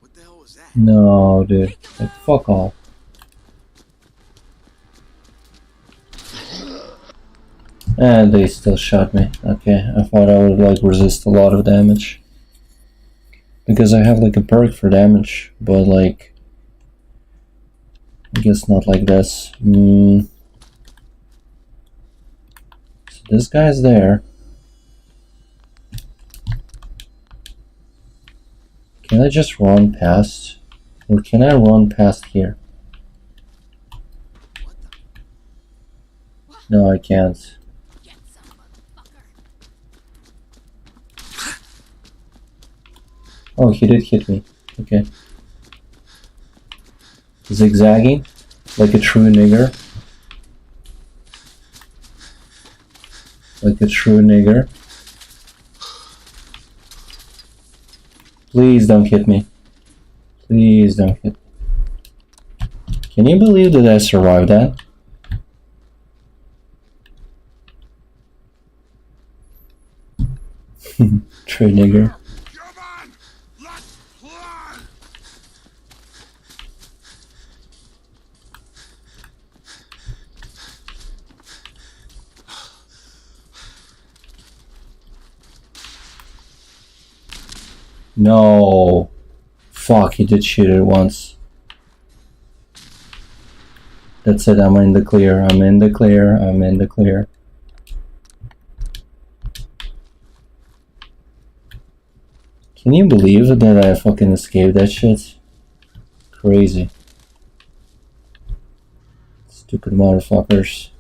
What the hell was that? No, dude. Like, fuck off. And they still shot me. Okay, I thought I would like resist a lot of damage. Because I have like a perk for damage, but like... I guess not like this. So this guy's there. Can I just run past? Or can I run past here? No, I can't. Oh, he did hit me. Okay. Zigzagging like a true nigger. Like a true nigger. Please don't hit me. Please don't hit me. Can you believe that I survived that? True nigger. No. Fuck, he did shoot it once. That's it, I'm in the clear, I'm in the clear, I'm in the clear. Can you believe that I fucking escaped that shit? Crazy. Stupid motherfuckers.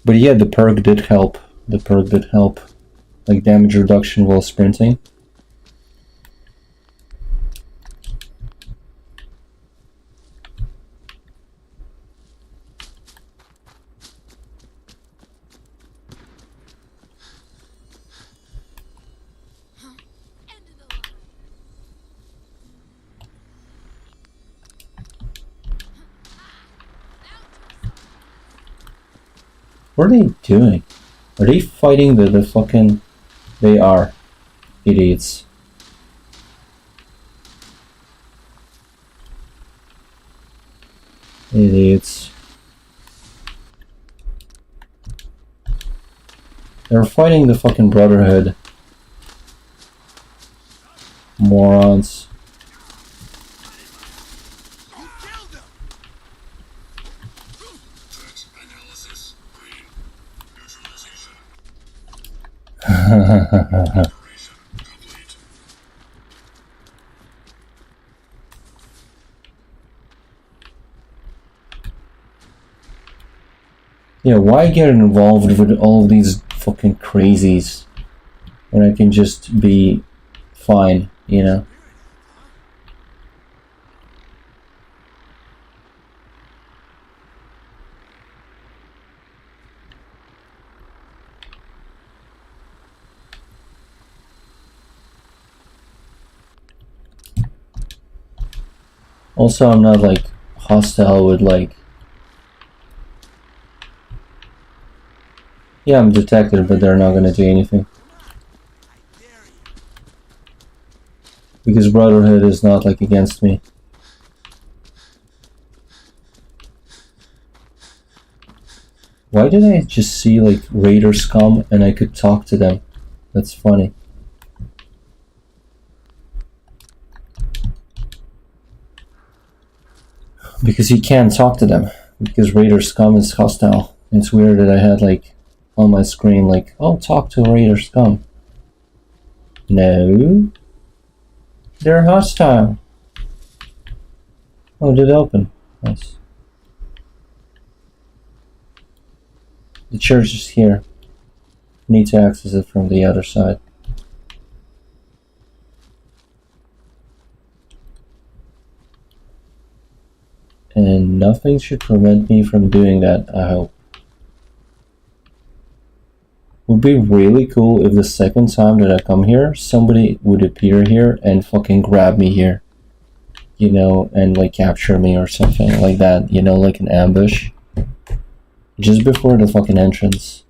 But yeah, the perk did help. The perk did help. Like damage reduction while sprinting. What are they doing? Are they fighting the fucking... They are. Idiots. Idiots. They're fighting the fucking Brotherhood. Morons. Yeah, why get involved with all of these fucking crazies when I can just be fine, you know? Also, I'm not like hostile with like... Yeah, I'm detected, but they're not gonna do anything. Because Brotherhood is not like against me. Why did I just see like Raider scum and I could talk to them? That's funny. Because you can't talk to them. Because Raider scum is hostile. It's weird that I had like on my screen like, oh, talk to Raider Scum. No. They're hostile. Oh, did it open? Nice. The church is here. Need to access it from the other side. And nothing should prevent me from doing that, I hope. Would be really cool if the second time that I come here, somebody would appear here and fucking grab me here. You know, and like capture me or something like that. You know, like an ambush. Just before the fucking entrance.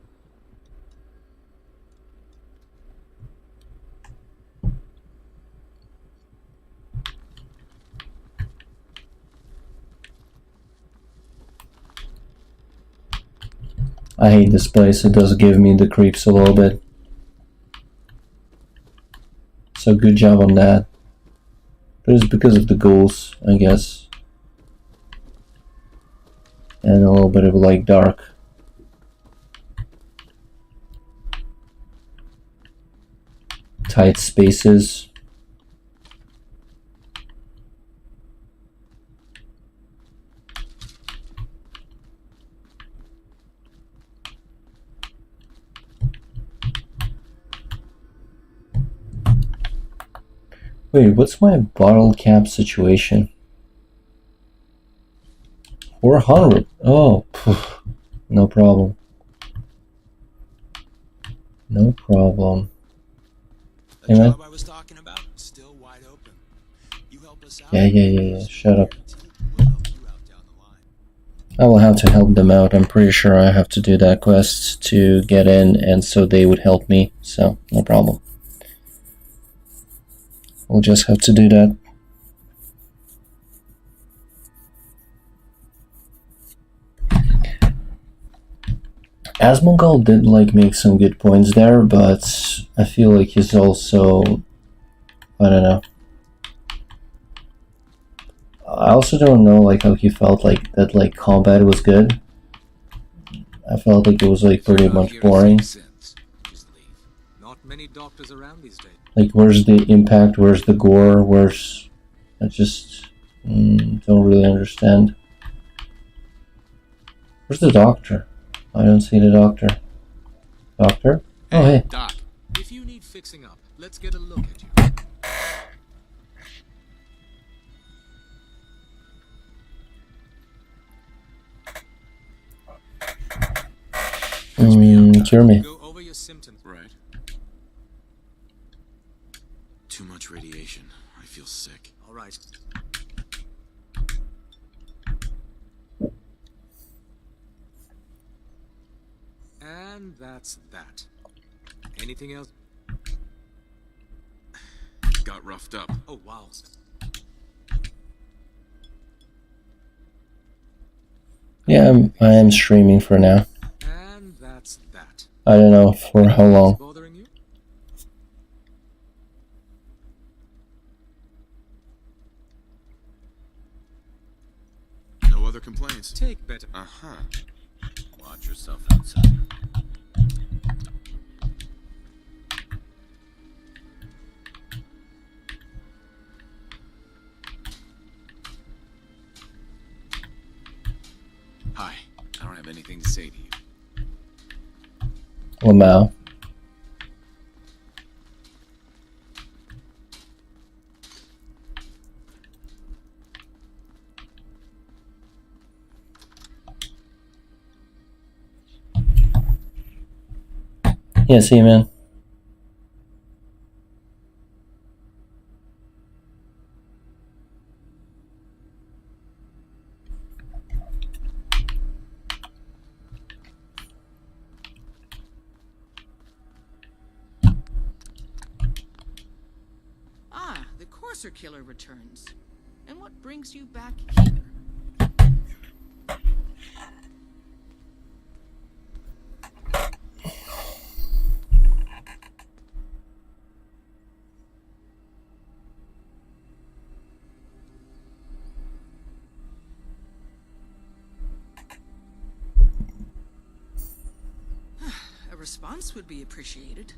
I hate this place, it does give me the creeps a little bit. So good job on that. But it's because of the ghouls, I guess. And a little bit of like dark. Tight spaces. Wait, what's my bottle cap situation? 400. Oh, poof. No problem. No problem. The job I was talking about, still wide open. You help us out. Yeah. Shut up. We'll help you out down the line. I will have to help them out. I'm pretty sure I have to do that quest to get in, and so they would help me. So, no problem. We'll just have to do that. Asmongold did like make some good points there, but I feel like he's also, I don't know. I also don't know like how he felt like that like combat was good. I felt like it was like pretty much boring. Not many doctors around these days. Like where's the impact, where's the gore, where's... I just don't really understand. Where's the doctor? I don't see the doctor. Doctor? Oh, hey. Doc, if you need fixing up, let's get a look at you. Cure me. Go over your symptoms. Right. Too much radiation. I feel sick. All right. And that's that. Anything else? Got roughed up. Oh, wow. Yeah, I am streaming for now. And that's that. I don't know for how long. Bothering you? No other complaints. Take better. Uh-huh. Watch yourself outside. Hi. I don't have anything to say to you. Lamau. Yeah, see you, man. Ah, the Courser Killer returns. And what brings you back here? response would be appreciated.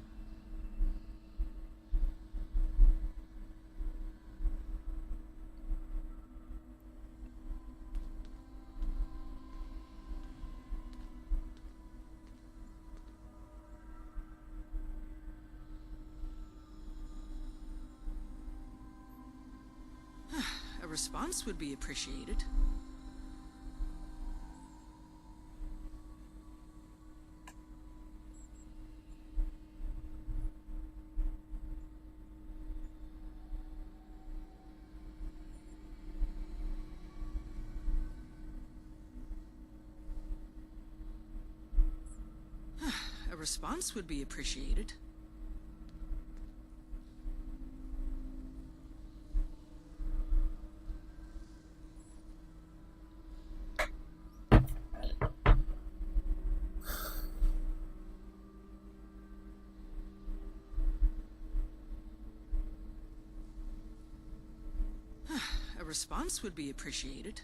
A response would be appreciated. A response would be appreciated. A response would be appreciated.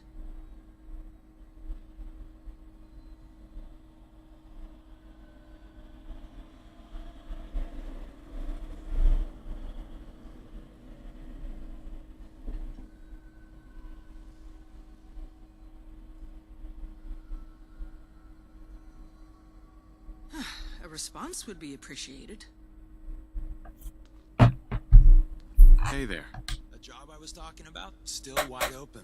A response would be appreciated. Hey there. The job I was talking about, still wide open.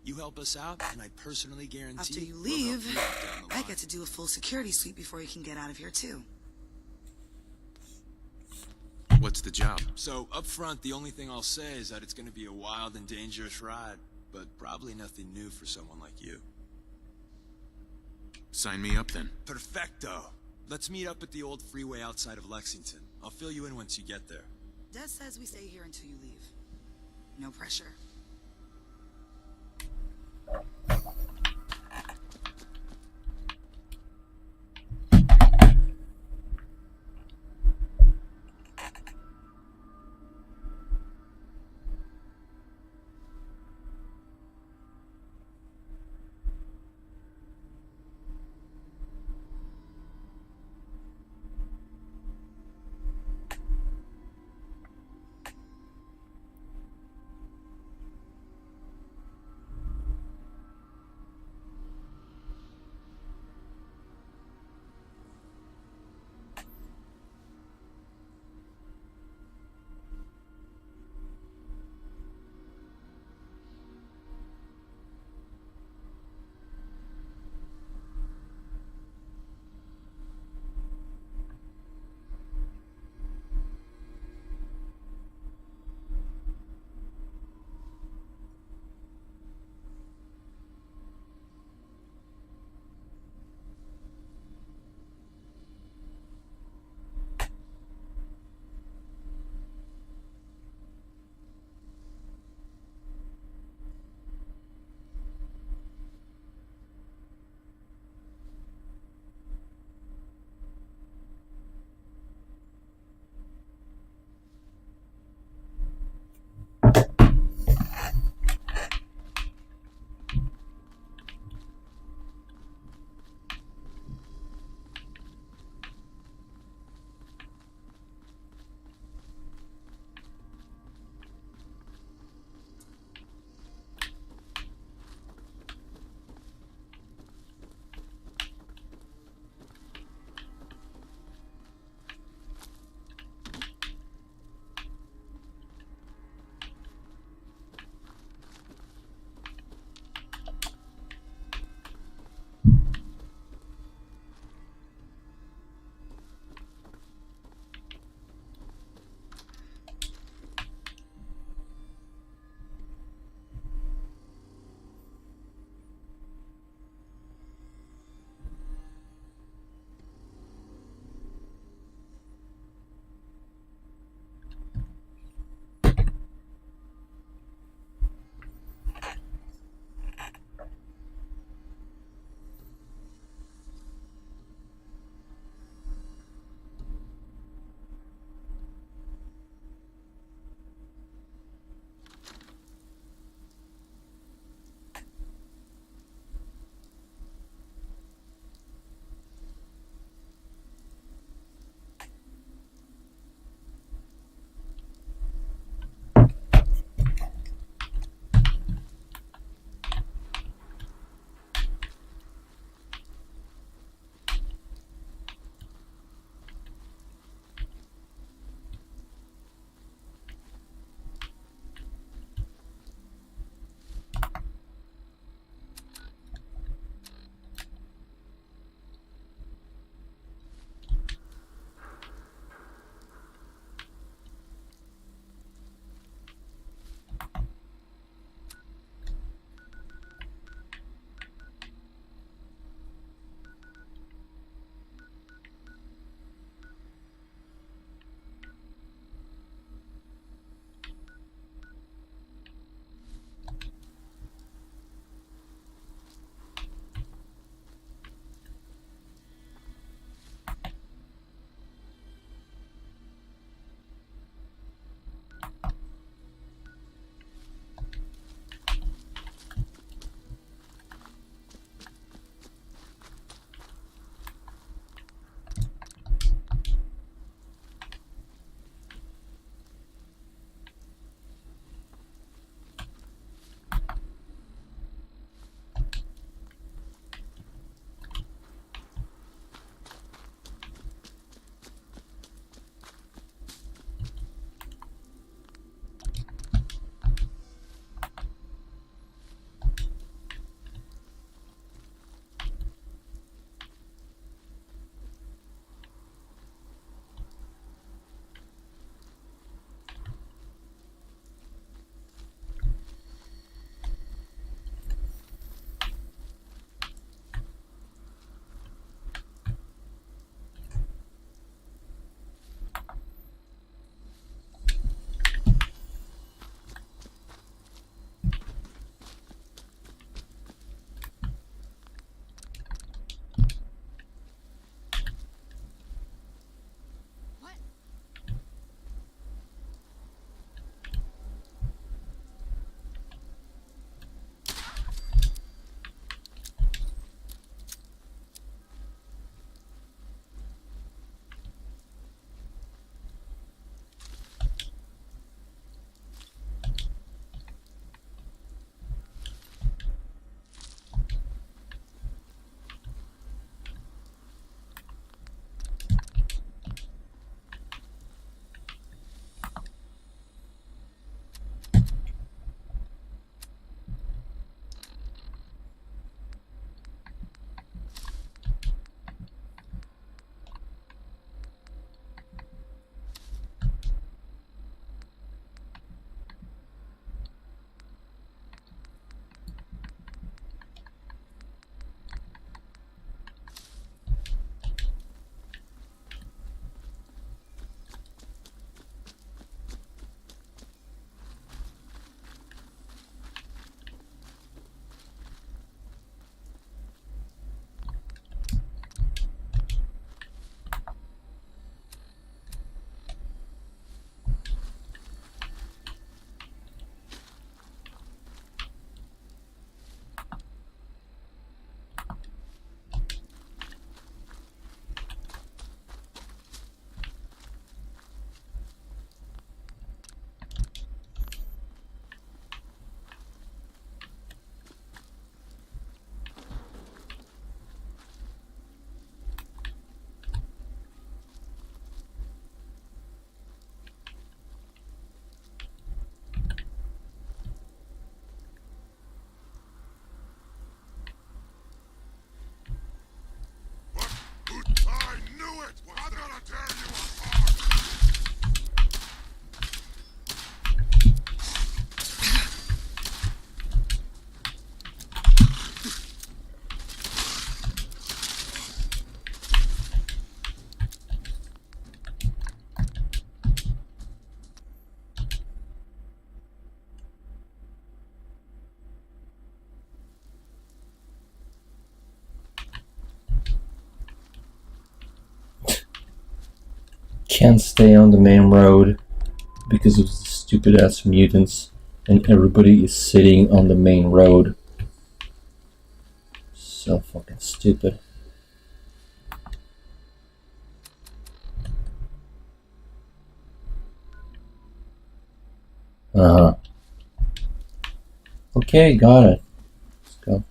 You help us out, and I personally guarantee After you we'll leave, help you out down the I line. get to do a full security sweep before you can get out of here, too. What's the job? So, up front, the only thing I'll say is that it's going to be a wild and dangerous ride, but probably nothing new for someone like you. Sign me up then. Perfecto. Let's meet up at the old freeway outside of Lexington. I'll fill you in once you get there. Des says we stay here until you leave. No pressure. can't stay on the main road because of the stupid ass mutants, and everybody is sitting on the main road. So fucking stupid. Uh-huh. Okay, got it. Let's go.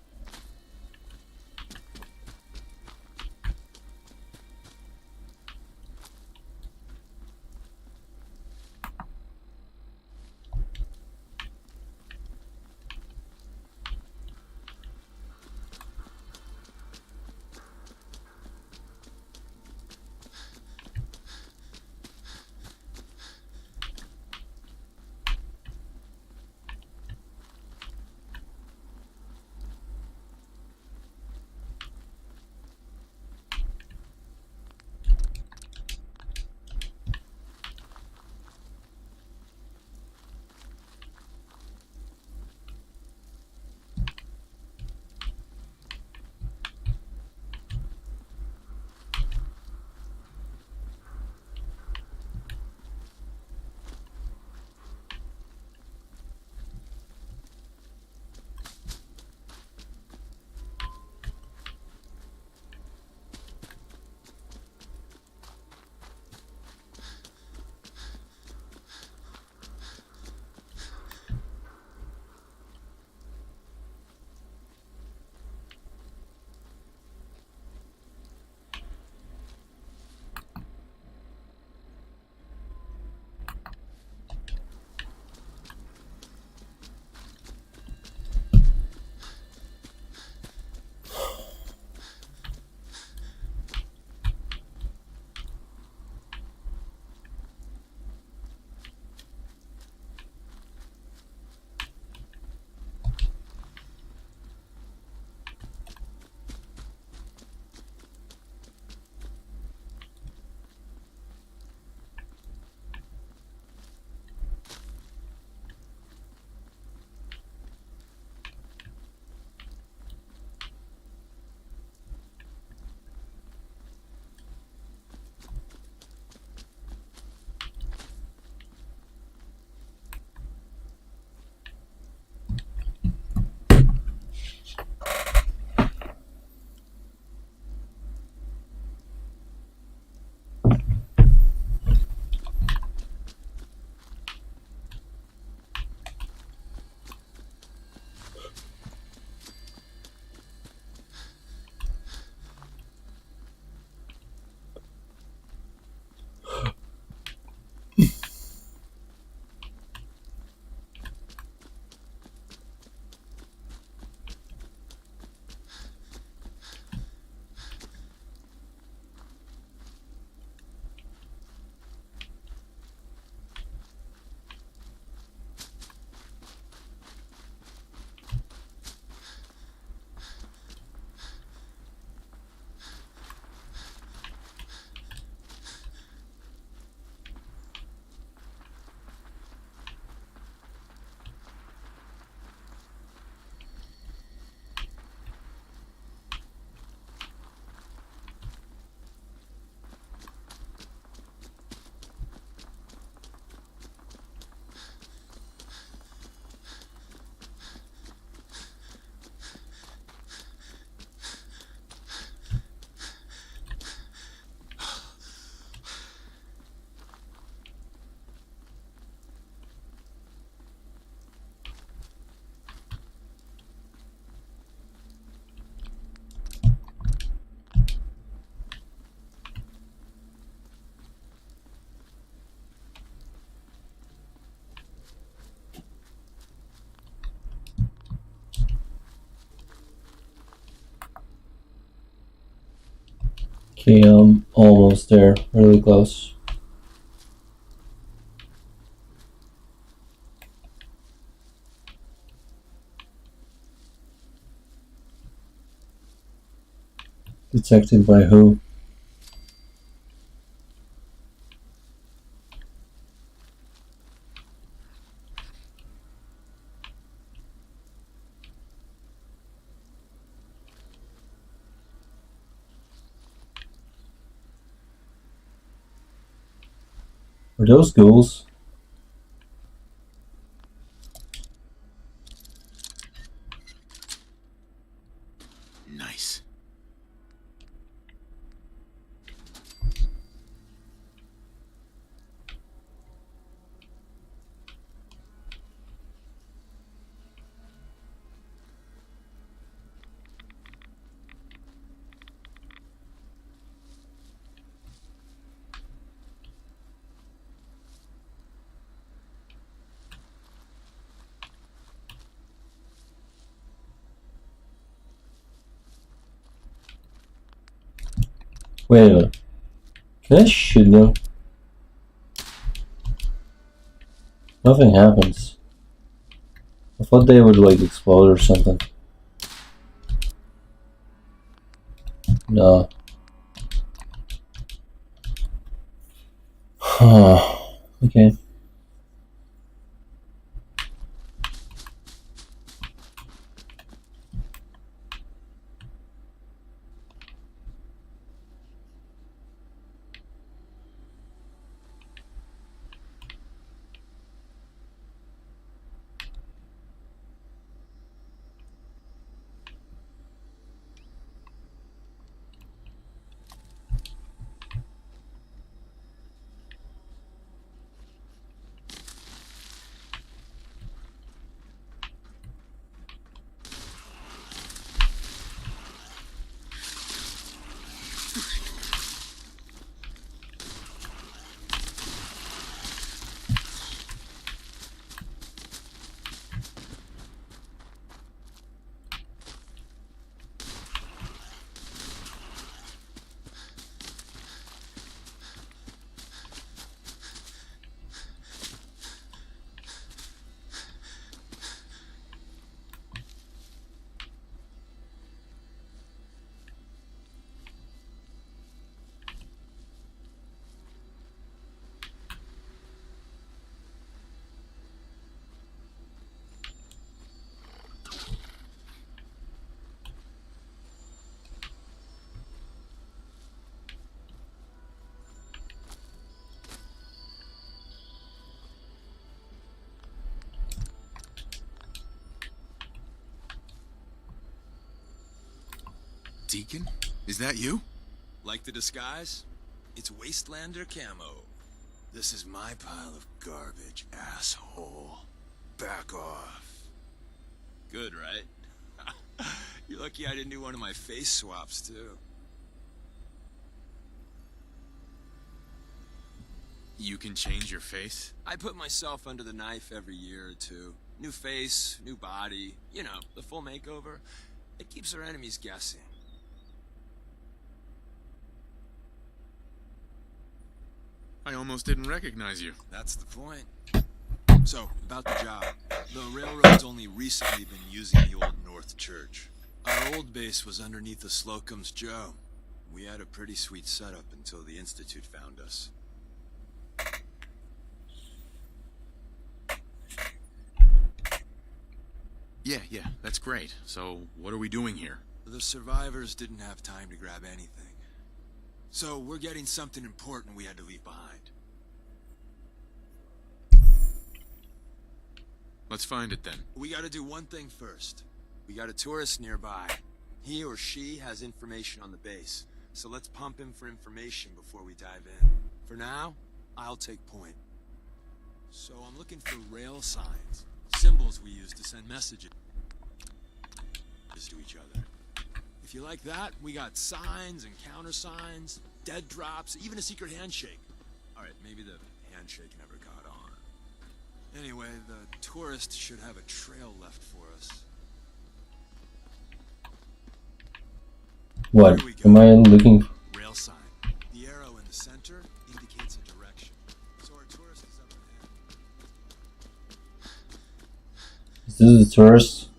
Okay, I'm almost there. Really close. Detected by who? Are those ghouls? Nice. Wait a minute. Can I shoot them? Nothing happens. I thought they would like explode or something. No. Okay. Deacon? Is that you? Like the disguise? It's Wastelander camo. This is my pile of garbage, asshole. Back off. Good, right? You're lucky I didn't do one of my face swaps, too. You can change your face? I put myself under the knife every year or two. New face, new body, you know, the full makeover. It keeps our enemies guessing. I almost didn't recognize you. That's the point. So, about the job. The railroad's only recently been using the old North Church. Our old base was underneath the Slocum's Joe. We had a pretty sweet setup until the Institute found us. Yeah, that's great. So, what are we doing here? The survivors didn't have time to grab anything. So, we're getting something important we had to leave behind. Let's find it then. We gotta do one thing first. We got a tourist nearby. He or she has information on the base. So let's pump him for information before we dive in. For now, I'll take point. So I'm looking for rail signs. Symbols we use to send messages to each other. If you like that, we got signs and countersigns, dead drops, even a secret handshake. Alright, maybe the handshake never caught on. Anyway, the tourist should have a trail left for us. What? Am I looking? Rail sign. The arrow in the center indicates a direction. So our tourist is up ahead. Is this the tourist?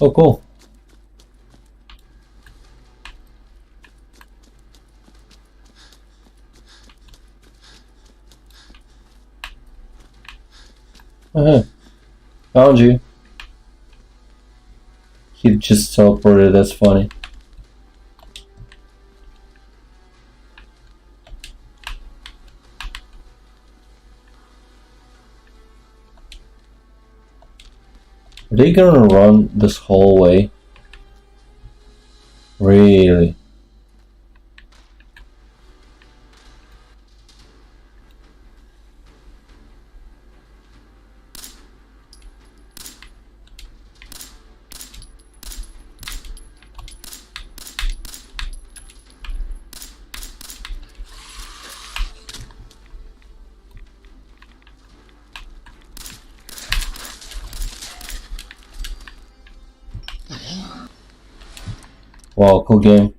Oh, cool. Found you. He just teleported, that's funny. Are they gonna run this whole way? Really? Wow, cool game.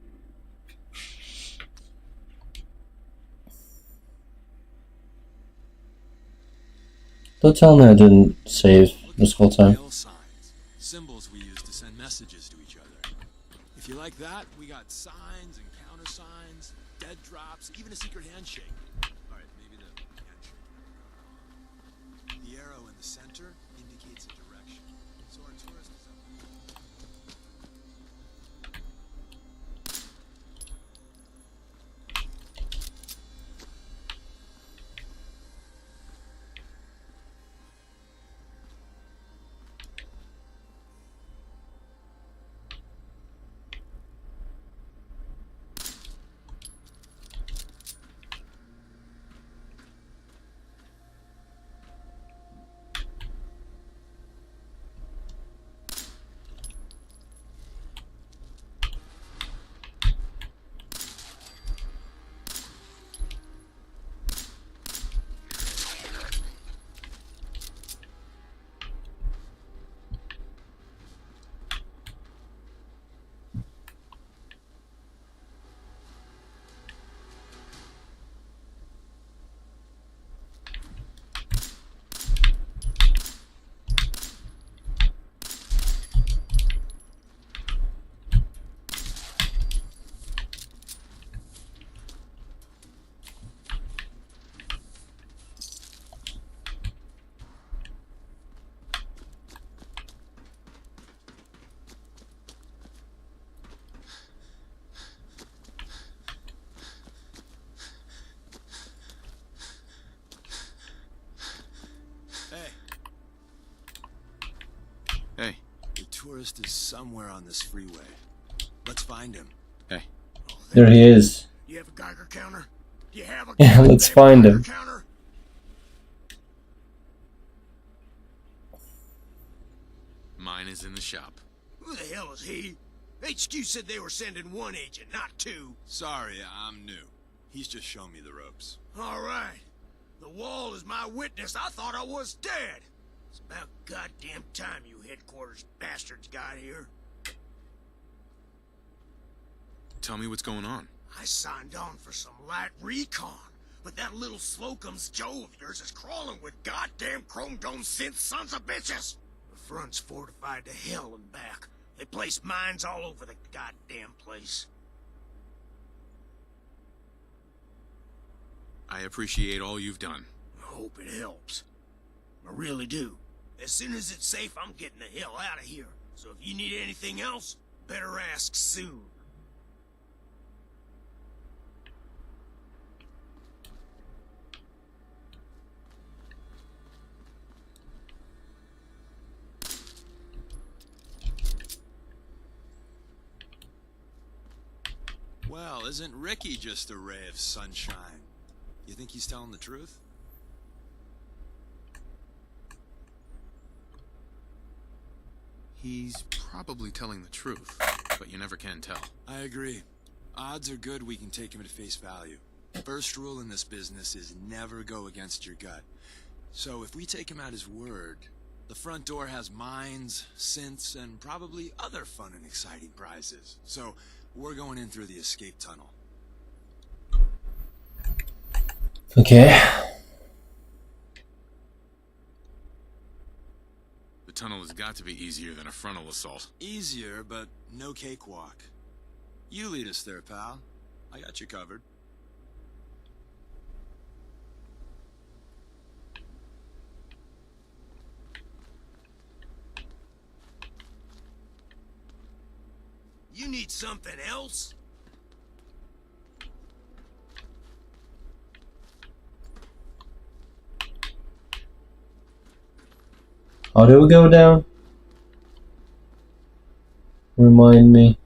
Don't tell me I didn't save this whole time. Signs, symbols we use to send messages to each other. If you like that, we got signs and countersigns, dead drops, even a secret handshake. All right, maybe the handshake. The arrow in the center indicates a direction. So our tourist is up. Hey. The tourist is somewhere on this freeway. Let's find him. Hey. There he is. You have a Geiger counter? You have a Yeah, let's find him. counter? Mine is in the shop. Who the hell is he? HQ said they were sending one agent, not two. Sorry, I'm new. He's just showing me the ropes. All right. The wall is my witness. I thought I was dead. It's about goddamn time you headquarters bastards got here. Tell me what's going on. I signed on for some light recon, but that little Slocum's Joe of yours is crawling with goddamn chrome dome synth sons of bitches. The front's fortified to hell and back. They place mines all over the goddamn place. I appreciate all you've done. I hope it helps. I really do. As soon as it's safe, I'm getting the hell out of here. So if you need anything else, better ask soon. Well, isn't Ricky just a ray of sunshine? You think he's telling the truth? He's probably telling the truth, but you never can tell. I agree. Odds are good we can take him at face value. First rule in this business is never go against your gut. So if we take him at his word, the front door has mines, synths, and probably other fun and exciting prizes. So we're going in through the escape tunnel. Okay. The tunnel has got to be easier than a frontal assault. Easier, but no cakewalk. You lead us there, pal. I got you covered. You need something else? How do we go down? Remind me.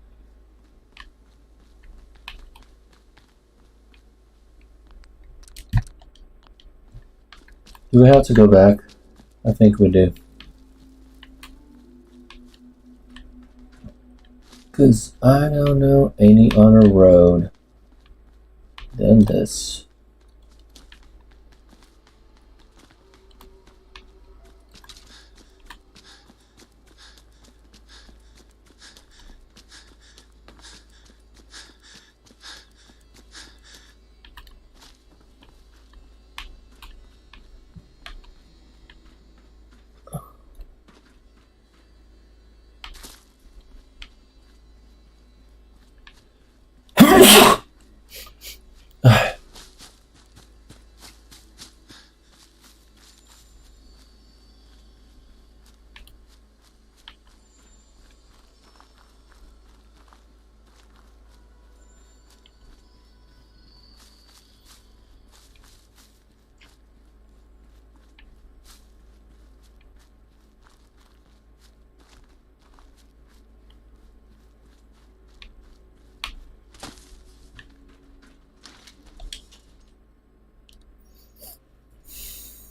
Do we have to go back? I think we do. Cause I don't know any other road than this.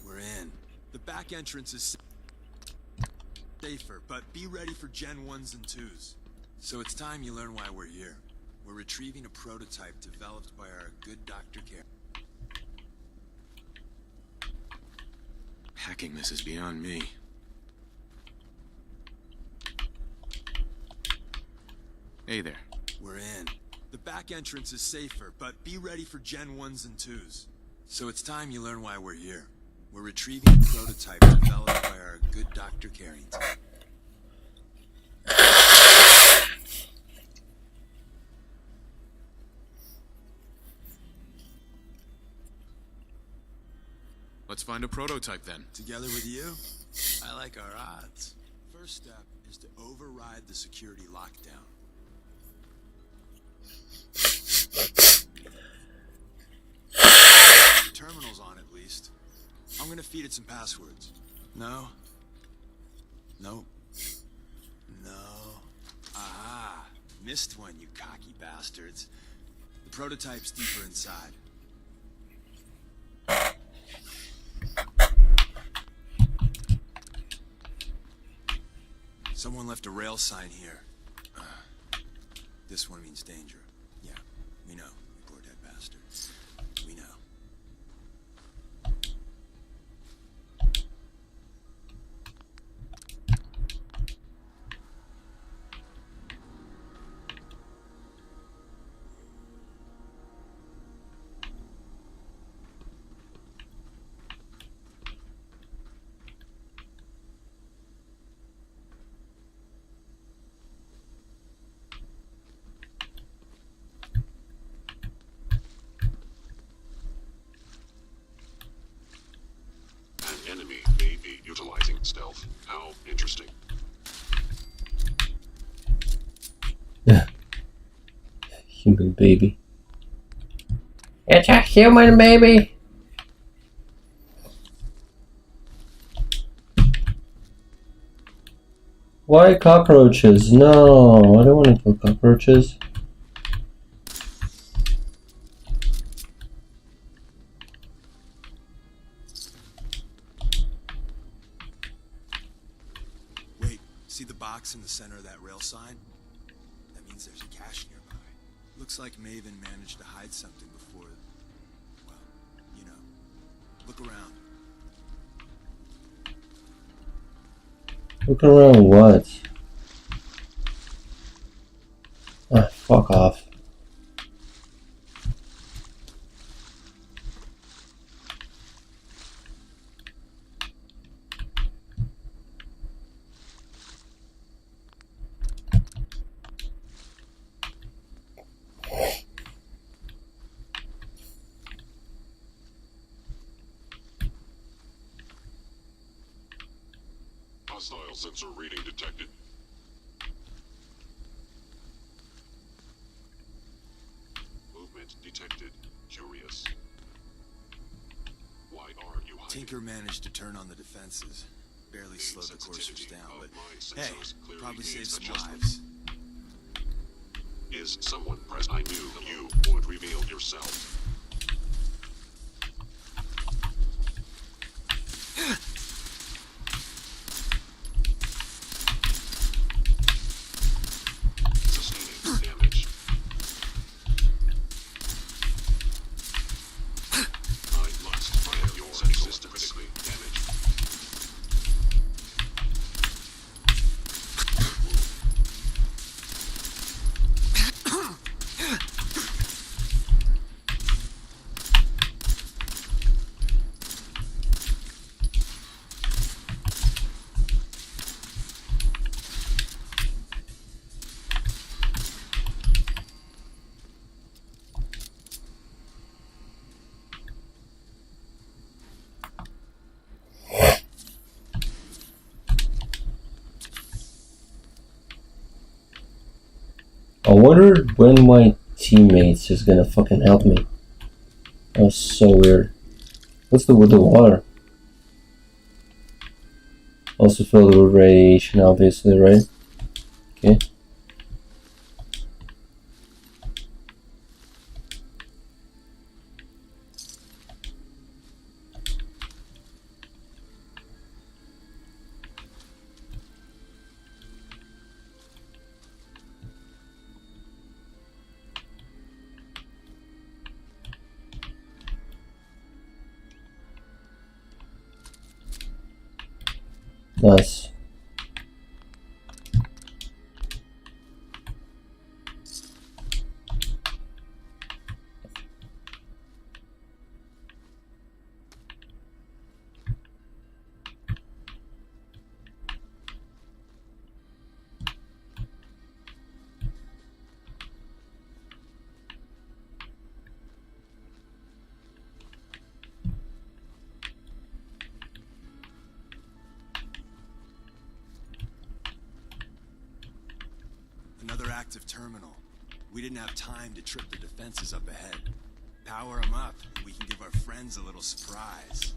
We're in. The back entrance is safer, but be ready for Gen 1s and 2s. So it's time you learn why we're here. We're retrieving a prototype developed by our good Dr. Care. Hacking this is beyond me. Hey there. We're in. The back entrance is safer, but be ready for Gen 1s and 2s. So it's time you learn why we're here. We're retrieving a prototype developed by our good Dr. Carrington. Let's find a prototype then. Together with you, I like our odds. First step is to override the security lockdown. The terminal's on at least. I'm gonna feed it some passwords. No? Nope. No. Aha! Missed one, you cocky bastards. The prototype's deeper inside. Someone left a rail sign here. This one means danger. Yeah, we know. You poor dead bastard. We know. Enemy may be utilizing stealth. How interesting. Human baby. It's a human baby. Why cockroaches? No, I don't want to kill cockroaches. Wait, see the box in the center of that rail sign? That means there's a cache nearby. Looks like Maven managed to hide something before... well, you know. Look around. Look around what? Ah, fuck off. Hostile sensor reading detected. detected. Curious. Why are you hiding? Tinker managed to turn on the defenses. Barely slowed the coursers down, but hey, probably saved some lives. Is someone present? I knew you would reveal yourself. Sustaining damage. I must find your existence critically damaged. I wonder when my teammates is gonna fucking help me. That was so weird. What's the with the water? Also filled with radiation, obviously, right? Okay. Nice. Another active terminal. We didn't have time to trip the defenses up ahead. Power them up, and we can give our friends a little surprise.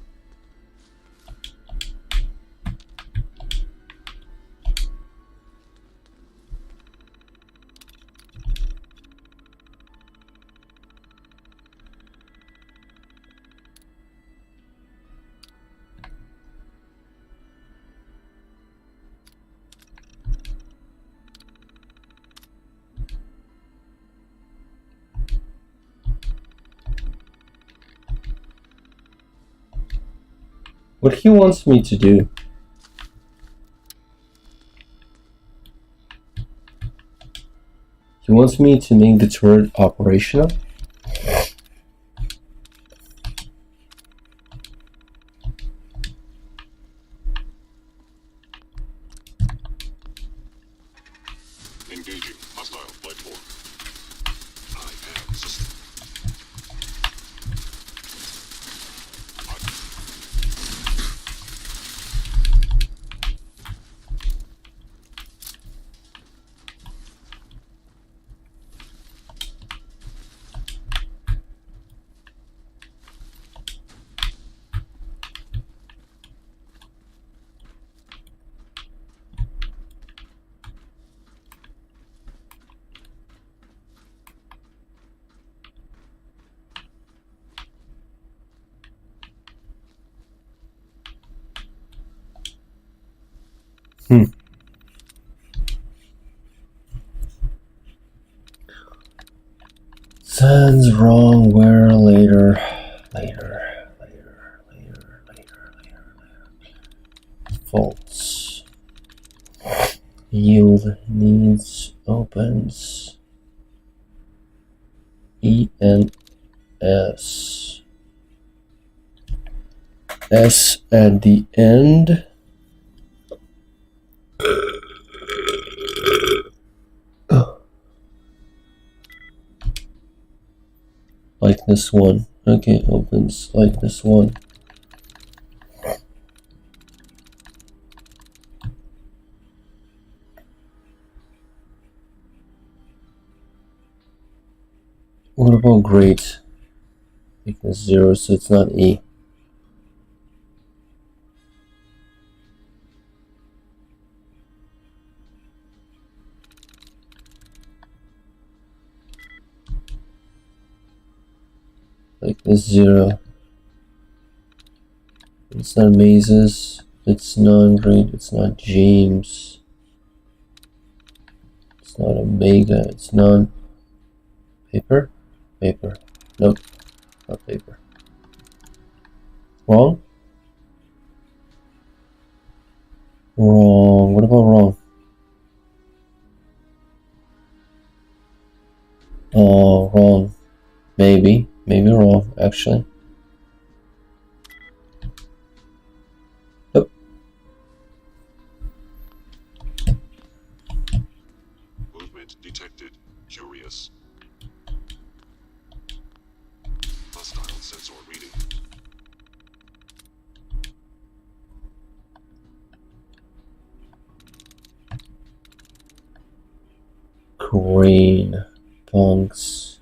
What he wants me to do? He wants me to make the turret operational? Engaging hostile life form. I have system. Sounds wrong. Where later? False. Yield needs opens. ENS. S at the end. Like this one. Okay, opens like this one. What about great? Thickness 0, so it's not E. Thickness 0. It's not mazes. It's non-great. It's not James. It's not Omega. It's non-paper. Paper. Nope. Not paper. Wrong? Wrong. What about wrong? Oh, wrong. Maybe. Maybe wrong, actually. Nope. Movement detected. Curious. Hostile sensor reading. Green. Punks.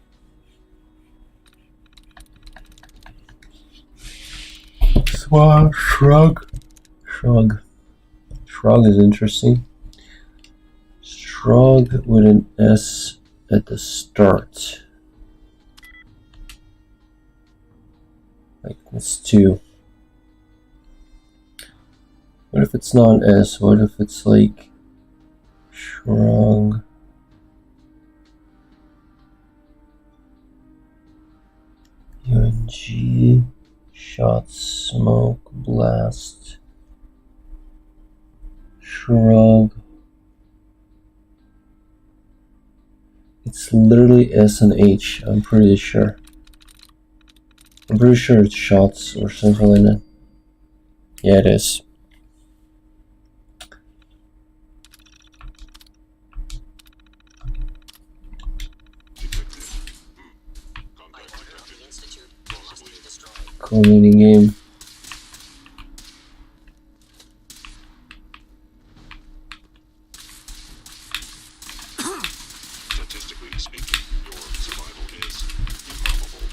Swat. Shrug. Shrug. Shrug is interesting. Shrug with an S at the start. Like that's 2. What if it's not an S? What if it's like shrug? UNG. Shot, smoke, blast. Shrug. It's literally S and H, I'm pretty sure. I'm pretty sure it's shots or something like that. Yeah, it is. Cool mini game. Statistically speaking, your survival is improbable.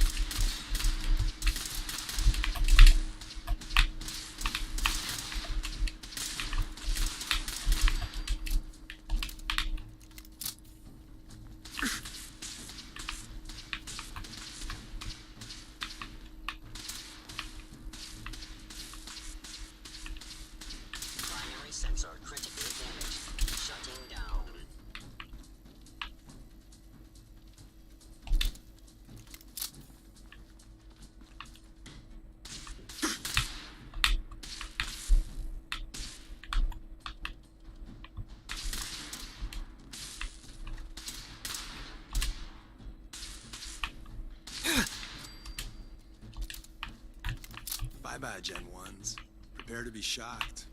Primary sensor critically damaged. Shutting down. Bye-bye, Gen 1s. Prepare to be shocked.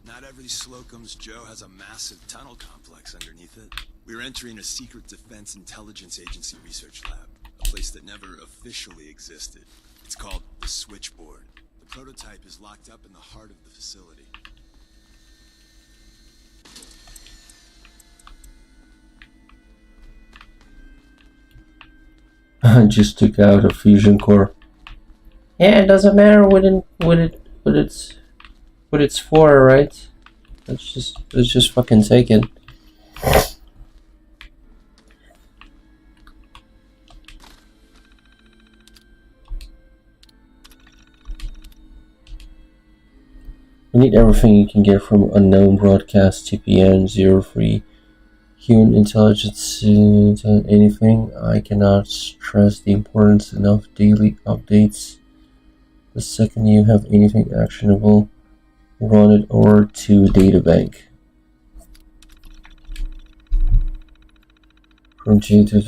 Not every Slocum's Joe has a massive tunnel complex underneath it. We're entering a secret defense intelligence agency research lab, a place that never officially existed. It's called the Switchboard. The prototype is locked up in the heart of the facility. I just took out a fusion core. Yeah, it doesn't matter what it's for, right? Let's just fucking take it. We need everything you can get from unknown broadcast, TPN, 03, human intelligence, anything. I cannot stress the importance enough daily updates. The second you have anything actionable, run it over to databank. From G to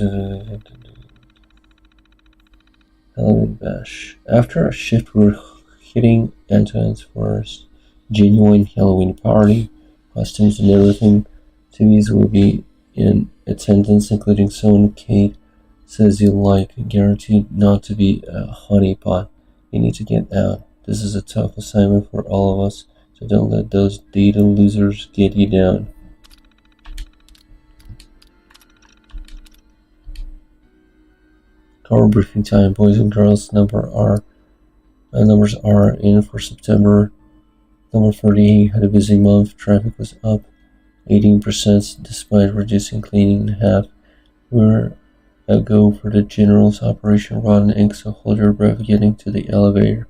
Halloween Bash. After a shift, we're hitting Antoine's first genuine Halloween party. Costumes and everything. TVs will be in attendance, including someone Kate says you like. Guaranteed not to be a honeypot. You need to get out. This is a tough assignment for all of us, so don't let those data losers get you down. Cover briefing time, boys and girls. Numbers are in for September. Number 38 had a busy month. Traffic was up 18% despite reducing cleaning in half. We're a go for the General's Operation Rotten Egg, so hold your breath getting to the elevator.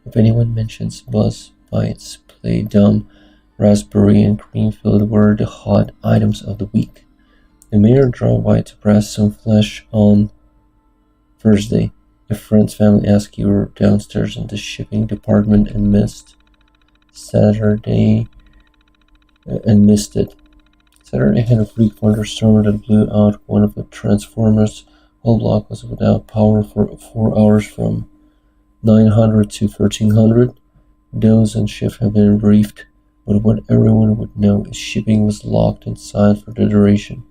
If anyone mentions Buzz Bites, Play Dumb, Raspberry, and Creamfield were the hot items of the week. The mayor dropped by to press some flesh on Thursday. A friend's family asked you were downstairs in the shipping department and missed Saturday and missed it. Saturday had a freak thunderstorm that blew out one of the transformers. Whole block was without power for 4 hours from 900 to 1300. Those on shift have been briefed, but what everyone would know is shipping was locked inside for the duration.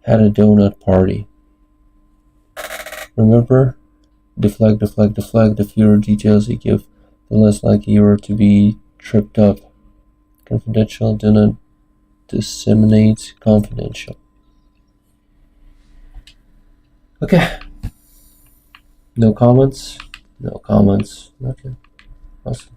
Had a donut party. Remember? Deflect, the fewer details you give, the less likely you are to be tripped up. Confidential, do not disseminate confidential. Okay. No comments? No comments. Okay. Awesome.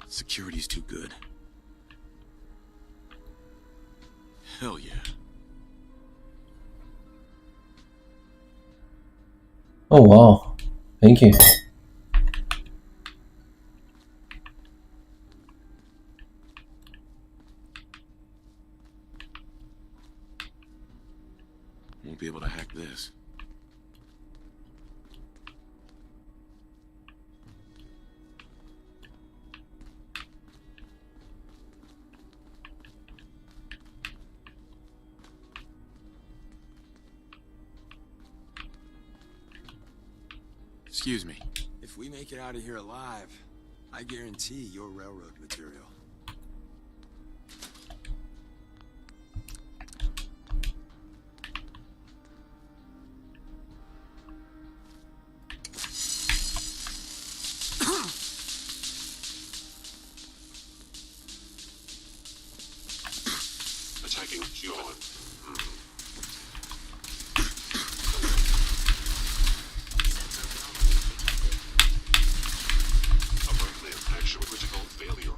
Security's too good. Hell yeah. Oh wow. Thank you. Won't be able to hack this. Excuse me. If we make it out of here alive, I guarantee your railroad material. Attacking John. Apparently an actual critical failure.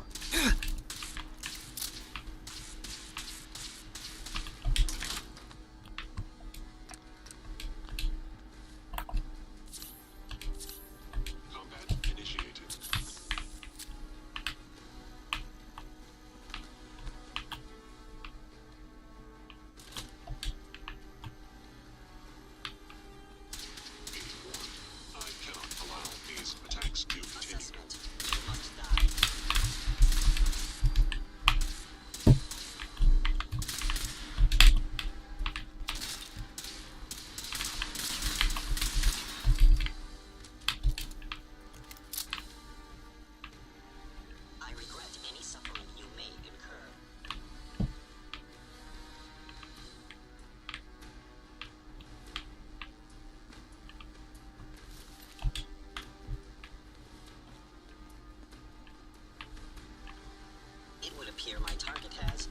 appear my target has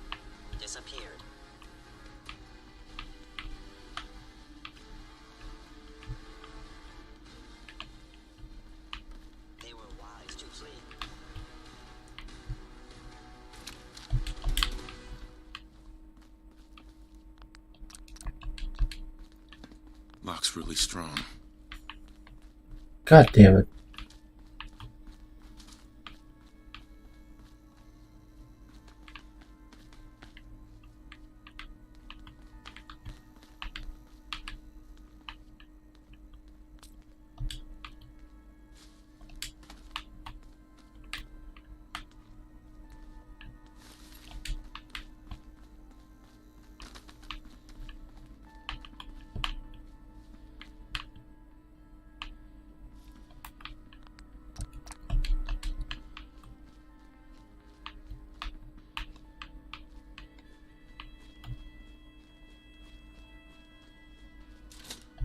disappeared. They were wise to flee. Lock's really strong. God damn it.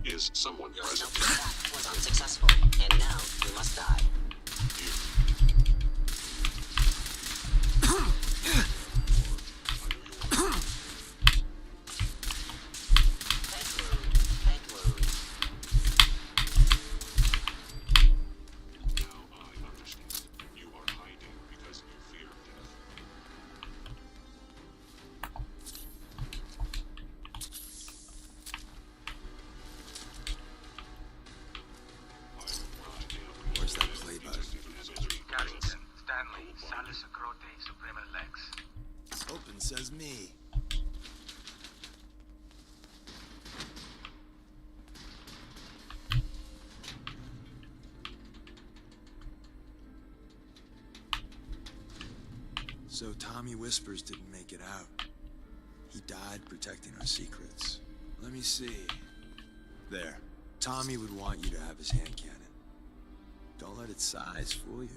Is someone Your present? self-attack was unsuccessful, and now you must die. Head wound. Now I understand. You are hiding because you fear death. Where's that play button? Carrington, Stanley, Salus Acrote, Suprema Lex. Open says me. So Tommy Whispers didn't make it out. He died protecting our secrets. Let me see. There. Tommy would want you to have his hand cannon. Don't let its size fool you.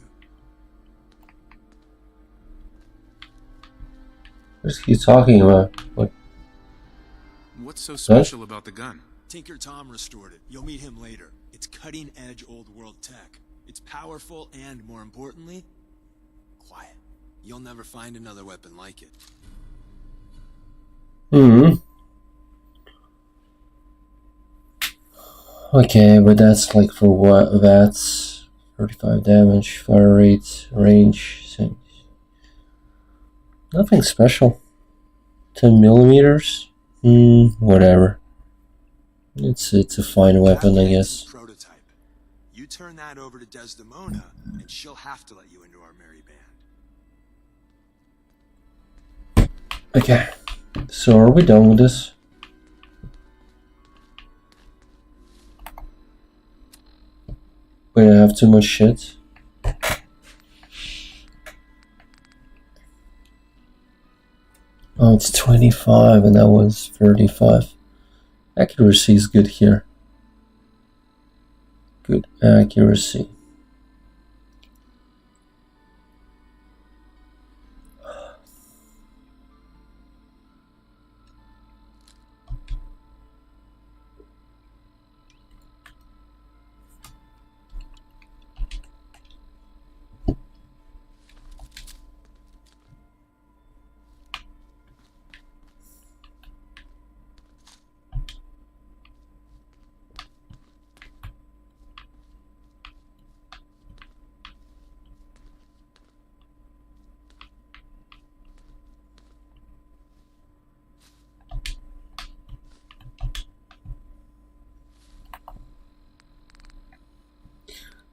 What's he talking about? What? What's so special about the gun? Tinker Tom restored it. You'll meet him later. It's cutting-edge old-world tech. It's powerful and, more importantly, quiet. You'll never find another weapon like it. Hmm. Okay, but that's like for what? That's 35 damage, fire rate, range. Nothing special. 10 millimeters? Whatever. It's a fine weapon, I guess. Prototype. You turn that over to Desdemona, and she'll have to let you into our merry band. Okay. So are we done with this? Wait, I have too much shit. Oh, it's 25 and that was 35. Accuracy is good here. Good accuracy.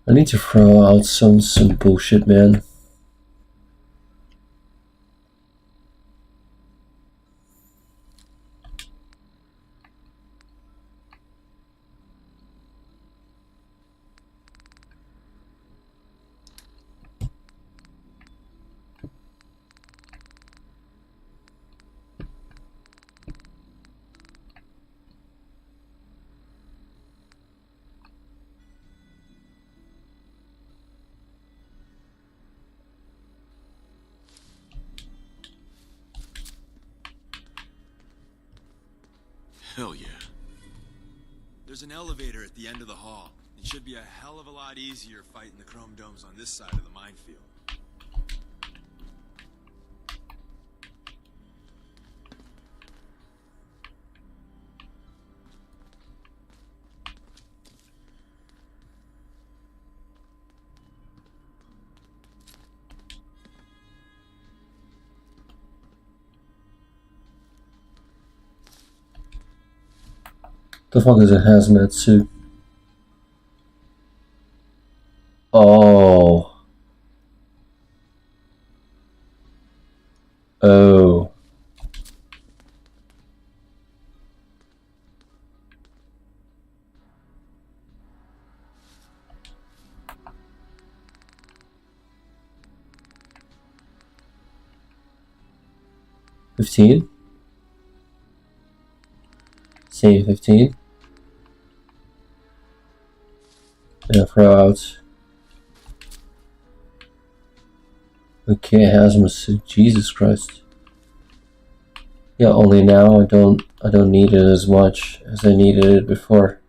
I need to throw out some bullshit, man. Hell yeah. There's an elevator at the end of the hall. It should be a hell of a lot easier fighting the chrome domes on this side of the minefield. The fuck is a hazmat suit? Oh. Oh. $15? Say 15. Yeah, throw out. Okay, hazmat suit. Jesus Christ. Yeah, only now I don't need it as much as I needed it before.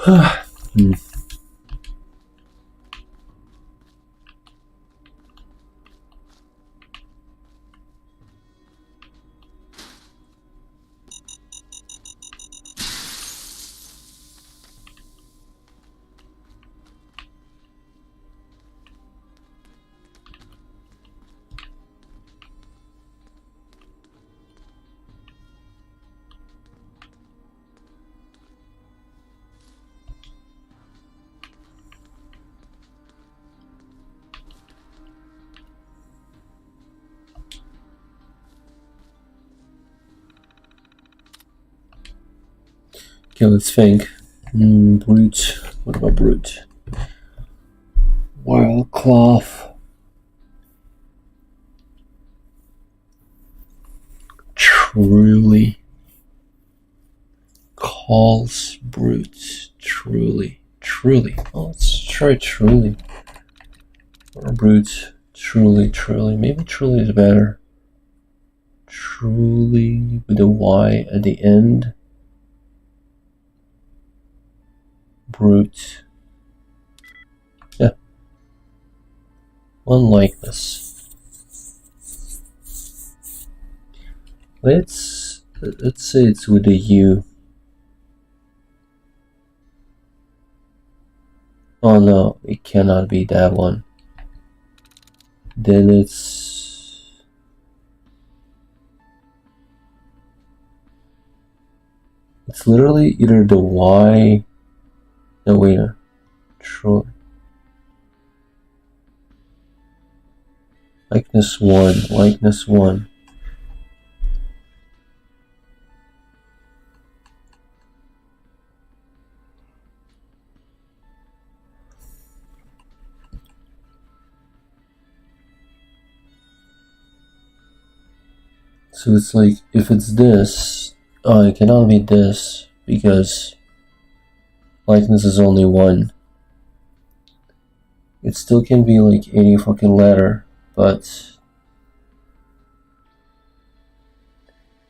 Hmm. Okay, let's think. Brute. What about brute? Wild cloth. Truly. Calls brute. Truly. Truly. Oh, let's try truly. Or brute. Truly. Maybe truly is better. Truly with a Y at the end. Brute. Yeah. One likeness. Let's say it's with a U. Oh no, it cannot be that one. Then it's literally either the Y. No, wait. Truly. Likeness 1. So it's like, if it's this, it cannot be this, because likeness is only 1. It still can be like any fucking letter, but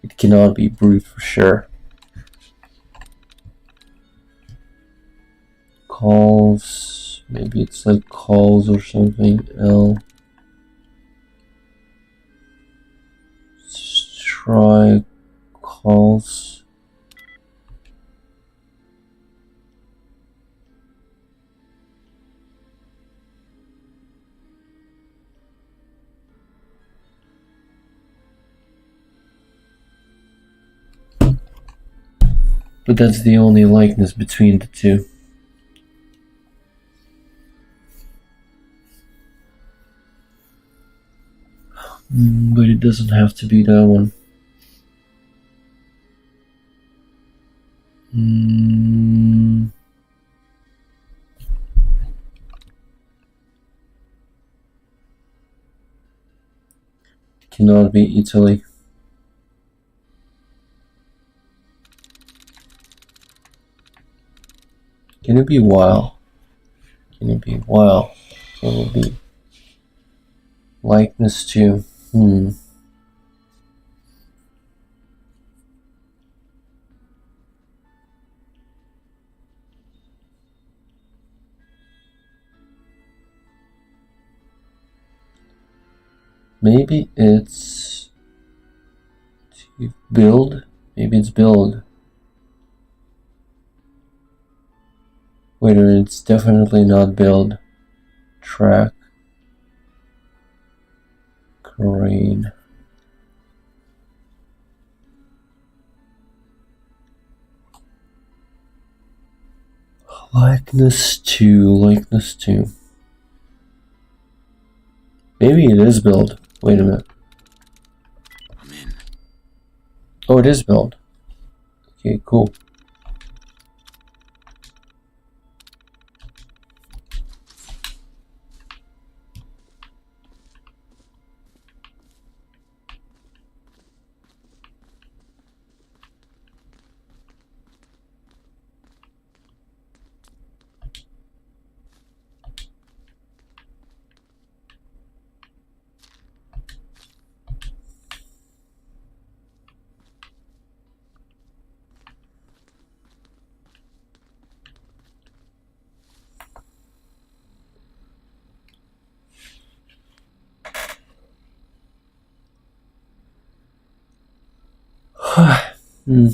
it cannot be brute for sure. Calls, maybe it's like calls or something. L. Let's try calls. But that's the only likeness between the two. But it doesn't have to be that one. It cannot be Italy. Can it be while? Can it be while? Can it be likeness to? Maybe it's to build. Maybe it's build. Wait, it's definitely not build. Track. Crane. Likeness 2, likeness 2. Maybe it is build. Wait a minute. I'm in. Oh, it is build. Okay, cool. Hmm.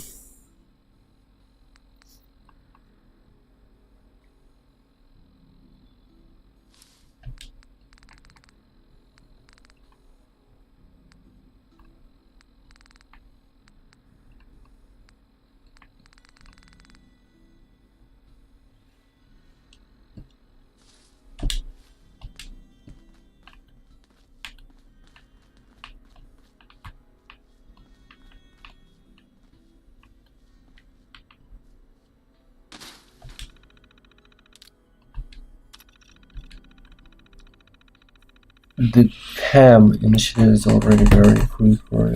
The PAM initiative is already very fruitful.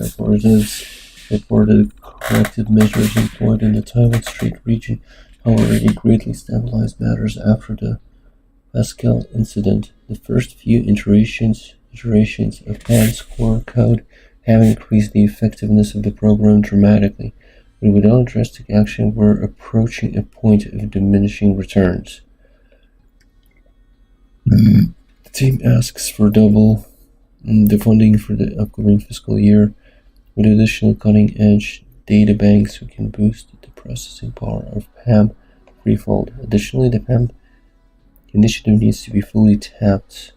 Reported corrective measures employed in the Taiwan Strait region have already greatly stabilized matters after the Pascal incident. The first few iterations of PAM's core code have increased the effectiveness of the program dramatically, but without drastic action, we're approaching a point of diminishing returns. The team asks for double the funding for the upcoming fiscal year. With additional cutting-edge data banks, we can boost the processing power of PAM threefold. Additionally, the PAM initiative needs to be fully tapped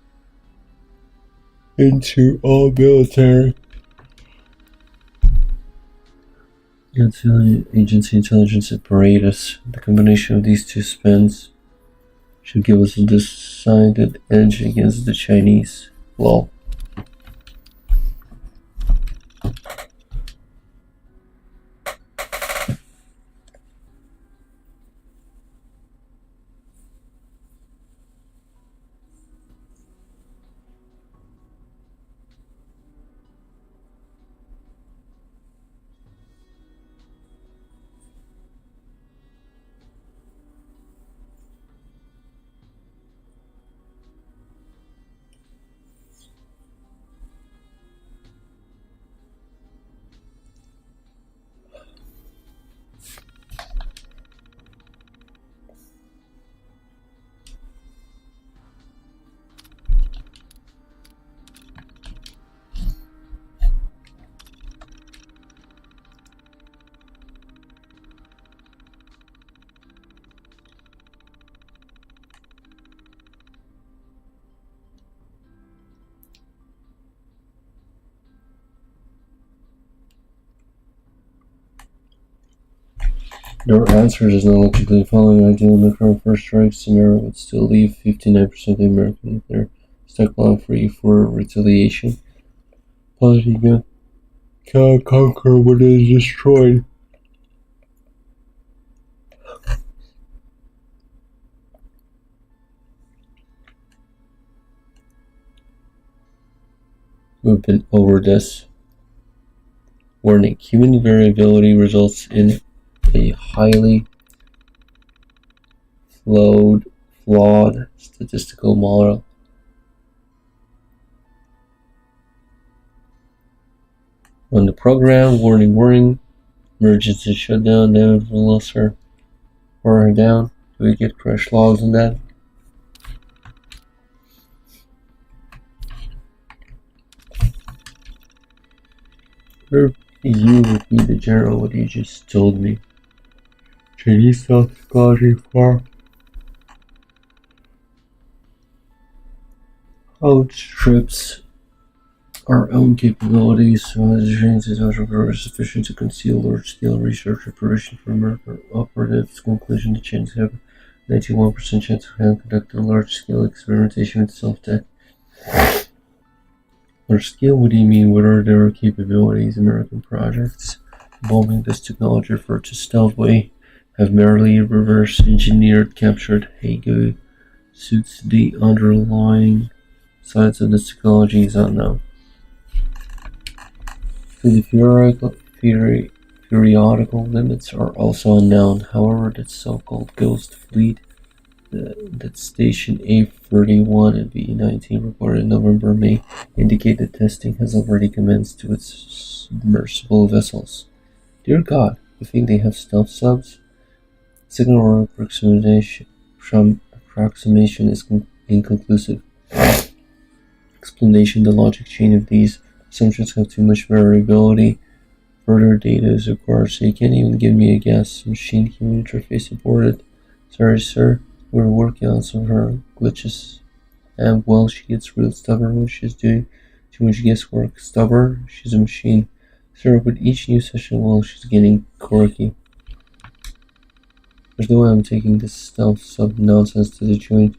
into all military agency intelligence apparatus. The combination of these two spends should give us a decided edge against the Chinese. Lol. Their answer does not logically follow the ideal nuclear first strike scenario would still leave 59% of the American nuclear stockpile free for retaliation. Quality gun cannot conquer what is destroyed. We've been over this. Warning: human variability results in a highly flawed statistical model. On the program, warning, emergency shutdown, damage velocity, power down. Do we get crash logs on that? You repeat the general what you just told me. Chinese toxicology far outstrips our own capabilities, so as Jane's is sufficient to conceal large-scale research operation from American operatives. Conclusion: the Chinese have 91% chance of having conducted large-scale experimentation with self-tech. Large-scale, what do you mean? What are their capabilities? American projects involving this technology referred to stealthily have merely reverse-engineered, captured Hago suits. The underlying science of this technology is unknown. The periodical limits are also unknown. However, the so-called Ghost Fleet that Station A31 and B19 reported in November-May indicate that testing has already commenced to its submersible vessels. Dear God, you think they have stealth subs? Signal approximation is inconclusive. Explanation: the logic chain of these assumptions have too much variability. Further data is required, so you can't even give me a guess. Machine human interface aborted. Sorry, sir. We're working on some of her glitches. And well, she gets real stubborn when she's doing too much guesswork. Stubborn? She's a machine. Sir, with each new session, well, she's getting quirky. There's no way I'm taking this stealth sub nonsense to the Joint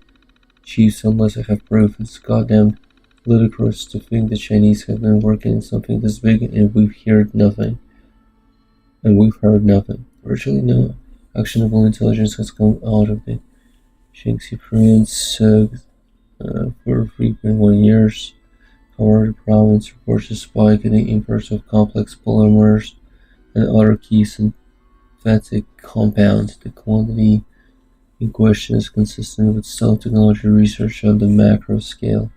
Chiefs unless I have proof. It's goddamn ludicrous to think the Chinese have been working on something this big and we've heard nothing. Virtually no actionable intelligence has come out of it. Shanxi Province for 3.1 years. However, the province reports a spike in the imports of complex polymers and other key synthetic compounds. The quantity in question is consistent with stealth technology research on the macro scale.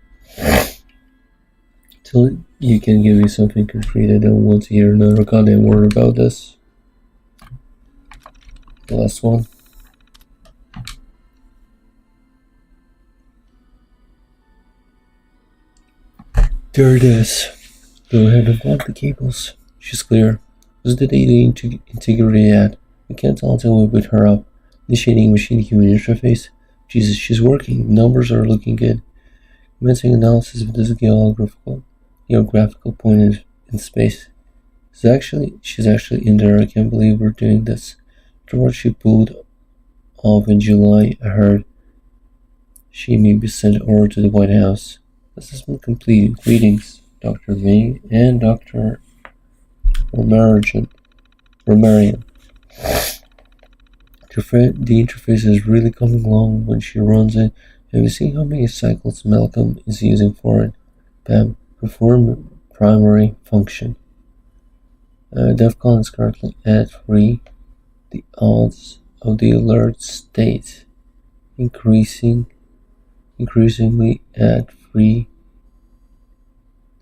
Till you can give me something concrete, I don't want to hear another goddamn word about this. The last one. There it is. Go ahead and block the cables. She's clear. Where's the data integrity at? I can't tell until we boot her up. Initiating machine-human interface. Jesus, she's working. Numbers are looking good. Commencing analysis of this geographical point in space. She's actually in there. I can't believe we're doing this. After what she pulled off in July, I heard she may be sent over to the White House. Assessment complete. Greetings, Dr. Lee and Dr. Romarian. The interface is really coming along when she runs it. Have you seen how many cycles Malcolm is using for it? Bam. Perform primary function. DEFCON is currently at 3. The odds of the alert state increasingly at 3.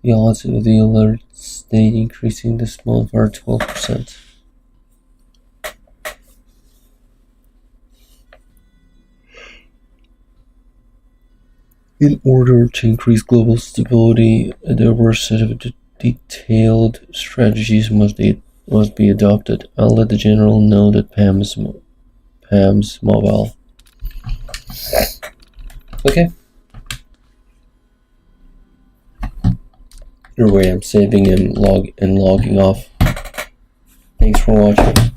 The odds of the alert state increasing this month are 12%. In order to increase global stability, a diverse set of detailed strategies must be adopted. I'll let the general know that Pam's mobile. Okay. Either way, I'm saving and logging off. Thanks for watching.